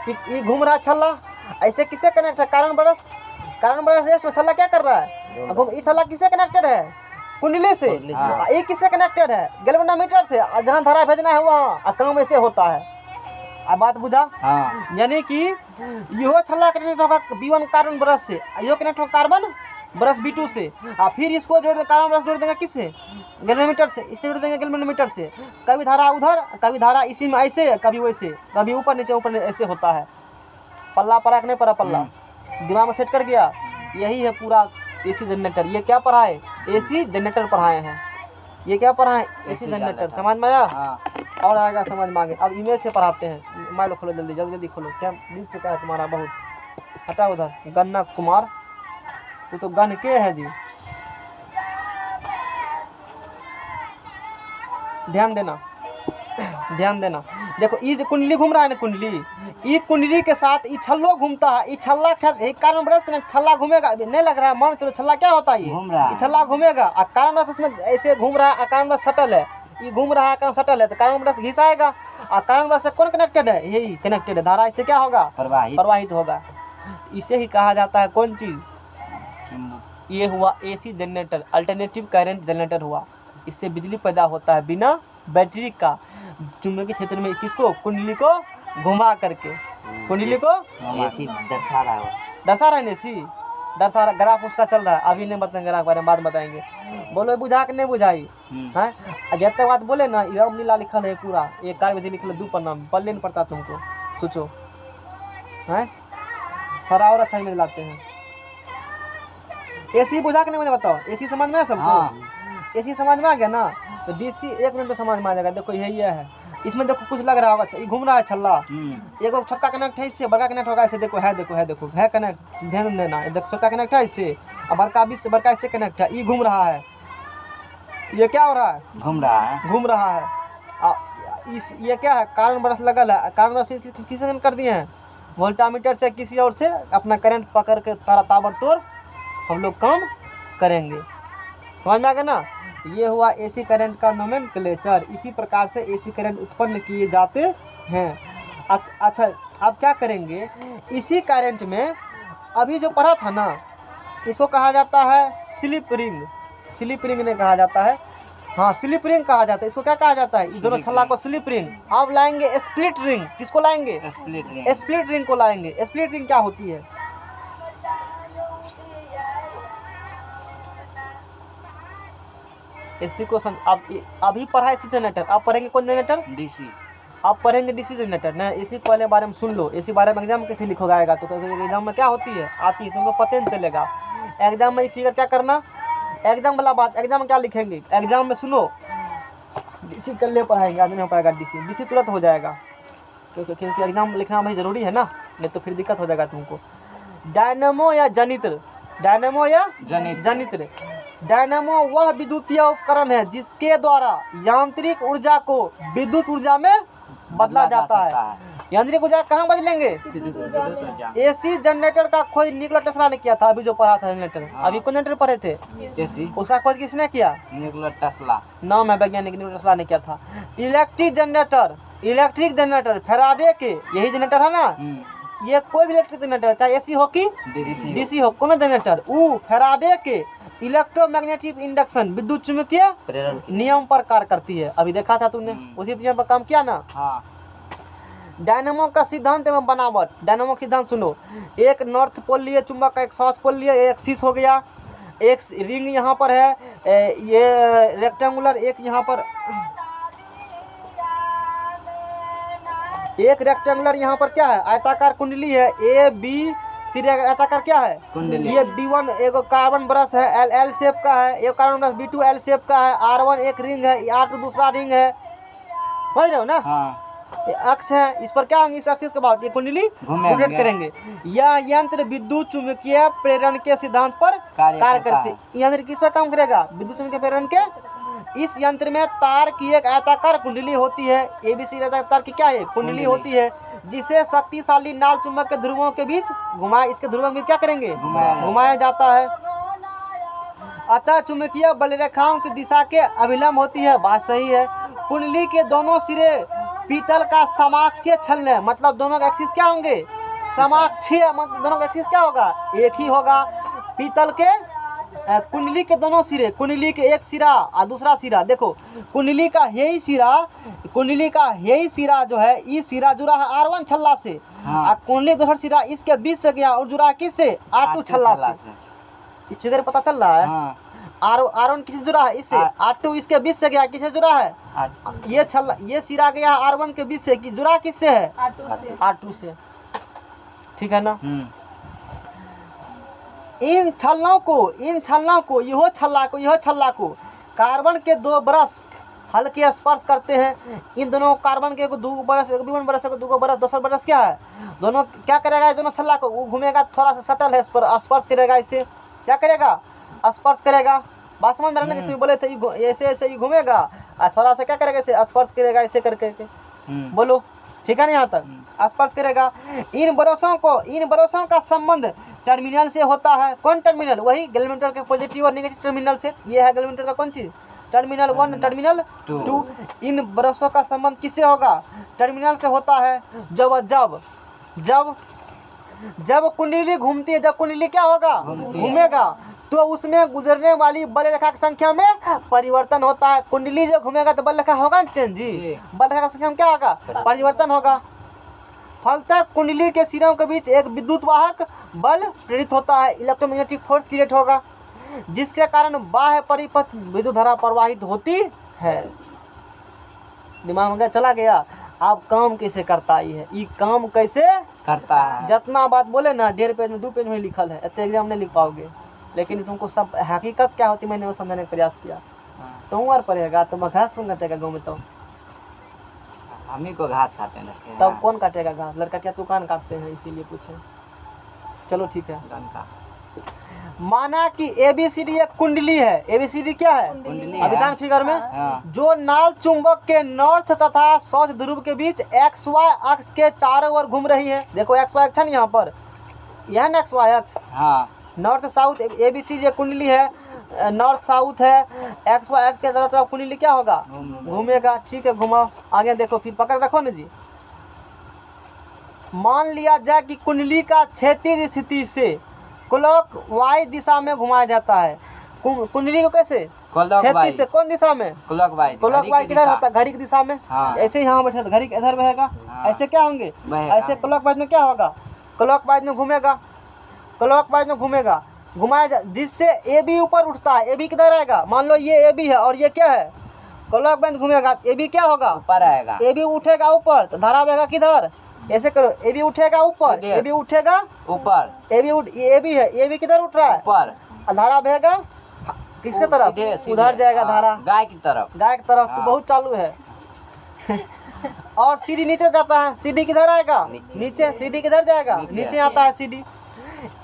ये घूम रहा है छल्ला, ऐसे किससे कनेक्ट है? Carbon brush. कार्बन ब्रश रेस में छल्ला क्या कर रहा है? ये छल्ला किससे कनेक्टेड है? कुंडली से। ये किससे कनेक्टेड है? गैल्वेनोमीटर से। जहाँ धारा भेजना है वहाँ काम ऐसे होता है। अब बात बुझा? यानी कि यो छल्ला कनेक्ट होगा B1 कार्बन ब्रश से, यो कनेक्ट होगा कार्बन ब्रश B2 से, और फिर इसको जोड़ कार्बन ब्रश जोड़ देंगे किससे? गैल्वेनोमीटर से। इससे जोड़ देंगे गैल्वेनोमीटर से। कभी धारा उधर, कभी धारा इसी में ऐसे, कभी वैसे, कभी ऊपर नीचे ऐसे होता है। पल्ला पड़ा कि नहीं पड़ा? पल्ला दिमाग में सेट कर गया। यही है पूरा एसी जनरेटर। ये क्या पढ़ाए? एसी जनरेटर पढ़ाए हैं। ये क्या पढ़ाए? AC generator. समझ में आया? और आएगा समझ में आगे। अब इमेज से पढ़ाते हैं। माइल खोलो, जल्दी जल्दी खोलो, क्या बीत चुका है तुम्हारा बहुत। हटा उधर। गन्ना कुमार, वो तो गन के है जी। ध्यान देना। देखो ये जो कुंडली घूम रहा है ना, कुंडली के साथ ये छल्लो घूमता है। ये छल्ला कार्बन ब्रश में छल्ला घूमेगा, नहीं लग रहा है? मान चलो छल्ला क्या होता है? ये छल्ला घूमेगा, और कार्बन ब्रश उसमें ऐसे घूम रहा है, कार्बन ब्रश सटल है। ये घूम रहा है, कार्बन सटल है, तो कार्बन ब्रश घिसाएगा, और कार्बन ब्रश से कौन कनेक्टेड है? यही कनेक्टेड है। धारा इससे क्या होगा? प्रवाहित होगा। इसे ही कहा जाता है कौन चीज? ये हुआ AC generator, alternative current generator हुआ। इससे बिजली पैदा होता है बिना बैटरी का, चुंबकीय क्षेत्र में। किसको? कुंडली को घुमा करके। कुंडली को एसी दर्शा रहा है, दर्शा रहा, ग्राफ उसका चल रहा है। अभी नहीं बताएंगे, ग्राफ बारे में बाद बताएंगे। बोलो बुझा के नहीं बुझाई है? जब तक बात बोले ना, रामलीला लिखल है पूरा, एक कार्य विधि लिखल है, 2 पन्ना में, पढ़ नहीं पड़ता तुमको। सोचो है, थोड़ा और अच्छा में लाते हैं। एसी बुझा के नहीं मुझे बताओ। एसी समझ में है सबको? एसी समझ में आ गया ना? तो डीसी 1 मिनट में समझ में आ जाएगा। देखो यही है। इसमें देखो कुछ लग रहा होगा, ये घूम रहा है छल्ला। एगो छोटा कनेक्ट है, इससे बड़का कनेक्ट होगा ऐसे। देखो है कनेक्ट, ध्यान देना। देखो छोटा कनेक्ट है इससे, और बड़का इससे कनेक्ट है। ये घूम रहा है, ये क्या हो रहा है? घूम रहा है। ये क्या है? कार्बन ब्रश लगल है। कार्बन ब्रश किसी कर दिए हैं? वोल्टामीटर से किसी और से अपना करंट पकड़ के ताबड़तोड़ हम लोग काम करेंगे। समझ में आ गया ना? ये हुआ एसी करंट का नोमेनक्लेचर। इसी प्रकार से एसी करंट उत्पन्न किए जाते हैं। अच्छा, अब क्या करेंगे? इसी करंट में अभी जो पढ़ा था ना, इसको कहा जाता है स्लिप रिंग। स्लिप रिंग नहीं कहा जाता है, हाँ स्लिप रिंग कहा जाता है। इसको क्या कहा जाता है? दोनों छल्ला को स्लिप रिंग। अब लाएंगे स्प्लिट रिंग। किसको लाएंगे? स्प्लिट रिंग को लाएंगे। स्प्लिट रिंग क्या होती है? एसी को अभी पढ़ा एसी जनरेटर, अब पढ़ेंगे कौन जनरेटर? डीसी। आप पढ़ेंगे डीसी जनरेटर ना। एसी पहले बारे में सुन लो, एसी बारे में एग्जाम कैसे लिखोगे आएगा तो एग्जाम में क्या होती है आती है तुमको पता नहीं चलेगा। एग्जाम में फिगर क्या करना, एग्जाम वाला बात, एग्जाम में क्या लिखेंगे, एग्जाम में सुनो डीसी कर ले पढ़ाएंगे, आज नहीं हो पाएगा डीसी, डीसी तुरंत हो जाएगा क्योंकि एग्जाम लिखना भाई ज़रूरी है ना, नहीं तो फिर दिक्कत हो जाएगा तुमको। डायनेमो या जनित्र, डायनेमो या जनित्र। डायनेमो वह विद्युतीय उपकरण है जिसके द्वारा यांत्रिक ऊर्जा को विद्युत ऊर्जा में बदला जाता है। यांत्रिक ऊर्जा कहाँ बदलेंगे? एसी जनरेटर का खोज निकोला टेस्ला ने किया था, अभी जो पढ़ा था जनरेटर, अभी कौन जनरेटर पढ़े थे? एसी। उसका खोज किसने किया? निकोला टेस्ला नाम है वैज्ञानिक, निकोला टेस्ला ने किया था। Electric generator, electric generator Faraday के, यही जनरेटर है ना, ये कोई भी इलेक्ट्रिक जनरेटर चाहे एसी हो कि डीसी हो, कौन जनरेटर वो फैराडे के इलेक्ट्रोमैग्नेटिक इंडक्शन विद्युत चुंबकीय नियम पर कार्य करती है। अभी देखा था तुमने, उसी नियम पर काम किया ना। हाँ। डायनेमो का सिद्धांत एवं बनावट, डायनेमो का सिद्धांत सुनो, एक नॉर्थ पोल लिए चुंबक का, एक साउथ पोल लिए, एक शीश हो गया, एक रिंग यहाँ पर है, ये रेक्टेंगुलर, एक यहाँ पर एक रेक्टेंगुलर, यहाँ पर क्या है आयताकार कुंडली है, ए बी सी आयताकार क्या है कुंडली, ये B1 एक कार्बन ब्रश है, L शेप का है, एक carbon brush, B2 L shape का है, R1 एक रिंग है, R2 दूसरा रिंग है, समझ रहे हो ना। हाँ। ये अक्ष है, इस पर क्या होंगे, इस अक्ष के बाद ये कुंडली रोटेट करेंगे। यह यंत्र विद्युत चुंबकीय प्रेरण के सिद्धांत पर कार्य करते हैं। यंत्र किस पर काम करेगा? विद्युत चुंबकीय प्रेरण के। इस यंत्र में तार की एक आयताकार कुंडली होती है, एबीसी तार की क्या है कुंडली होती है, जिसे शक्तिशाली नाल चुंबक के ध्रुवों के बीच घुमाए, इसके ध्रुवों के बीच क्या करेंगे घुमाया जाता है। अतः चुंबकीय बलरेखाओं की दिशा के अभिलंब होती है, बात सही है। कुंडली के दोनों सिरे पीतल का समाक्षीय छल्ल है, मतलब दोनों का एक्सिस क्या होंगे समाक्षीय, मतलब दोनों का एक्सिस क्या होगा एक ही होगा। पीतल के कुंडली के दोनों सिरे, कुंडली के एक सिरा और दूसरा सिरा, देखो कुंडली का यही सिरा, कुंडली का यही सिरा जो है, इस सिरा जुड़ा है R1 छल्ला से, और कुंडली दूसरा सिरा इसके बीच से गया और जुड़ा है किससे R2 छल्ला से। फिगर पता चल रहा है। R1 किससे जुड़ा है इससे, R2 इसके बीच से गया, किससे जुड़ा है ये छल्ला, ये सिरा गया R1 के बीच से, जुड़ा किससे है R2 से, ठीक है ना। इन छल्लों को यह छल्ला को कार्बन के दो ब्रश हल्के स्पर्श करते हैं। इन दोनों कार्बन के दो ब्रश, एक B1 ब्रश, एक दो ब्रश, दूसरा ब्रश क्या है, दोनों क्या करेगा, दोनों छल्ला को वो घूमेगा, थोड़ा सा सटल है, इस पर स्पर्श करेगा, इससे क्या करेगा स्पर्श करेगा। बात समझ रहे ना, जिसमें बोले थे ऐसे ऐसे ही घूमेगा और थोड़ा सा क्या करेगा, इसे स्पर्श करेगा, ऐसे करके बोलो, ठीक है ना, यहाँ तक स्पर्श करेगा। इन ब्रशों का संबंध टर्मिनल से होता है। कौन टर्मिनल? वही गैल्वेनोमीटर के पॉजिटिव और नेगेटिव टर्मिनल से। ये है गैल्वेनोमीटर का कौन चीज, टर्मिनल 1 टर्मिनल 2। इन ब्रशों का संबंध किससे होगा, टर्मिनल से होता है। जब कुंडली घूमती है, जब कुंडली क्या होगा घूमेगा, तो उसमें गुजरने वाली बल रेखा की संख्या में परिवर्तन होता है। कुंडली जब घूमेगा तो बल रेखा होगा ना चेंज जी, बल रेखा की संख्या में क्या होगा परिवर्तन होगा। फलतः कुंडली के सिरों के बीच एक विद्युत वाहक बल प्रेरित होता है, इलेक्ट्रोमैग्नेटिक फोर्स क्रिएट होगा, जिसके कारण बाह्य परिपथ विद्युत धारा प्रवाहित होती है। दिमाग में चला गया, आप काम कैसे करता है, ये काम कैसे करता है, जितना बात बोले ना 1.5 पेज में 2 पेज में लिखल है, इतने एग्जाम नहीं लिख पाओगे, लेकिन तुमको सब हकीकत क्या होती मैंने वो समझाने का प्रयास किया। तो उम्र पड़ेगा तो मैं घास कौन काटेगा गाँव में, तो हम ही को घास खाते हैं, तब कौन काटेगा घास, लड़का क्या दुकान काटते हैं, इसीलिए पूछे। चलो ठीक है। माना कि ABCD एक कुंडली है, ABCD क्या है अभिधान फिगर में, जो नाल चुंबक के नॉर्थ तथा साउथ ध्रुव के बीच XY अक्ष के चारों ओर घूम रही है। देखो XY अक्ष है ना यहाँ पर, यह ना XY अक्ष, नॉर्थ साउथ ABCD एक कुंडली है, नॉर्थ साउथ है, XY अक्ष के तरफ कुंडली क्या होगा घूमेगा। ठीक है, घुमाओ आगे देखो, फिर पकड़ रखो ना जी। मान लिया जाए कि कुंडली का क्षैतिज स्थिति से क्लॉकवाइज दिशा में घुमाया जाता है। कुंडली को कैसे क्षैतिज से कौन दिशा में, क्लॉकवाइज किधर होता है घड़ी की दिशा में। ऐसे यहाँ बैठे तो घड़ी इधर बहेगा, ऐसे क्या होंगे ऐसे क्लॉकवाइज में क्या होगा क्लॉकवाइज में घूमेगा, क्लॉकवाइज में घूमेगा। घुमाया जा, जिससे ए बी ऊपर उठता है। ए बी किधर आएगा? मान लो ये ए बी है और ये क्या है? क्लॉकवाइज घूमेगा, ए बी क्या होगा? ऊपर आएगा। ए बी उठेगा ऊपर, तो धारा बहेगा किधर? ऐसे करो, ए बी उठेगा ऊपर, ए बी उठेगा ऊपर, ए बी है, ए बी किधर उठ रहा है? ऊपर। धारा बहेगा किसके तरफ? सीधे उधर जाएगा धारा, गाय की तरफ। गाय की तरफ। तो हाँ। बहुत चालू है। और सीडी नीचे जाता है, सीडी किधर आएगा? नीचे। सीडी किधर जाएगा? नीचे आता है सीडी।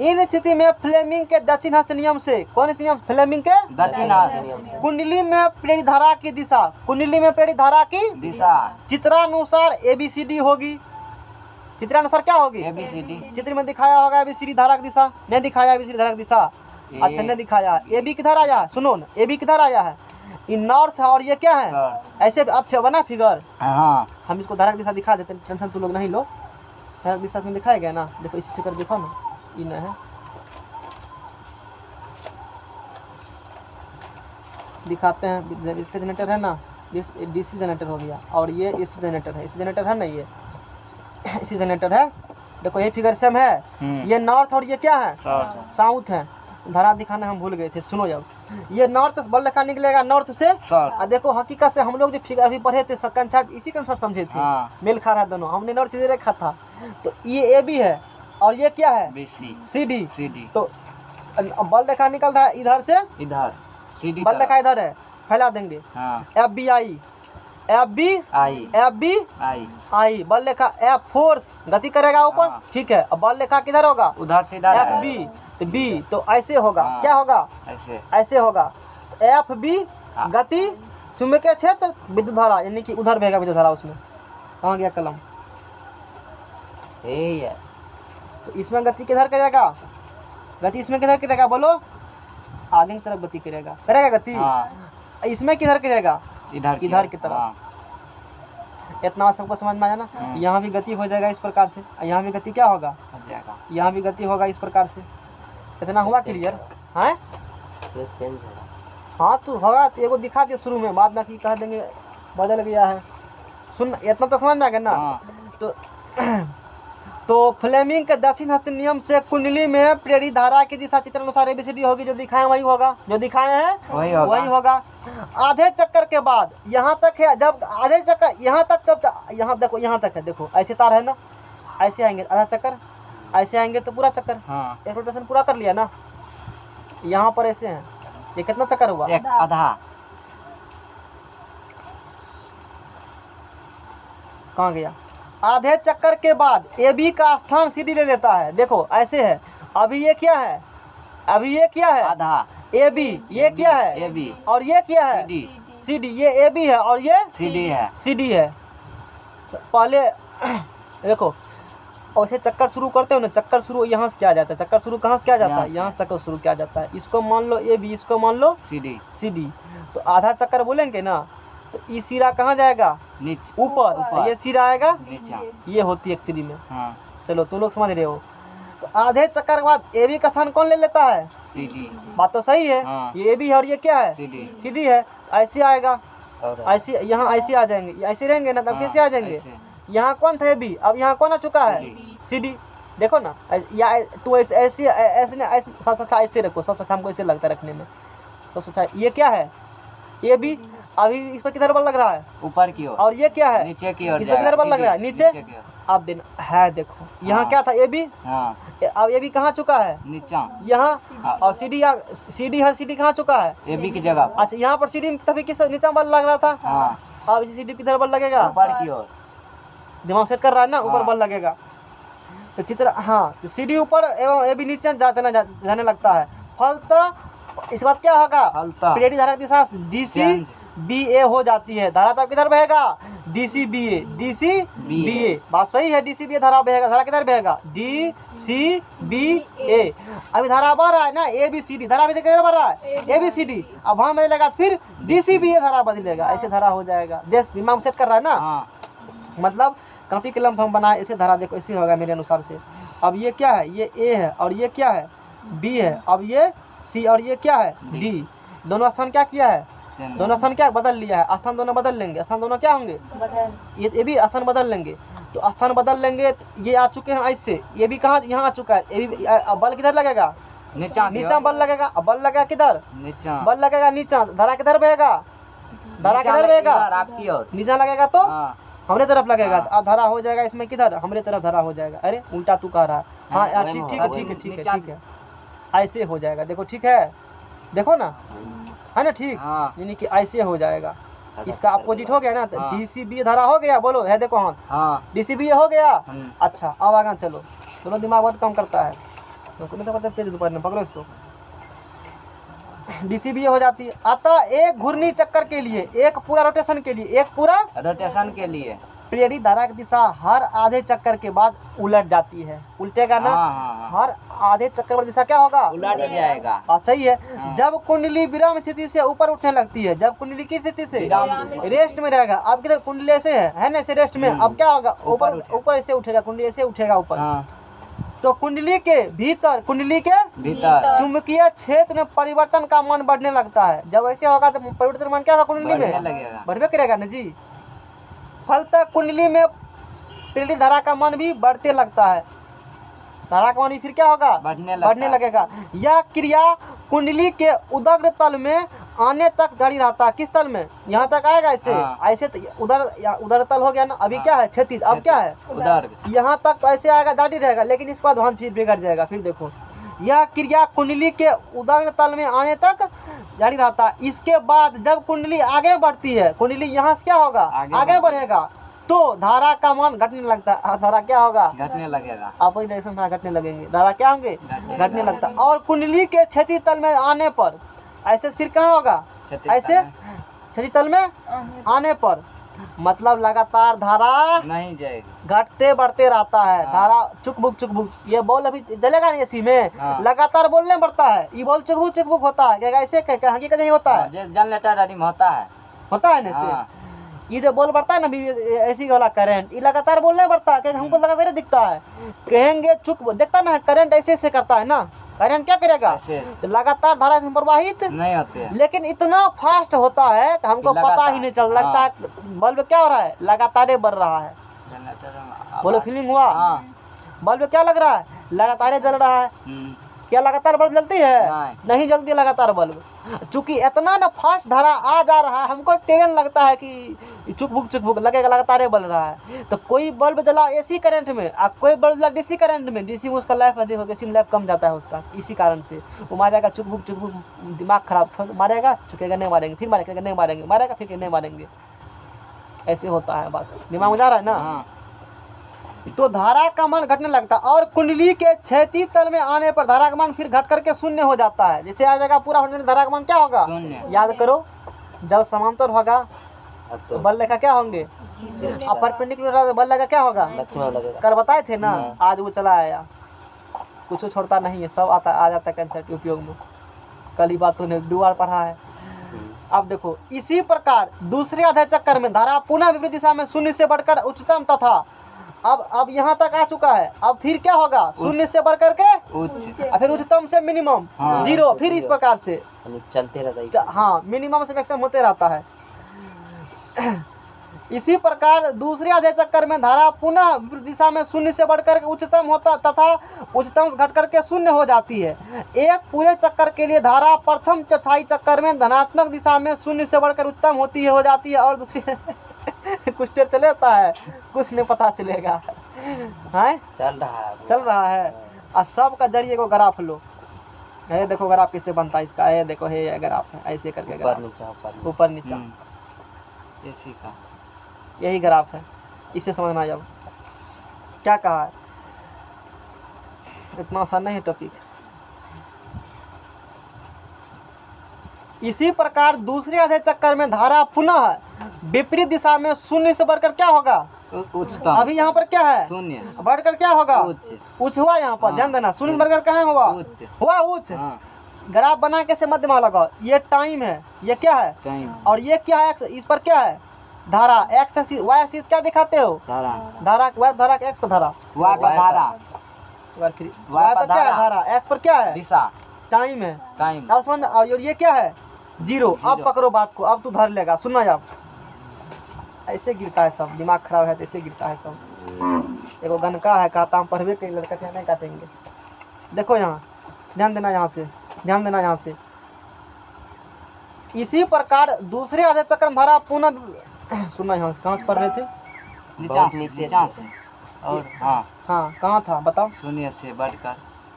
इन स्थिति में फ्लेमिंग के दक्षिण हस्त नियम से, कौन नियम? फ्लेमिंग के दक्षिण हस्त नियम से कुंडली में प्रेरित धारा की दिशा, कुंडली में प्रेरित धारा की दिशा चित्रानुसार ABCD होगी। चित्रानुसार क्या होगी? ABCD। चित्र में दिखाया होगा ABCD धारा की दिशा, नहीं दिखाया ABCD धारा की दिशा? अच्छा नहीं दिखाया। AB किधर आया है? सुनो ना, AB किधर आया है? इन नॉर्थ है और ये क्या है? ऐसे अब बना फिगर। हाँ, हम इसको धारा की दिशा दिखा देते हैं, टेंशन तुम लोग नहीं लो। धारा की दिशा में दिखाया गया ना, देखो इस फिगर देखो ना, इन है, दिखाते हैं। इसका जनरेटर है ना, DC जनरेटर हो गया, और ये AC जनरेटर है। AC जनरेटर है ना, ये AC जनरेटर है। देखो ये फिगर सेम है, ये नॉर्थ और ये क्या है? साउथ है। धारा दिखाना हम भूल गए थे, सुनो जब ये नॉर्थ बल रेखा निकलेगा नॉर्थ से। और देखो हकीकत से हम लोग जो फिगर अभी पढ़े थे सेकंड चार्ट, इसी के अनुसार समझे थे। मेल खा रहा है दोनों, हमने नॉर्थ इधर रखा था। तो ये AB है और ये क्या है? CD। तो बल रेखा निकल रहा है इधर से, इधर CD बल रेखा इधर है, फैला देंगे। FBI बल रेखा, F फोर्स गति करेगा ऊपर, ठीक है। अब बल रेखा किधर होगा? उधर से इधर FB तो B, तो ऐसे होगा। क्या होगा? ऐसे होगा। तो FB गति चुंबकीय क्षेत्र विद्युत धारा, यानी कि उधर बहेगा विद्युत धारा। उसमें कहाँ गया कलम? है। तो इसमें गति किधर करेगा? गति इसमें किधर करेगा? बोलो। आगे की तरफ गति करेगा गति। इसमें किधर करेगा? इधर की तरफ। इतना सबको समझ में आया ना? यहाँ भी गति हो जाएगा इस प्रकार से, यहाँ भी गति क्या होगा? यहाँ भी गति होगा इस प्रकार से। इतना हुआ क्लियर? है हाँ, तो होगा। तो एगो दिखा दिया शुरू में, बाद में कि कह देंगे बदल गया है। सुन, इतना तो समझ में आ गया ना? तो फ्लेमिंग के दक्षिण हस्त नियम से कुंडली में प्रेरित धारा की दिशा चित्रानुसार ABCD होगी। जो दिखाए वही होगा, जो दिखाए हैं वही होगा। आधे चक्कर के बाद यहाँ तक है, जब आधे चक्कर यहाँ तक, जब यहाँ देखो यहाँ तक है, देखो ऐसे तार है ना, ऐसे आएंगे आधा चक्कर, ऐसे आएंगे तो पूरा चक्कर। एक रोटेशन पूरा कर लिया ना। यहाँ पर ऐसे हैं, ये कितना चक्कर हुआ? एक आधा। कहाँ गया? आधे चक्कर के बाद AB का स्थान CD ले लेता है। देखो ऐसे है। अभी ये क्या है? अभी ये क्या है? आधा। AB ये क्या है? AB और ये क्या है? CD ये AB है और ये CD है। पहले देखो ऐसे चक्कर शुरू करते हो ना, चक्कर शुरू यहाँ से किया जाता है। चक्कर शुरू कहाँ से किया जाता है? यहाँ चक्कर शुरू किया जाता है। इसको मान लो AB, इसको मान लो CD। तो आधा चक्कर बोलेंगे ना, तो ये सिरा कहाँ जाएगा? ऊपर। ये सिरा आएगा, ये होती है एक्चुअली में। चलो तुम लोग समझ रहे हो। तो आधे चक्कर के बाद AB का स्थान कौन ले लेता है? CD। बात तो सही है। ये AB है और ये क्या है? CD है। ऐसे आएगा, ऐसे यहाँ ऐसे आ जाएंगे, ऐसे रहेंगे ना, तब कैसे आ जाएंगे? यहाँ कौन था AB, अब यहाँ कौन आ चुका है? CD। देखो ना, या तू ऐसे ऐसे ऐसे रखो, सबसे अच्छा हमको ऐसे लगता है रखने में। तो सोचा ये क्या है? AB। अभी इस पर किधर बल लग रहा है? ऊपर की ओर। और ये क्या है? नीचे की ओर। इस पर किधर बल लग रहा है? नीचे। अब देना है, देखो यहाँ क्या था? AB। अब AB कहाँ चुका है? नीचा। यहाँ। और CD है, CD कहाँ चुका है? AB की जगह। अच्छा, यहाँ पर CD तभी किस नीचा बल लग रहा था। अब CD किधर बल लगेगा? ऊपर की ओर। दिमाग सेट कर रहा है ना, ऊपर बल लगेगा। तो चित्र तो CD ऊपर एवं AB नीचे जाने लगता है। फलतः इस बात क्या होगा? प्रेरित धारा की दिशा DCBA हो जाती है। धारा तब किधर बहेगा? DCBA। बात सही है, DCBA धारा बहेगा। धारा किधर बहेगा? DCBA। अभी धारा बढ़ रहा है ना, ABCD। धारा अभी किधर बढ़ रहा है? ABCD। अब वहाँ बदलेगा, फिर DCBA धारा बदलेगा। ऐसे धारा हो जाएगा। देख दिमाग सेट कर रहा है ना? मतलब कॉपी कलम हम बनाए, ऐसे धारा देखो ऐसे होगा मेरे अनुसार से। अब ये क्या है? ये A है और ये क्या है? B है। अब ये C और ये क्या है? D। दोनों स्थान क्या किया है? दोनों स्थान क्या बदल लिया है? स्थान दोनों बदल लेंगे। स्थान दोनों क्या होंगे? ये भी स्थान बदल लेंगे। तो स्थान बदल लेंगे, ये आ चुके हैं ऐसे। ये भी कहाँ यहाँ आ चुका है? ये भी बल किधर लगेगा? नीचा नीचा बल लगेगा, अब बल लगेगा किधर, नीचा बल लगेगा नीचा, धारा किधर बहेगा, धारा किधर बहेगा, आपकी ओर। नीचा लगेगा तो हाँ हमरे तरफ लगेगा, हाँ। अब धारा हो जाएगा इसमें किधर, हमरे तरफ धारा हो जाएगा। अरे उल्टा तू कह रहा है। हाँ यार वही ठीक में ठीक होगा, है ठीक है वही ठीक है नीचा- ठीक है, ऐसे हो जाएगा। देखो ठीक है, देखो ना, है ना ठीक, हाँ यानी कि ऐसे हो जाएगा। इसका अपोजिट हो गया ना, तो हाँ। डीसीबी धारा हो गया, बोलो है देखो हाथ, हाँ डीसीबी हो गया। हम्म। अच्छा अब आगे चलो, दोनों दिमाग बहुत कम करता है, तो नहीं तो पता तेज दोपहर में पकड़ो इसको। डीसीबी हो जाती है। अतः एक घूर्णी चक्कर के लिए, एक पूरा रोटेशन के लिए, एक पूरा रोटेशन के लिए। प्रेरित धारा की दिशा हर आधे चक्कर के बाद उलट जाती है, उल्टेगा ना, हाँ हाँ हाँ। हर आधे चक्कर में दिशा क्या होगा, उलट जाएगा। सही है। हाँ। जब कुंडली विराम स्थिति से ऊपर उठने लगती है, जब कुंडली की स्थिति से विराम से। रेस्ट में रहेगा, अब किधर कुंडली ऐसे है ना, ऐसे रेस्ट में, अब क्या होगा, ऊपर उठेगा। ऊपर ऐसे उठेगा, कुंडली ऐसे उठेगा ऊपर। हाँ तो कुंडली के भीतर, कुंडली के भीतर चुंबकीय क्षेत्र में परिवर्तन का मान बढ़ने लगता है। जब ऐसे होगा तो परिवर्तन मान क्या होगा कुंडली बढ़ने में, लगेगा। बढ़वे करेगा ना जी। फलतः कुंडली में प्रेरित धारा का मान भी बढ़ते लगता है, धारा का मान भी फिर क्या होगा, बढ़ने लगेगा। यह क्रिया कुंडली के उदग्र तल में आने तक जारी रहता है। किस तल में, यहाँ तक आएगा ऐसे, हाँ। ऐसे तो उधर तल हो गया ना, अभी क्या है क्षैतिज, अब क्या है उधर। यहाँ तक तो ऐसे आएगा, जारी रहेगा, लेकिन इसके बाद वहाँ फिर बिगड़ जाएगा। फिर देखो, यह क्रिया कुंडली के उदग्र तल में आने तक जारी रहता है। इसके बाद जब कुंडली आगे बढ़ती है, कुंडली यहाँ से क्या होगा, आगे बढ़ेगा, तो धारा का मान घटने लगता है। धारा क्या होगा, घटने लगेगा। आप डायरेक्शन धारा घटने लगेंगे, धारा क्या होंगे, घटने लगता है। और कुंडली के क्षैतिज तल में आने पर, ऐसे फिर कहाँ होगा, ऐसे क्षैतिज तल में आने पर, मतलब लगातार धारा नहीं जाएगी, घटते बढ़ते रहता है। हाँ। धारा चुकबुक चुकबुक, ये बॉल अभी जलेगा नहीं इसी में, हाँ। लगातार बोलने बढ़ता है, ये बॉल चुकबुक चुकबुक होता है, क्या ऐसे क्या हकीकत नहीं होता है, जनरेटर आदि में होता है। होता है ना हाँ। ऐसे। ये जो बॉल बढ़ता है ना अभी ऐसी वाला करंट, ये लगातार बोलने बढ़ता है, क्योंकि हमको लगातार ही दिखता है, कहेंगे चुक देखता ना करंट ऐसे ऐसे करता है ना, करंट क्या करेगा, ऐसे ऐसे। तो लगातार धारा से प्रवाहित नहीं होते हैं। लेकिन इतना फास्ट होता है कि हमको पता ही नहीं चल लगता हाँ। है बल्ब क्या हो रहा है, लगातार ही बढ़ रहा है। जनरेटर में बोलो फीलिंग हुआ, हाँ। बल्ब क्या लग रहा है, लगातार ही जल रहा है। हम्म। क्या लगातार बल्ब जलती है, नहीं जलती लगातार बल्ब, चूंकि इतना ना फास्ट धारा आ जा रहा है, हमको ट्रेन लगता है कि चुकबुक लगेगा लगातार बल रहा है। तो कोई बल्ब जला एसी करंट में और कोई बल्ब जला डीसी करंट में, डीसी में उसका लाइफ अधिक होगा, एसी में लाइफ कम जाता है उसका, इसी कारण से वो मारेगा चुकबुक, दिमाग खराब, मारेगा चुकेगा नहीं मारेंगे, फिर मारेगा नहीं मारेंगे, मारेगा फिर नहीं मारेंगे, ऐसे होता है। बात दिमाग में जा रहा है ना। हाँ। तो धारा का मान घटने लगता है, और कुंडली के क्षैतिज तल में आने पर धारा का मान फिर घट करके शून्य हो जाता है। जैसे आ जाएगा पूरा होने में धारा का मान क्या होगा, शून्य। याद करो, जब समांतर होगा तो बल रेखा क्या होंगे, तो परपेंडिकुलर बल रेखा क्या होगा, कल बताए थे ना, आज वो चला आया, कुछ छोड़ता नहीं है, सब आता आ जाता है कंसेप्ट उपयोग में। कल ही बात तूने 2 बार पढ़ा है। अब देखो, इसी प्रकार दूसरे आधे चक्कर में धारा पुनः विपरीत दिशा में शून्य से बढ़कर उच्चतम तथा अब यहाँ तक आ चुका है, अब फिर क्या होगा, शून्य से बढ़ करके उच्च। और फिर उच्चतम से मिनिमम हाँ। 0, फिर इस प्रकार से चलते रहता है। हाँ, मिनिमम से मैक्सिमम होते रहता है। इसी प्रकार दूसरे आधे चक्कर में धारा पुनः विपरीत दिशा में शून्य से बढ़कर के उच्चतम होता तथा उच्चतम घट करके शून्य हो जाती है। एक पूरे चक्कर के लिए धारा प्रथम चौथाई चक्कर में धनात्मक दिशा में शून्य से बढ़कर उच्चतम होती है, हो जाती है, और दूसरी कुछ देर चलेता है, कुछ नहीं पता चलेगा, है चल रहा है। और सबका जरिए को ग्राफ लो, ये देखो ग्राफ कैसे बनता है इसका, ये देखो ये ग्राफ है, ऐसे करके ऊपर नीचा एसी का यही ग्राफ है, इसे समझना। जब क्या कहा है, इतना आसान नहीं है टॉपिक। इसी प्रकार दूसरे आधे चक्कर में धारा पुनः विपरीत दिशा में शून्य से बढ़कर क्या होगा, उच्चतम। अभी यहाँ पर क्या है, शून्य बढ़कर क्या होगा, उच्च। उच्च हुआ यहाँ पर। हाँ। ध्यान देना, शून्य बढ़कर कहाँ हुआ, उच्च। हुआ उच्च। हाँ। ग्राफ बना के से मध्यमा लगाओ, ये टाइम है, ये क्या है, टाइम। और ये क्या है, इस पर क्या है, धारा। एक्स एक्सिस, वाई एक्सिस क्या दिखाते हो, धारा। धारा, वाई धारा, एक्स पर धारा, वाई पर धारा। वाई पर क्या है धारा, एक्स पर क्या है, दिशा। टाइम है। टाइम। अब समझ, और ये क्या है, 0। अब पकड़ो बात को, अब तू धर लेगा, सुनना जब ऐसे गिरता है सब, दिमाग खराब है तो ऐसे गिरता है सब। एगो गनका है, कहता हम पढ़वे के लड़का क्या नहीं काटेंगे। देखो यहाँ ध्यान देना यहाँ से, ध्यान देना यहाँ से। इसी प्रकार दूसरे आधे चक्र में धारा पुनः सुनना यहाँ से, कहाँ से पढ़ रहे थे? नीचे से और हाँ कहाँ था बताओ? शून्य से बढ़कर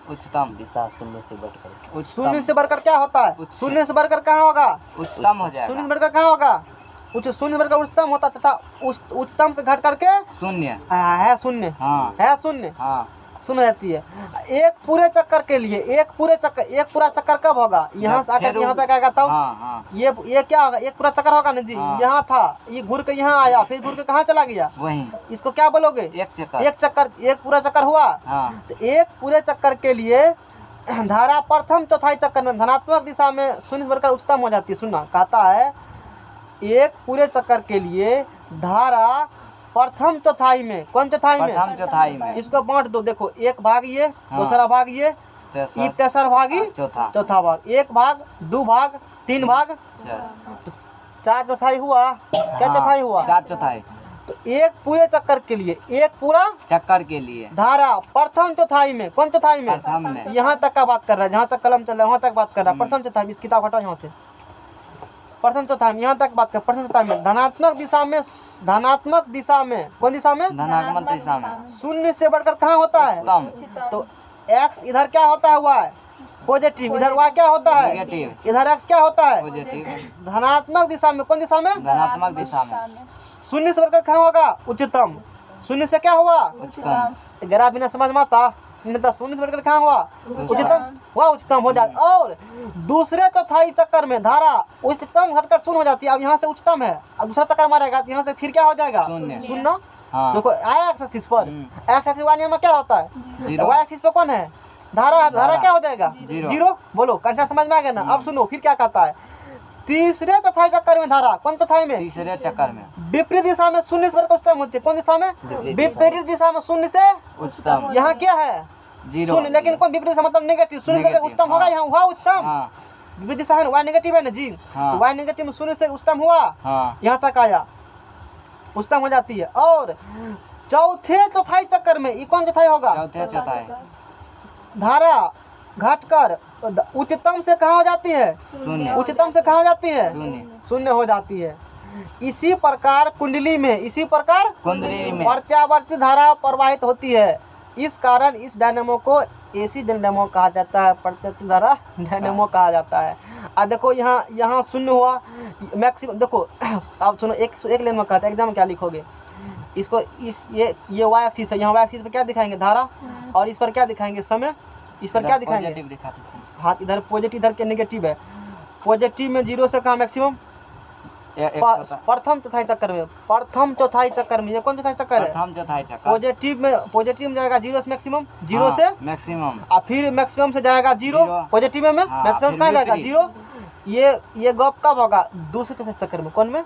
उच्चतम दिशा, शून्य से बढ़कर शून्य से बढ़कर क्या होता है? शून्य से बढ़कर कहाँ होगा? उच्चतम हो जाएगा। शून्य से बढ़कर कहाँ होगा? उच्च शून्य बढ़कर उच्चतम होता तथा उच्चतम से घट करके शून्य है शून्य, है शून्य, शून्य रहती है। एक पूरे चक्कर के लिए एक पूरा चक्कर कब होगा? यहाँ से आकर यहाँ तक आएगा तब ये क्या होगा? एक पूरा चक्कर होगा ना जी। यहाँ था, ये घूर के यहाँ आया, फिर घूर के कहाँ चला गया? वहीं। इसको क्या बोलोगे? एक पूरा चक्कर हुआ। तो एक पूरे चक्कर के लिए धारा प्रथम चौथाई चक्कर में धनात्मक दिशा में शून्य बढ़कर उच्चतम हो जाती है। सुनना, कहता है एक पूरे चक्कर के लिए धारा प्रथम चौथाई में, कौन चौथाई में? प्रथम चौथाई में। इसको बांट दो, देखो एक भाग ये, दूसरा भाग ये, तेसर भाग ये, चौथा भाग, एक भाग, दो भाग, तीन भाग, चार चौथाई हुआ। क्या चौथाई हुआ? चार चौथाई। तो एक पूरे चक्कर के लिए, एक पूरा चक्कर के लिए धारा प्रथम चौथाई में, कौन चौथाई में? प्रथम में। यहाँ तक का बात कर रहा है, जहाँ तक कलम चल रहा है वहाँ तक बात कर रहा है। प्रथम चौथाई, इस किताब हटाओ यहाँ से। प्रथम चौथाई में यहाँ तक बात कर, प्रथम चौथाई में धनात्मक दिशा में, धनात्मक दिशा में, कौन दिशा में? धनात्मक दिशा में। शून्य से बढ़कर कहाँ होता है? तो x इधर क्या होता है? y पॉजिटिव, इधर y क्या होता है? नेगेटिव। इधर x क्या होता है? पॉजिटिव। धनात्मक दिशा में, कौन दिशा में? धनात्मक दिशा में। शून्य से बढ़कर कहाँ होगा? उच्चतम। शून्य से क्या हुआ? उच्चतम। ग्राफ बिना समझ में आता, शून्य से बढ़कर कहाँ हुआ? उच्चतम। वह उच्चतम हो जाता। और दूसरे चौथाई चक्कर में धारा उच्चतम घटकर शून्य हो जाती है। अब यहाँ से उच्चतम है, अब दूसरा चक्कर मारेगा यहाँ से फिर क्या हो जाएगा? शून्य। शून्य। देखो आया एक्स एक्सिस पर, एक्स एक्सिस वाले में क्या होता है? वाई एक्सिस पे कौन है? धारा। धारा क्या हो जाएगा? जीरो। बोलो, कंसेप्ट समझ में आ गया ना? अब सुनो फिर क्या कहता है। तीसरे चौथाई चक्कर में धारा, कौन चौथाई में? तीसरे चक्कर में विपरीत दिशा में शून्य से बढ़कर उच्चतम होती है। कौन दिशा में? विपरीत दिशा में शून्य से उच्चतम। यहाँ क्या है? शून्य। लेकिन कौन विपरीत दिशा मतलब नेगेटिव? शून्य से उच्चतम होगा, यहाँ हुआ उच्चतम। विपरीत दिशा है ना, वाई नेगेटिव है ना जी। तो वाई नेगेटिव में शून्य से उच्चतम हुआ, यहाँ तक आया, उच्चतम हो जाती है। और चौथे चौथाई चक्कर में ये कौन चौथाई होगा? चौथे चौथाई। धारा घटकर उच्चतम से कहाँ हो जाती है? शून्य। उच्चतम से कहाँ हो जाती है? शून्य। शून्य हो जाती है। इसी प्रकार कुंडली में, इसी प्रकार कुंडली में प्रत्यावर्ती धारा प्रवाहित होती है। इस कारण इस डायनेमो को एसी डायनेमो कहा जाता है, प्रत्यावर्ती धारा डायनेमो कहा जाता है। अब देखो यहाँ शून्य हुआ मैक्सिमम। देखो अब सुनो, एक लाइन में कहते हैं एग्जाम में क्या लिखोगे? इसको ये वाई एक्सिस है, यहाँ वाई एक्सिस पर क्या दिखाएंगे? धारा। और इस पर क्या दिखाएंगे? समय। इस पर क्या दिखाएंगे? हाँ, इधर पॉजिटिव, इधर के नेगेटिव है। पॉजिटिव में जीरो से कहाँ मैक्सिमम? प्रथम चौथाई चक्कर में, प्रथम चौथाई चक्कर में। ये कौन चौथाई चक्कर है? प्रथम चौथाई चक्कर। पॉजिटिव में जाएगा जीरो से मैक्सिमम, जीरो से मैक्सिमम, और फिर मैक्सिमम से जाएगा जीरो। पॉजिटिव में मैक्सिमम कहाँ जाएगा? जीरो। ये गप कब होगा? दूसरे चौथाई चक्कर में। कौन में?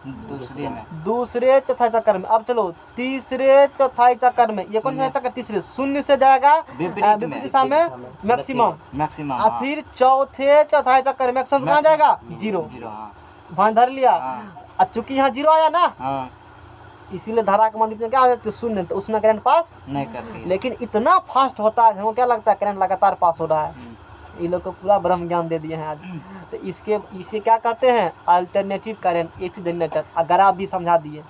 दूसरे चौथाई चक्कर में। अब चलो तीसरे चौथाई चक्कर में, ये कौन चौथाई चक्कर? तीसरे। शून्य से जाएगा विपरीत दिशा में मैक्सिमम। और फिर चौथे चौथाई चक्कर में मैक्सिमम कहाँ जाएगा? जीरो। ध्यान धर लिया। और चूंकि यहाँ जीरो आया ना, इसीलिए धारा का मान क्या हो जाती है? शून्य। तो उसमें करंट पास नहीं करती। लेकिन इतना फास्ट होता है, हमको क्या लगता है करंट लगातार पास हो रहा है। ये लोग को पूरा ब्रह्म ज्ञान दे दिए हैं आज। तो इसे क्या कहते हैं? Alternative current, AC generator. अगर आप भी समझा दिए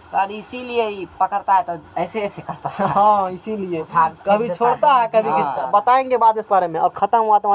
सर, इसीलिए ही पकड़ता है तो ऐसे ऐसे करता है। हाँ, इसीलिए कभी छोड़ता है, कभी बताएंगे बाद इस बारे में। और खत्म हुआ तो